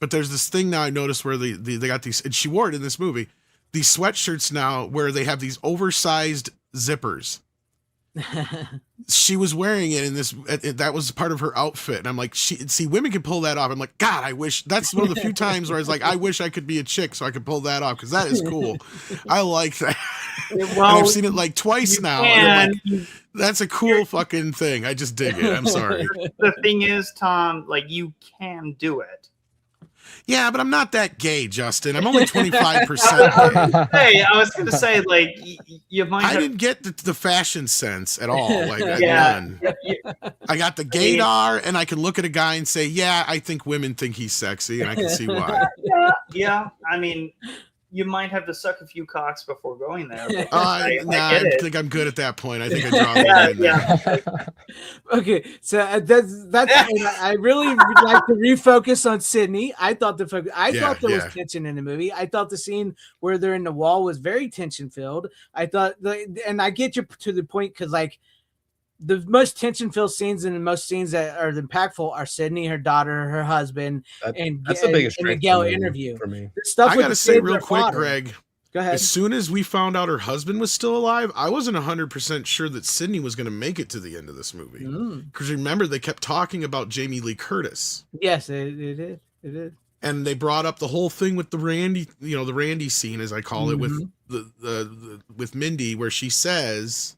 But there's this thing now I noticed where they got these, and she wore it in this movie. These sweatshirts now where they have these oversized zippers. she was wearing it in this. That was part of her outfit, and I'm like, see, women can pull that off. I'm like, God, I wish that's one of the few times where I was like, I wish I could be a chick so I could pull that off because that is cool. I like that. Well, and I've seen it like twice you now, can. and I'm like, that's a cool fucking thing. I just dig it. I'm sorry. The thing is, Tom, like you can do it. Yeah, but I'm not that gay, Justin. I'm only 25% gay. Hey, I was gonna say, like, you might. I didn't get the fashion sense at all. Like, Yeah. none. I got the gaydar, and I can look at a guy and say, yeah, I think women think he's sexy, and I can see why. Yeah. I mean, you might have to suck a few cocks before going there. But I get it. think I'm good at that point. I think I draw the line there. Okay, so that's I really would like to refocus on Sydney. I thought there was tension in the movie. I thought the scene where they're in the wall was very tension filled. I thought, and I get you to the point because like the most tension filled scenes and the most scenes that are impactful are Sydney, her daughter, her husband, that's the biggest and the strength Gail of the movie interview. for me. The stuff I with gotta the say kids real are quick, fodder. Greg. Go ahead. As soon as we found out her husband was still alive, I wasn't 100% sure that Sydney was going to make it to the end of this movie. Because remember, they kept talking about Jamie Lee Curtis. Yes, it did. It did. And they brought up the whole thing with the Randy scene, as I call it, with with Mindy, where she says,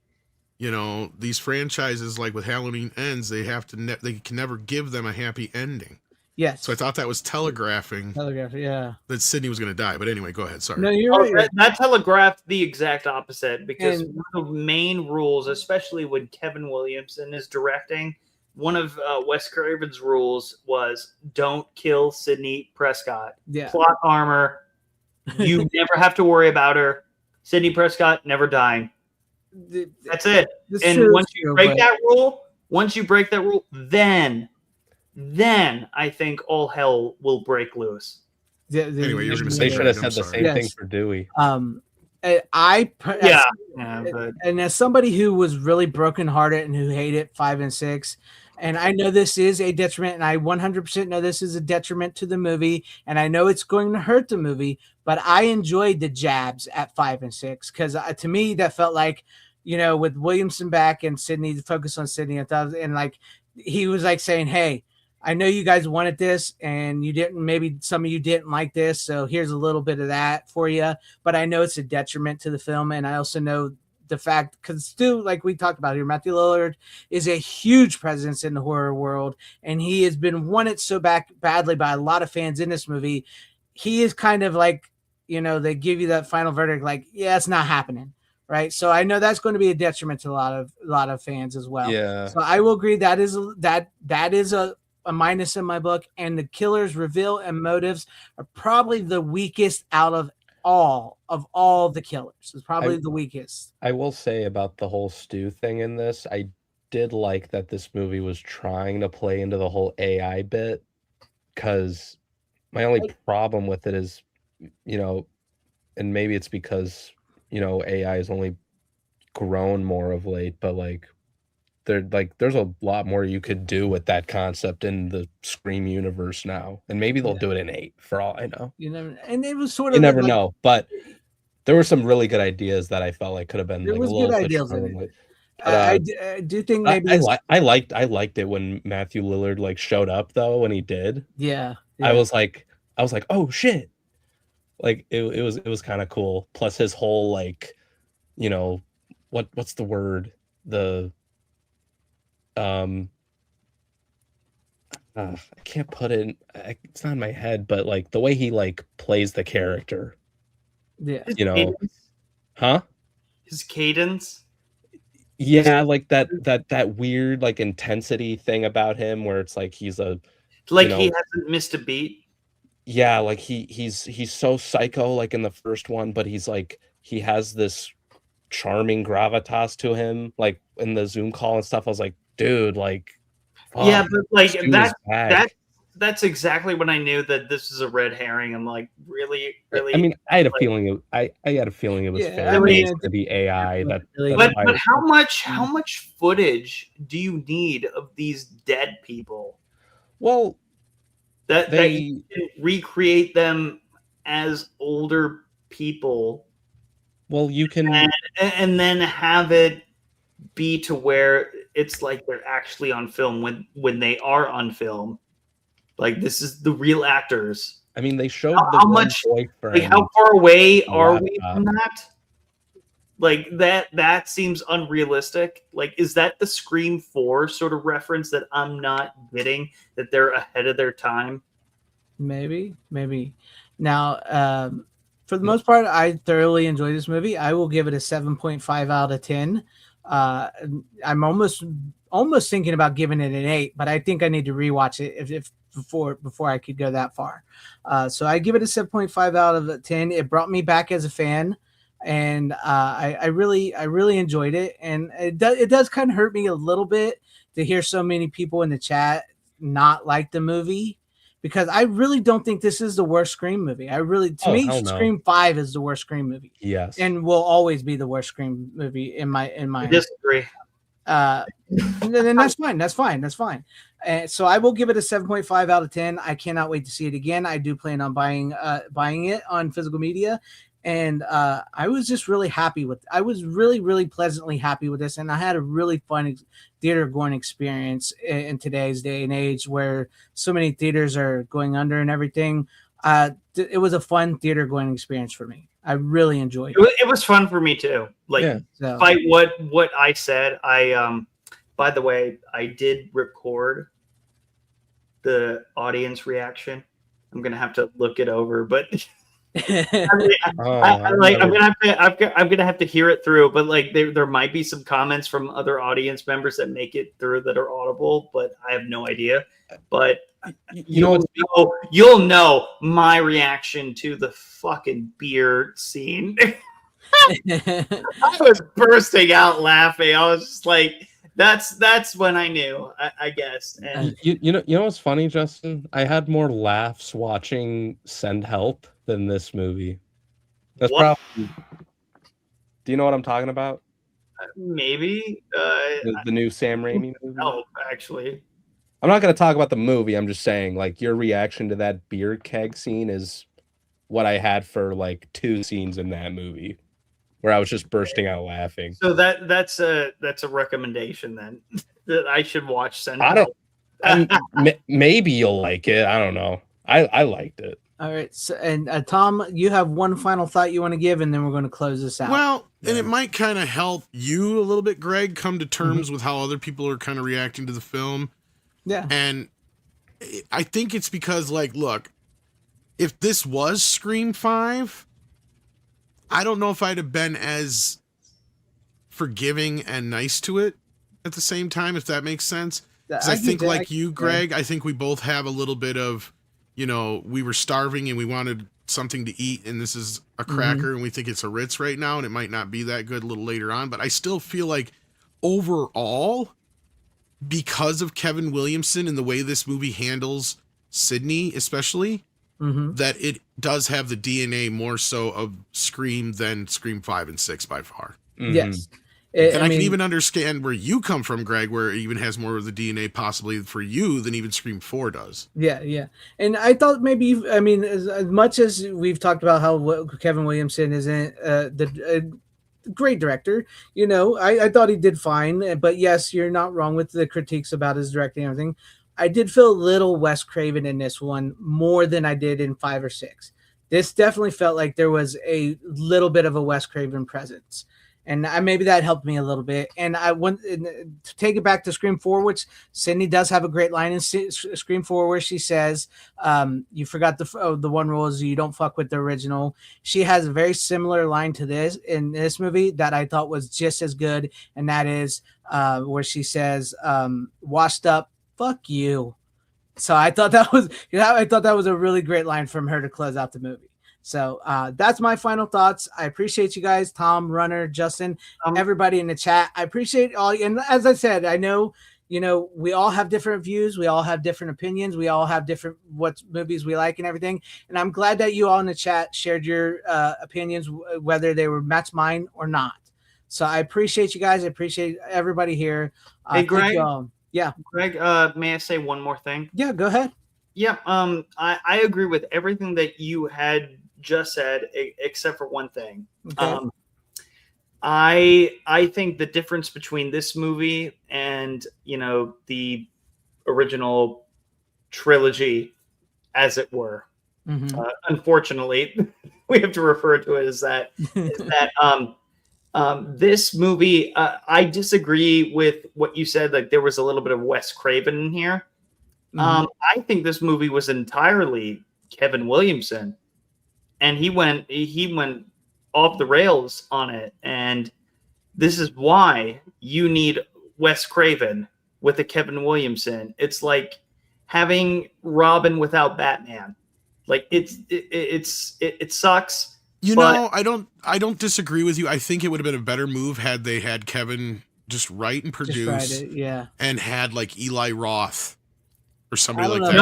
these franchises, like with Halloween Ends, they have to they can never give them a happy ending. Yes. So I thought that was telegraphing yeah. that Sydney was going to die. But anyway, go ahead. Sorry. No, you're right. That telegraphed the exact opposite because one of the main rules, especially when Kevin Williamson is directing, one of Wes Craven's rules was don't kill Sydney Prescott. Yeah. Plot armor. You never have to worry about her. Sydney Prescott never dying. That's it. And once you break that rule, then I think all hell will break loose. Anyway, you were going to say they should have said the same thing for Dewey. And as somebody who was really brokenhearted and who hated 5 and 6, and I know this is a detriment, and I 100% know this is a detriment to the movie, and I know it's going to hurt the movie, but I enjoyed the jabs at 5 and 6 because to me that felt like, with Williamson back and Sydney, the focus on Sydney, and like he was like saying, hey, I know you guys wanted this and you didn't, maybe some of you didn't like this. So here's a little bit of that for you, but I know it's a detriment to the film. And I also know the fact, because Stu, like we talked about here, Matthew Lillard is a huge presence in the horror world. And he has been wanted so badly by a lot of fans in this movie. He is kind of like, they give you that final verdict, like, yeah, it's not happening. Right. So I know that's going to be a detriment to a lot of fans as well. Yeah. So I will agree that is a minus in my book, and the killer's reveal and motives are probably the weakest out of all the killers. It's probably the weakest. I will say about the whole Stu thing in this, I did like that this movie was trying to play into the whole AI bit, because my only problem with it is, and maybe it's because, AI has only grown more of late, but there's a lot more you could do with that concept in the Scream universe now, and maybe they'll do it in 8 for all I know. And it was sort of you never know, but there were some really good ideas that I felt like could have been there like was a little good bit ideas in stronger. it. I do think maybe I liked it when Matthew Lillard showed up though. When he did, yeah. I was like, oh shit, it was kind of cool. Plus his whole what's the word, I can't put it. It's not in my head, but the way he plays the character. Yeah. Huh? His cadence. Yeah, that weird intensity thing about him, where it's he's a he hasn't missed a beat. Yeah, he's so psycho in the first one, but he has this charming gravitas to him, in the Zoom call and stuff. I was like, dude, yeah, but that's exactly when I knew that this is a red herring. I'm like, really. I mean, I had a feeling I had a feeling it was to be AI. But how much footage do you need of these dead people? Well, that you can recreate them as older people. Well, you can, and then have it be to where it's like they're actually on film when they are on film. Like this is the real actors. I mean, they showed How much, like how far away are we from that? Like that seems unrealistic. Like, is that the Scream 4 sort of reference that I'm not getting, that they're ahead of their time? Maybe. Now, for the most part, I thoroughly enjoyed this movie. I will give it a 7.5 out of 10. I'm almost thinking about giving it an 8, but I think I need to rewatch it if before I could go that far. So I give it a 7.5 out of 10. It brought me back as a fan, and I really enjoyed it. And it does kind of hurt me a little bit to hear so many people in the chat not like the movie, because I really don't think this is the worst Scream movie. To me, Scream 5 is the worst Scream movie. Yes, and will always be the worst Scream movie in my. I disagree. Then that's fine. So I will give it a 7.5 out of 10. I cannot wait to see it again. I do plan on buying it on physical media. And I was just really happy I was really pleasantly happy with this. And I had a really fun theater going experience in today's day and age where so many theaters are going under and everything. It was a fun theater going experience for me. I really enjoyed it. It was fun for me too. Like, despite what I said, by the way, I did record the audience reaction. I'm gonna have to look it over, but I'm gonna have to hear it through. But like, there might be some comments from other audience members that make it through that are audible, but I have no idea. But you'll know my reaction to the fucking beer scene. I was bursting out laughing. I was just like, that's when I knew, I guess. And you know what's funny, Justin? I had more laughs watching Send Help than this movie. That's probably. Do you know what I'm talking about? Maybe the new Sam Raimi movie. No, actually. I'm not going to talk about the movie. I'm just saying, like, your reaction to that beer keg scene is what I had for like 2 scenes in that movie, where I was just bursting out laughing. So that's a recommendation then that I should watch. Maybe you'll like it. I don't know. I liked it. All right. So, and Tom, you have one final thought you want to give, and then we're going to close this out. Well, and it might kind of help you a little bit, Greg, come to terms with how other people are kind of reacting to the film. Yeah. And I think it's because, like, look, if this was Scream 5, I don't know if I'd have been as forgiving and nice to it at the same time, if that makes sense. Because I think, like you, Greg, I think we both have a little bit of, we were starving and we wanted something to eat, and this is a cracker, and we think it's a Ritz right now, and it might not be that good a little later on. But I still feel like overall, because of Kevin Williamson and the way this movie handles Sydney, especially, that it does have the DNA more so of Scream than Scream 5 and 6 by far. Yes. And I can even understand where you come from, Greg, where it even has more of the DNA possibly for you than even Scream 4 does. Yeah. And I thought maybe, as much as we've talked about how Kevin Williamson isn't the great director, I thought he did fine. But yes, you're not wrong with the critiques about his directing and everything. I did feel a little Wes Craven in this one more than I did in 5 or 6. This definitely felt like there was a little bit of a Wes Craven presence. And maybe that helped me a little bit. And I want to take it back to Scream 4, which Sydney does have a great line in Scream 4 where she says, you forgot the one rule is you don't fuck with the original. She has a very similar line to this in this movie that I thought was just as good. And that is where she says, washed up, fuck you. So I thought that was a really great line from her to close out the movie. So that's my final thoughts. I appreciate you guys, Tom, Runner, Justin, everybody in the chat. I appreciate all. And as I said, I know, we all have different views. We all have different opinions. We all have different what movies we like and everything. And I'm glad that you all in the chat shared your opinions, whether they were match mine or not. So I appreciate you guys. I appreciate everybody here. Hey, Greg. Yeah. Greg, may I say one more thing? Yeah, go ahead. Yeah. I agree with everything that you had just said, except for one thing. Okay. I think the difference between this movie and the original trilogy, as it were, unfortunately, we have to refer to it as that. This movie, I disagree with what you said. Like there was a little bit of Wes Craven in here. I think this movie was entirely Kevin Williamson, and he went off the rails on it. And this is why you need Wes Craven with a Kevin Williamson. It's like having Robin without Batman. Like it sucks. I don't disagree with you. I think it would have been a better move had they had Kevin just write and produce, and had like Eli Roth or somebody like that.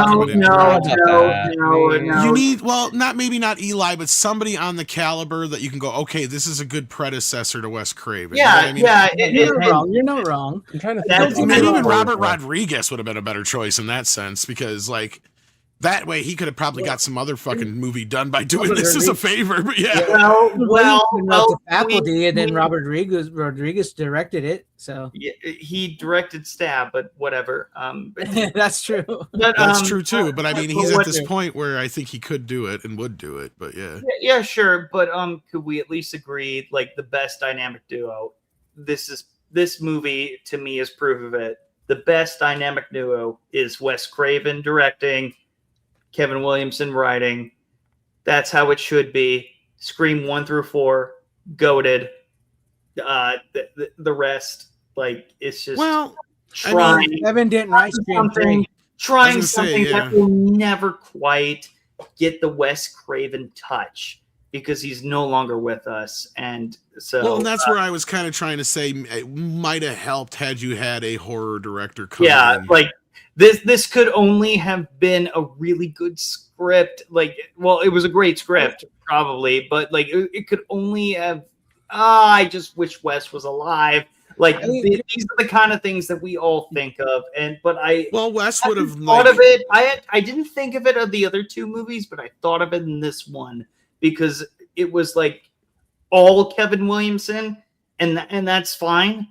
No. You need, well, not Eli, but somebody on the caliber that you can go, okay, this is a good predecessor to Wes Craven. Yeah, you know what I mean? You're not wrong. I'm trying to think. Even Robert Rodriguez would have been a better choice in that sense, because like that way he could have probably got some other fucking movie done by doing this as a favor. But the faculty, and then Robert Rodriguez directed it. So he directed Stab, but whatever. That's true. But, that's true too. But I mean, he's at this point where I think he could do it and would do it. But yeah, sure. But could we at least agree, like the best dynamic duo? This movie to me is proof of it. The best dynamic duo is Wes Craven directing, Kevin Williamson writing. That's how it should be. Scream 1 through 4, goated. The rest, like, it's just trying. Kevin didn't write Scream 3. Trying something that will never quite get the Wes Craven touch because he's no longer with us. And so, and that's where I was kind of trying to say it might have helped had you had a horror director come in. Like this could only have been a really good script. Like, well, it was a great script probably, but like it could only have. I just wish Wes was alive. Like these are the kind of things that we all think of, but Wes would have thought of it. I didn't think of it of the other two movies, but I thought of it in this one because it was like all Kevin Williamson, and that's fine.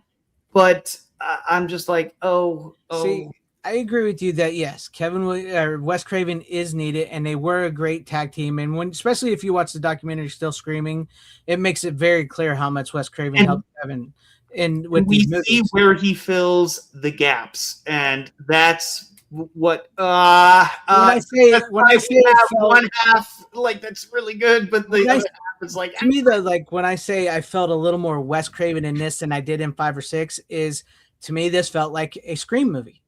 But I'm just like, See, I agree with you that yes, Wes Craven is needed, and they were a great tag team. And especially if you watch the documentary "Still Screaming," it makes it very clear how much Wes Craven helped Kevin. And with we see where he fills the gaps, and that's what. When I say one half, like that's really good, but the other half is like to me. When I say I felt a little more Wes Craven in this than I did in 5 or 6, is to me this felt like a Scream movie.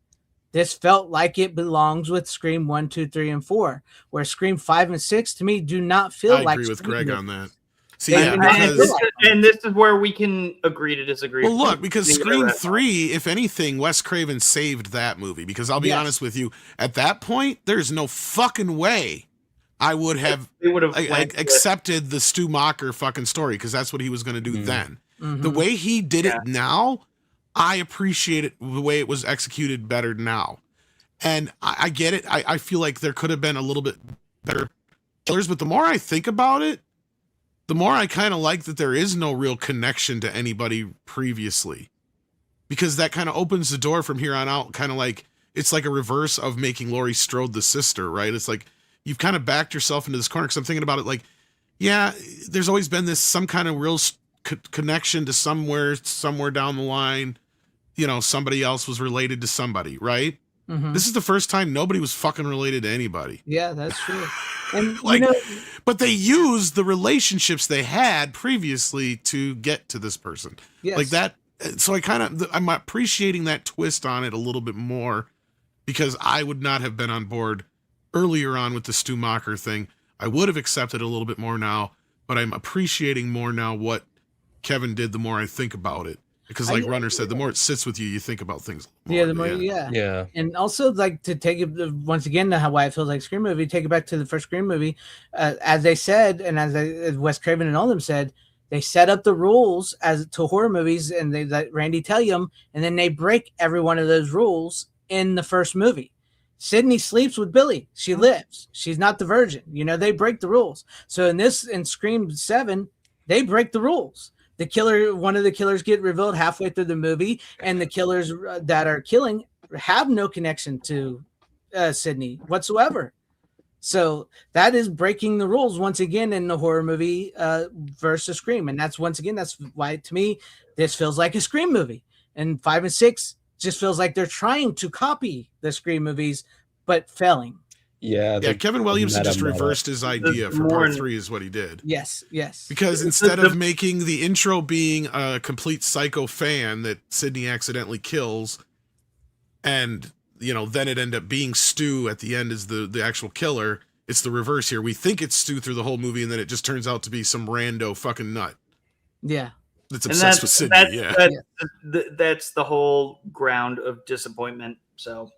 This felt like it belongs with Scream 1, 2, 3, and 4, where Scream 5 and 6 to me do not feel like. I agree with Scream Greg movies. on that. See, and this is where we can agree to disagree. Well, look, because Scream 3, if anything, Wes Craven saved that movie. Because I'll be honest with you, at that point, there's no fucking way I would have accepted the Stu Macher fucking story, because that's what he was going to do then. The way he did it now, I appreciate it the way it was executed better now. And I get it. I feel like there could have been a little bit better killers, but the more I think about it, the more I kind of like that there is no real connection to anybody previously, because that kind of opens the door from here on out. Kind of like it's like a reverse of making Laurie Strode the sister, right? It's like you've kind of backed yourself into this corner. Because I'm thinking about it like, yeah, there's always been this some kind of real connection to somewhere down the line. You know, somebody else was related to somebody, right? This is the first time nobody was fucking related to anybody. Yeah, that's true. And but they used the relationships they had previously to get to this person. Yes. Like that. So I'm appreciating that twist on it a little bit more, because I would not have been on board earlier on with the Stu Macher thing. I would have accepted a little bit more now, but I'm appreciating more now what Kevin did the more I think about it. Because like Runner said, the more it sits with you, you think about things more. Yeah, the more, yeah. And also, like, to take it once again to why it feels like a Scream movie, take it back to the first Scream movie. As they said, and as Wes Craven and all them said, they set up the rules as to horror movies, and they let Randy tell them, and then they break every one of those rules in the first movie. Sydney sleeps with Billy. She lives. She's not the virgin. You know, they break the rules. So in Scream 7, they break the rules. The killer, one of the killers get revealed halfway through the movie, and the killers that are killing have no connection to Sydney whatsoever. So that is breaking the rules once again in the horror movie versus Scream. And that's why to me, this feels like a Scream movie. And 5 and 6 just feels like they're trying to copy the Scream movies, but failing. Yeah, Kevin Williamson just reversed his idea for part 3 is what he did. Yes. Because instead of making the intro being a complete psycho fan that Sydney accidentally kills, and, then it ended up being Stu at the end as the actual killer, it's the reverse here. We think it's Stu through the whole movie, and then it just turns out to be some rando fucking nut. Yeah. That's obsessed with Sydney, That's the whole ground of disappointment, so...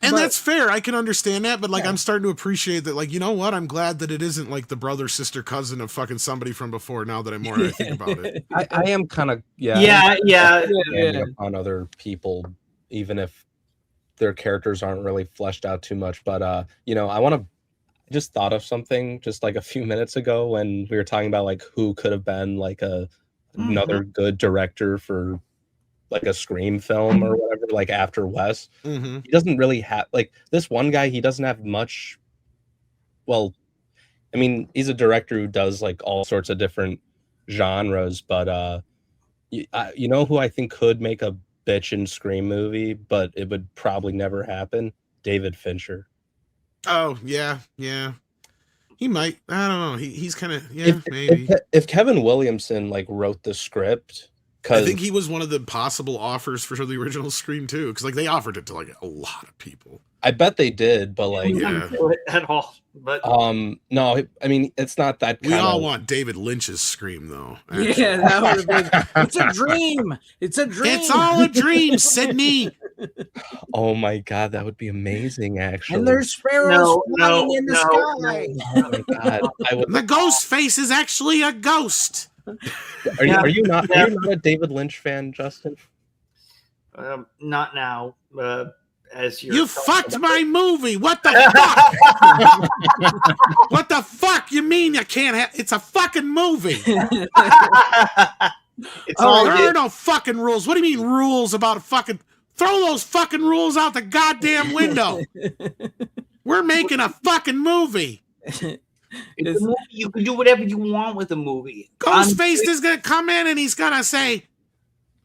And that's fair. I can understand that, but I'm starting to appreciate that. You know what? I'm glad that it isn't like the brother, sister, cousin of fucking somebody from before. Now that I think about it, I am kind of on other people, even if their characters aren't really fleshed out too much. But I just thought of something just like a few minutes ago when we were talking about who could have been another good director for a Scream film or whatever, after Wes. Mm-hmm. He doesn't really have this one guy. He doesn't have much. Well, I mean, he's a director who does all sorts of different genres, but you know who I think could make a bitchin' Scream movie, but it would probably never happen? David Fincher. Oh yeah. He might. I don't know. He's kind of maybe. If Kevin Williamson wrote the script. I think he was one of the possible offers for the original Scream too, because they offered it to a lot of people. I bet they did, but at all. But no, I mean it's not that. We all want David Lynch's Scream though. Actually. Yeah, that would have been. It's a dream. It's a dream. It's all a dream, Sydney. Oh my god, that would be amazing. Actually, and there's sparrows flying in the sky. Oh my god, the ghost face is actually a ghost. Are you not a David Lynch fan, Justin? Not now. As you fucked my movie. What the fuck? What the fuck? You mean you can't have? It's a fucking movie. There are no fucking rules. What do you mean rules about a fucking? Throw those fucking rules out the goddamn window. We're making a fucking movie. It's a movie. You can do whatever you want with a movie. Ghostface is gonna come in and he's gonna say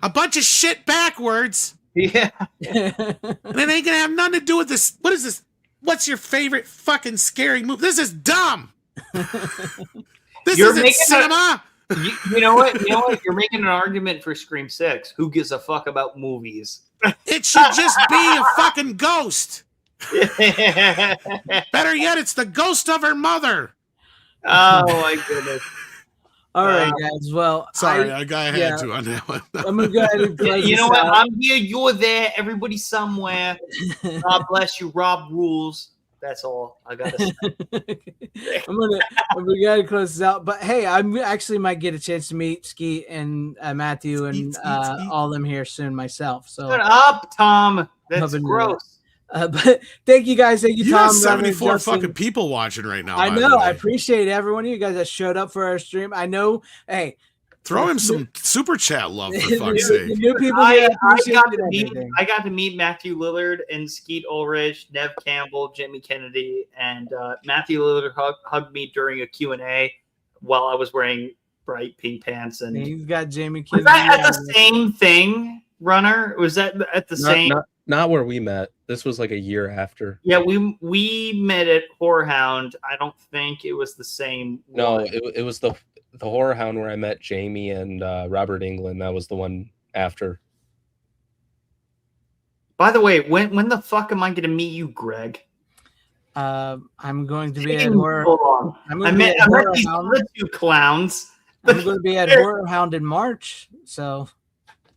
a bunch of shit backwards. Yeah. And it ain't gonna have nothing to do with this. What is this? What's your favorite fucking scary movie? This is dumb. This isn't cinema. You know what? You're making an argument for Scream 6. Who gives a fuck about movies? It should just be a fucking ghost. Better yet, it's the ghost of her mother. Oh my goodness. All right, guys. Well, sorry, I had to on that one. I'm gonna go ahead and close you know what? out. I'm here. You're there. Everybody somewhere. God bless you. Rob rules. That's all I gotta say. we gotta close this out. But hey, I actually might get a chance to meet Skeet and Matthew and all them here soon myself. So shut up, Tom. That's gross. But thank you guys. Thank you, Tom. Got 74 fucking people watching right now. I know. I appreciate every one of you guys that showed up for our stream. I know. Hey, throw him some super chat love for fuck's sake. New people. I got to meet Matthew Lillard and Skeet Ulrich, Nev Campbell, Jimmy Kennedy, and Matthew Lillard hugged me during a Q&A while I was wearing bright pink pants. And he's got Jamie Kennedy. Was that at the same thing, Runner? Was that at the same? Not where we met. This was a year after. Yeah, we met at Horror Hound. I don't think it was the same No, one. it was the Horror Hound where I met Jamie and Robert Englund. That was the one after. By the way, when the fuck am I going to meet you, Greg? I'm going to be at Horror. I met these other two clowns. I'm going to be at Horror Hound in March. So.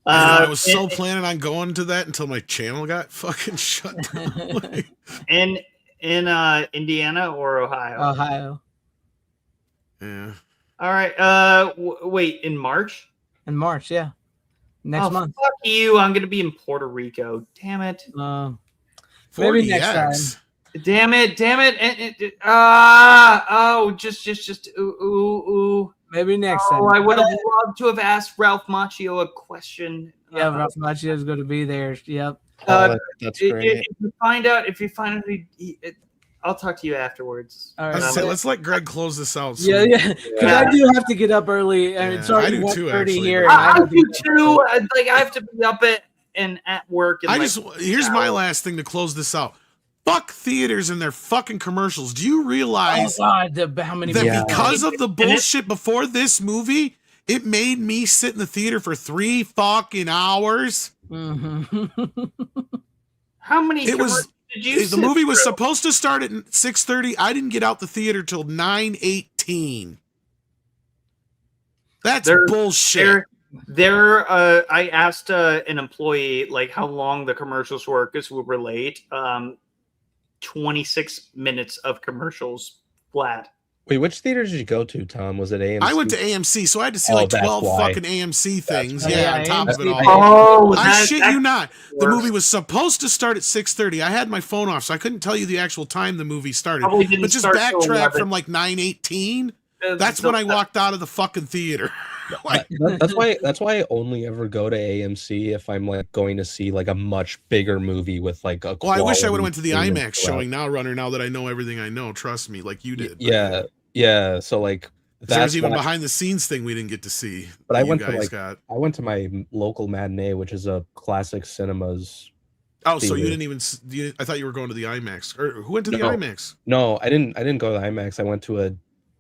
I was so planning on going to that until my channel got fucking shut down. in Indiana or Ohio? Ohio. Yeah. All right. Wait, in March? In March, yeah. Next month. Fuck you! I'm gonna be in Puerto Rico. Damn it. Maybe next time. Damn it! Oh, just ooh. Maybe next time. I would have loved to have asked Ralph Macchio a question. Yeah, Ralph Macchio is going to be there. Yep. That's great. If you find out, I'll talk to you afterwards. All I right. was gonna say, let's let Greg close this out. So Yeah. Because I do have to get up early. And Yeah, it's already I do too, 1:30 actually, here. but- and I have to do get up too. early. I have to be up at work. here's my last thing to close this out. Fuck theaters and their fucking commercials. Do you realize Oh, God, how many that people- because of the bullshit before this movie, it made me sit in the theater for 3 fucking hours? Mhm. How many It was- commercials did you The sit movie was through? supposed to start at 6:30. I didn't get out the theater till 9:18. That's bullshit. I asked an employee like how long the commercials were because we were late. 26 minutes of commercials flat. Wait, which theaters did you go to, Tom? Was it AMC? I went to AMC, so I had to see Oh, like that's 12 why. fucking AMC things. why. Yeah, Yeah, on top of it AMC. all. Oh, I shit you not. The worse. movie was supposed to start at 6:30. I had my phone off, so I couldn't tell you the actual time the movie started. Probably didn't But just start till backtrack 11. from like 9:18. That's when I walked out of the fucking theater. Like, That's why I only ever go to AMC if I'm like going to see like a much bigger movie with like a. well, I wish I would have went to the quality IMAX screen showing now, Runner. Now that I know everything I know, trust me, like you did. But Yeah. So like there was that's even why- behind the scenes thing we didn't get to see. But I that you went to, guys like, got. I went to my local matinee, which is a classic cinemas. Oh, so you theater. didn't even. I thought you were going to the IMAX. Or who went to the No. IMAX? No, I didn't go to the IMAX. I went to a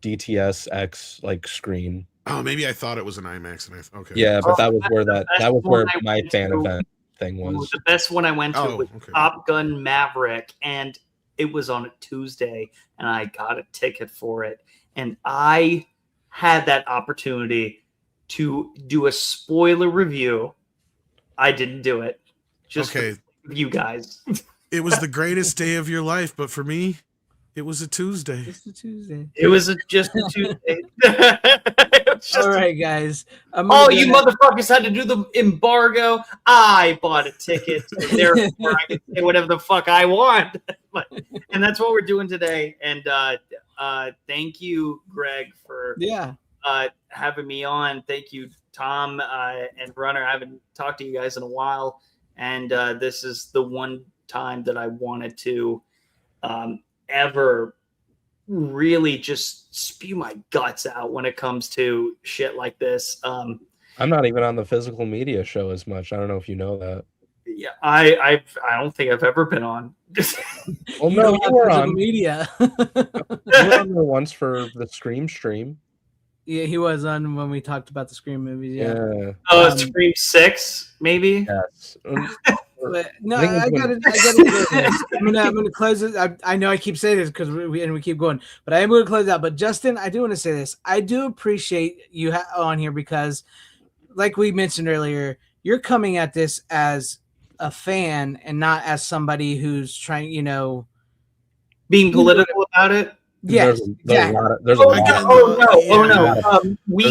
DTSX like screen. Oh, maybe I thought it was an IMAX. And okay. Yeah, but that was where that's where one I my went fan to. event thing was. The best one I went to Oh, was okay. Top Gun Maverick, and it was on a Tuesday, and I got a ticket for it, and I had that opportunity to do a spoiler review. I didn't do it. Just Okay. for you guys. It was the greatest day of your life, but for me, it was a Tuesday. It's a Tuesday. It was just a Tuesday. It was just All right, guys. Oh, you motherfuckers had to do the embargo. I bought a ticket, so therefore I can say whatever the fuck I want. And that's what we're doing today. And thank you, Greg, for having me on. Thank you, Tom and Runner. I haven't talked to you guys in a while, and this is the one time that I wanted to ever really just spew my guts out when it comes to shit like this. I'm not even on the physical media show as much. I don't know if you know that. Yeah, I don't think I've ever been on. Well, no, you were on. media. You were on there once for the stream. Yeah, he was on when we talked about the Scream movies. Yeah. Scream 6, maybe. Yes. But, no, I think I it's gotta when- do this. I'm gonna close it. I know I keep saying this because we keep going, but I am gonna close it out. But Justin, I do want to say this. I do appreciate you on here because, like we mentioned earlier, you're coming at this as a fan and not as somebody who's trying, being political about it. Yes, there's a lot of no. there's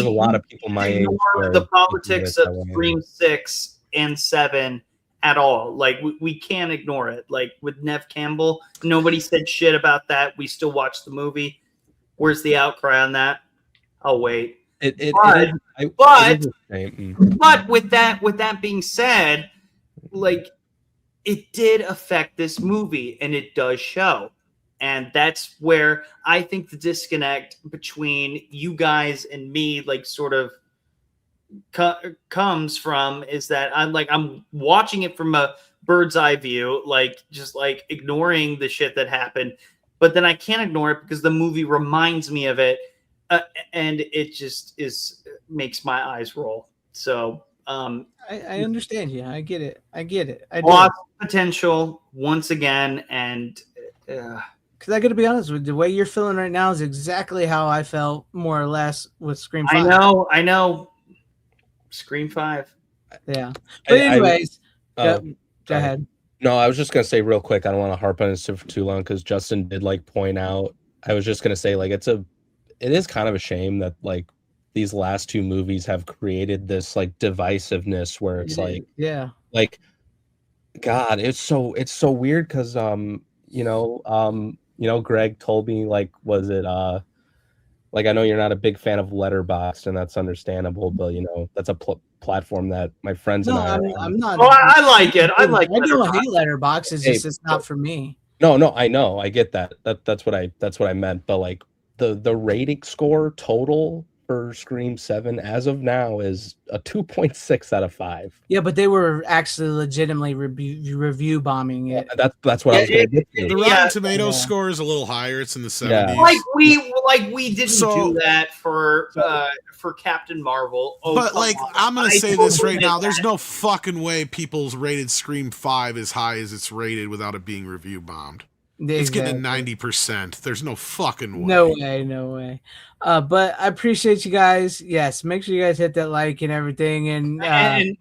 a lot of people my age. where The they politics do it of that way. Scream 6 and 7 at all. Like we can't ignore it. Like with Nev Campbell, nobody said shit about that. We still watched the movie. Where's the outcry on that? I'll wait. But with that being said, like it did affect this movie and it does show. And that's where I think the disconnect between you guys and me, like, sort of comes from, is that I'm watching it from a bird's eye view, like just like ignoring the shit that happened, but then I can't ignore it because the movie reminds me of it, and it just makes my eyes roll. So I understand you. I get it. I lost potential once again, and. Because I got to be honest with you, the way you're feeling right now is exactly how I felt more or less with Scream 5. I know. Scream 5. Yeah. But anyways, go ahead. No, I was just going to say real quick, I don't want to harp on this for too long because Justin did like point out, I was just going to say like it is kind of a shame that like these last two movies have created this like divisiveness where it's like, like, God, it's so weird because Greg told me, like, was it like I know you're not a big fan of Letterboxd, and that's understandable, but you know that's a platform that my friends and No, I are on. I'm not. Oh, I like it. I like I don't hate Letterboxd. Letterboxd. It's Hey, just it's not for me. No, I know, I get that. That's what I meant. But like the rating score total for Scream 7 as of now is a 2.6 out of 5. Yeah, but they were actually legitimately review bombing it. That's what I was gonna get to. The Rotten Tomatoes score is a little higher. It's in the 70s. Like we didn't do that for Captain Marvel. Oh, but like on. I'm gonna say totally this right now. that. There's no fucking way people's rated Scream 5 as high as it's rated without it being review bombed. It's getting 90%. There's no fucking way. No way. But I appreciate you guys. Yes, make sure you guys hit that like and everything, and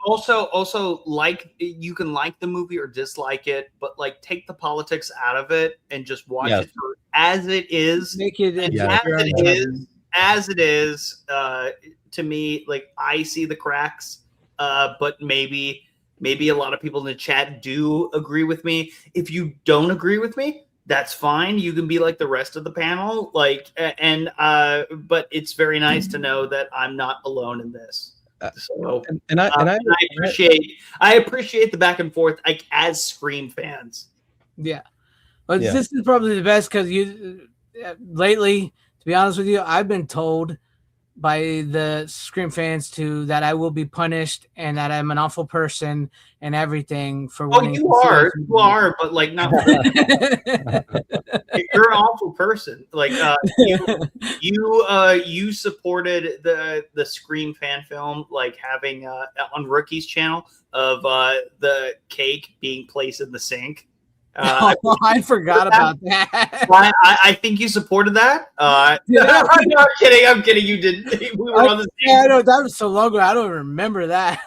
also like, you can like the movie or dislike it, but like take the politics out of it and just watch it for as it is. Make it as it is. To me, like I see the cracks, but maybe a lot of people in the chat do agree with me. If you don't agree with me, that's fine. You can be like the rest of the panel, but it's very nice to know that I'm not alone in this. So, I appreciate the back and forth, like as Scream fans. Yeah, but this is probably the best because lately, to be honest with you, I've been told by the Scream fans that I will be punished and that I'm an awful person and everything for wanting. You are, but like not. You're an awful person. Like you supported the Scream fan film, like having on Rookie's channel of the cake being placed in the sink. I forgot about that. I think you supported that. I'm kidding. You didn't. We were on the same. Yeah, I know that was so long ago. I don't remember that.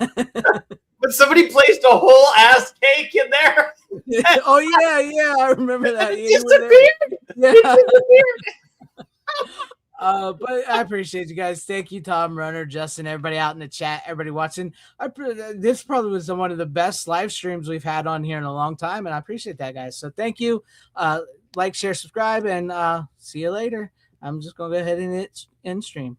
But somebody placed a whole ass cake in there. Oh yeah, I remember that. But I appreciate you guys. Thank you, Tom, Runner, Justin, everybody out in the chat, everybody watching. This probably was one of the best live streams we've had on here in a long time, and I appreciate that, guys. So thank you. Like, share, subscribe, and see you later. I'm just gonna go ahead and end stream.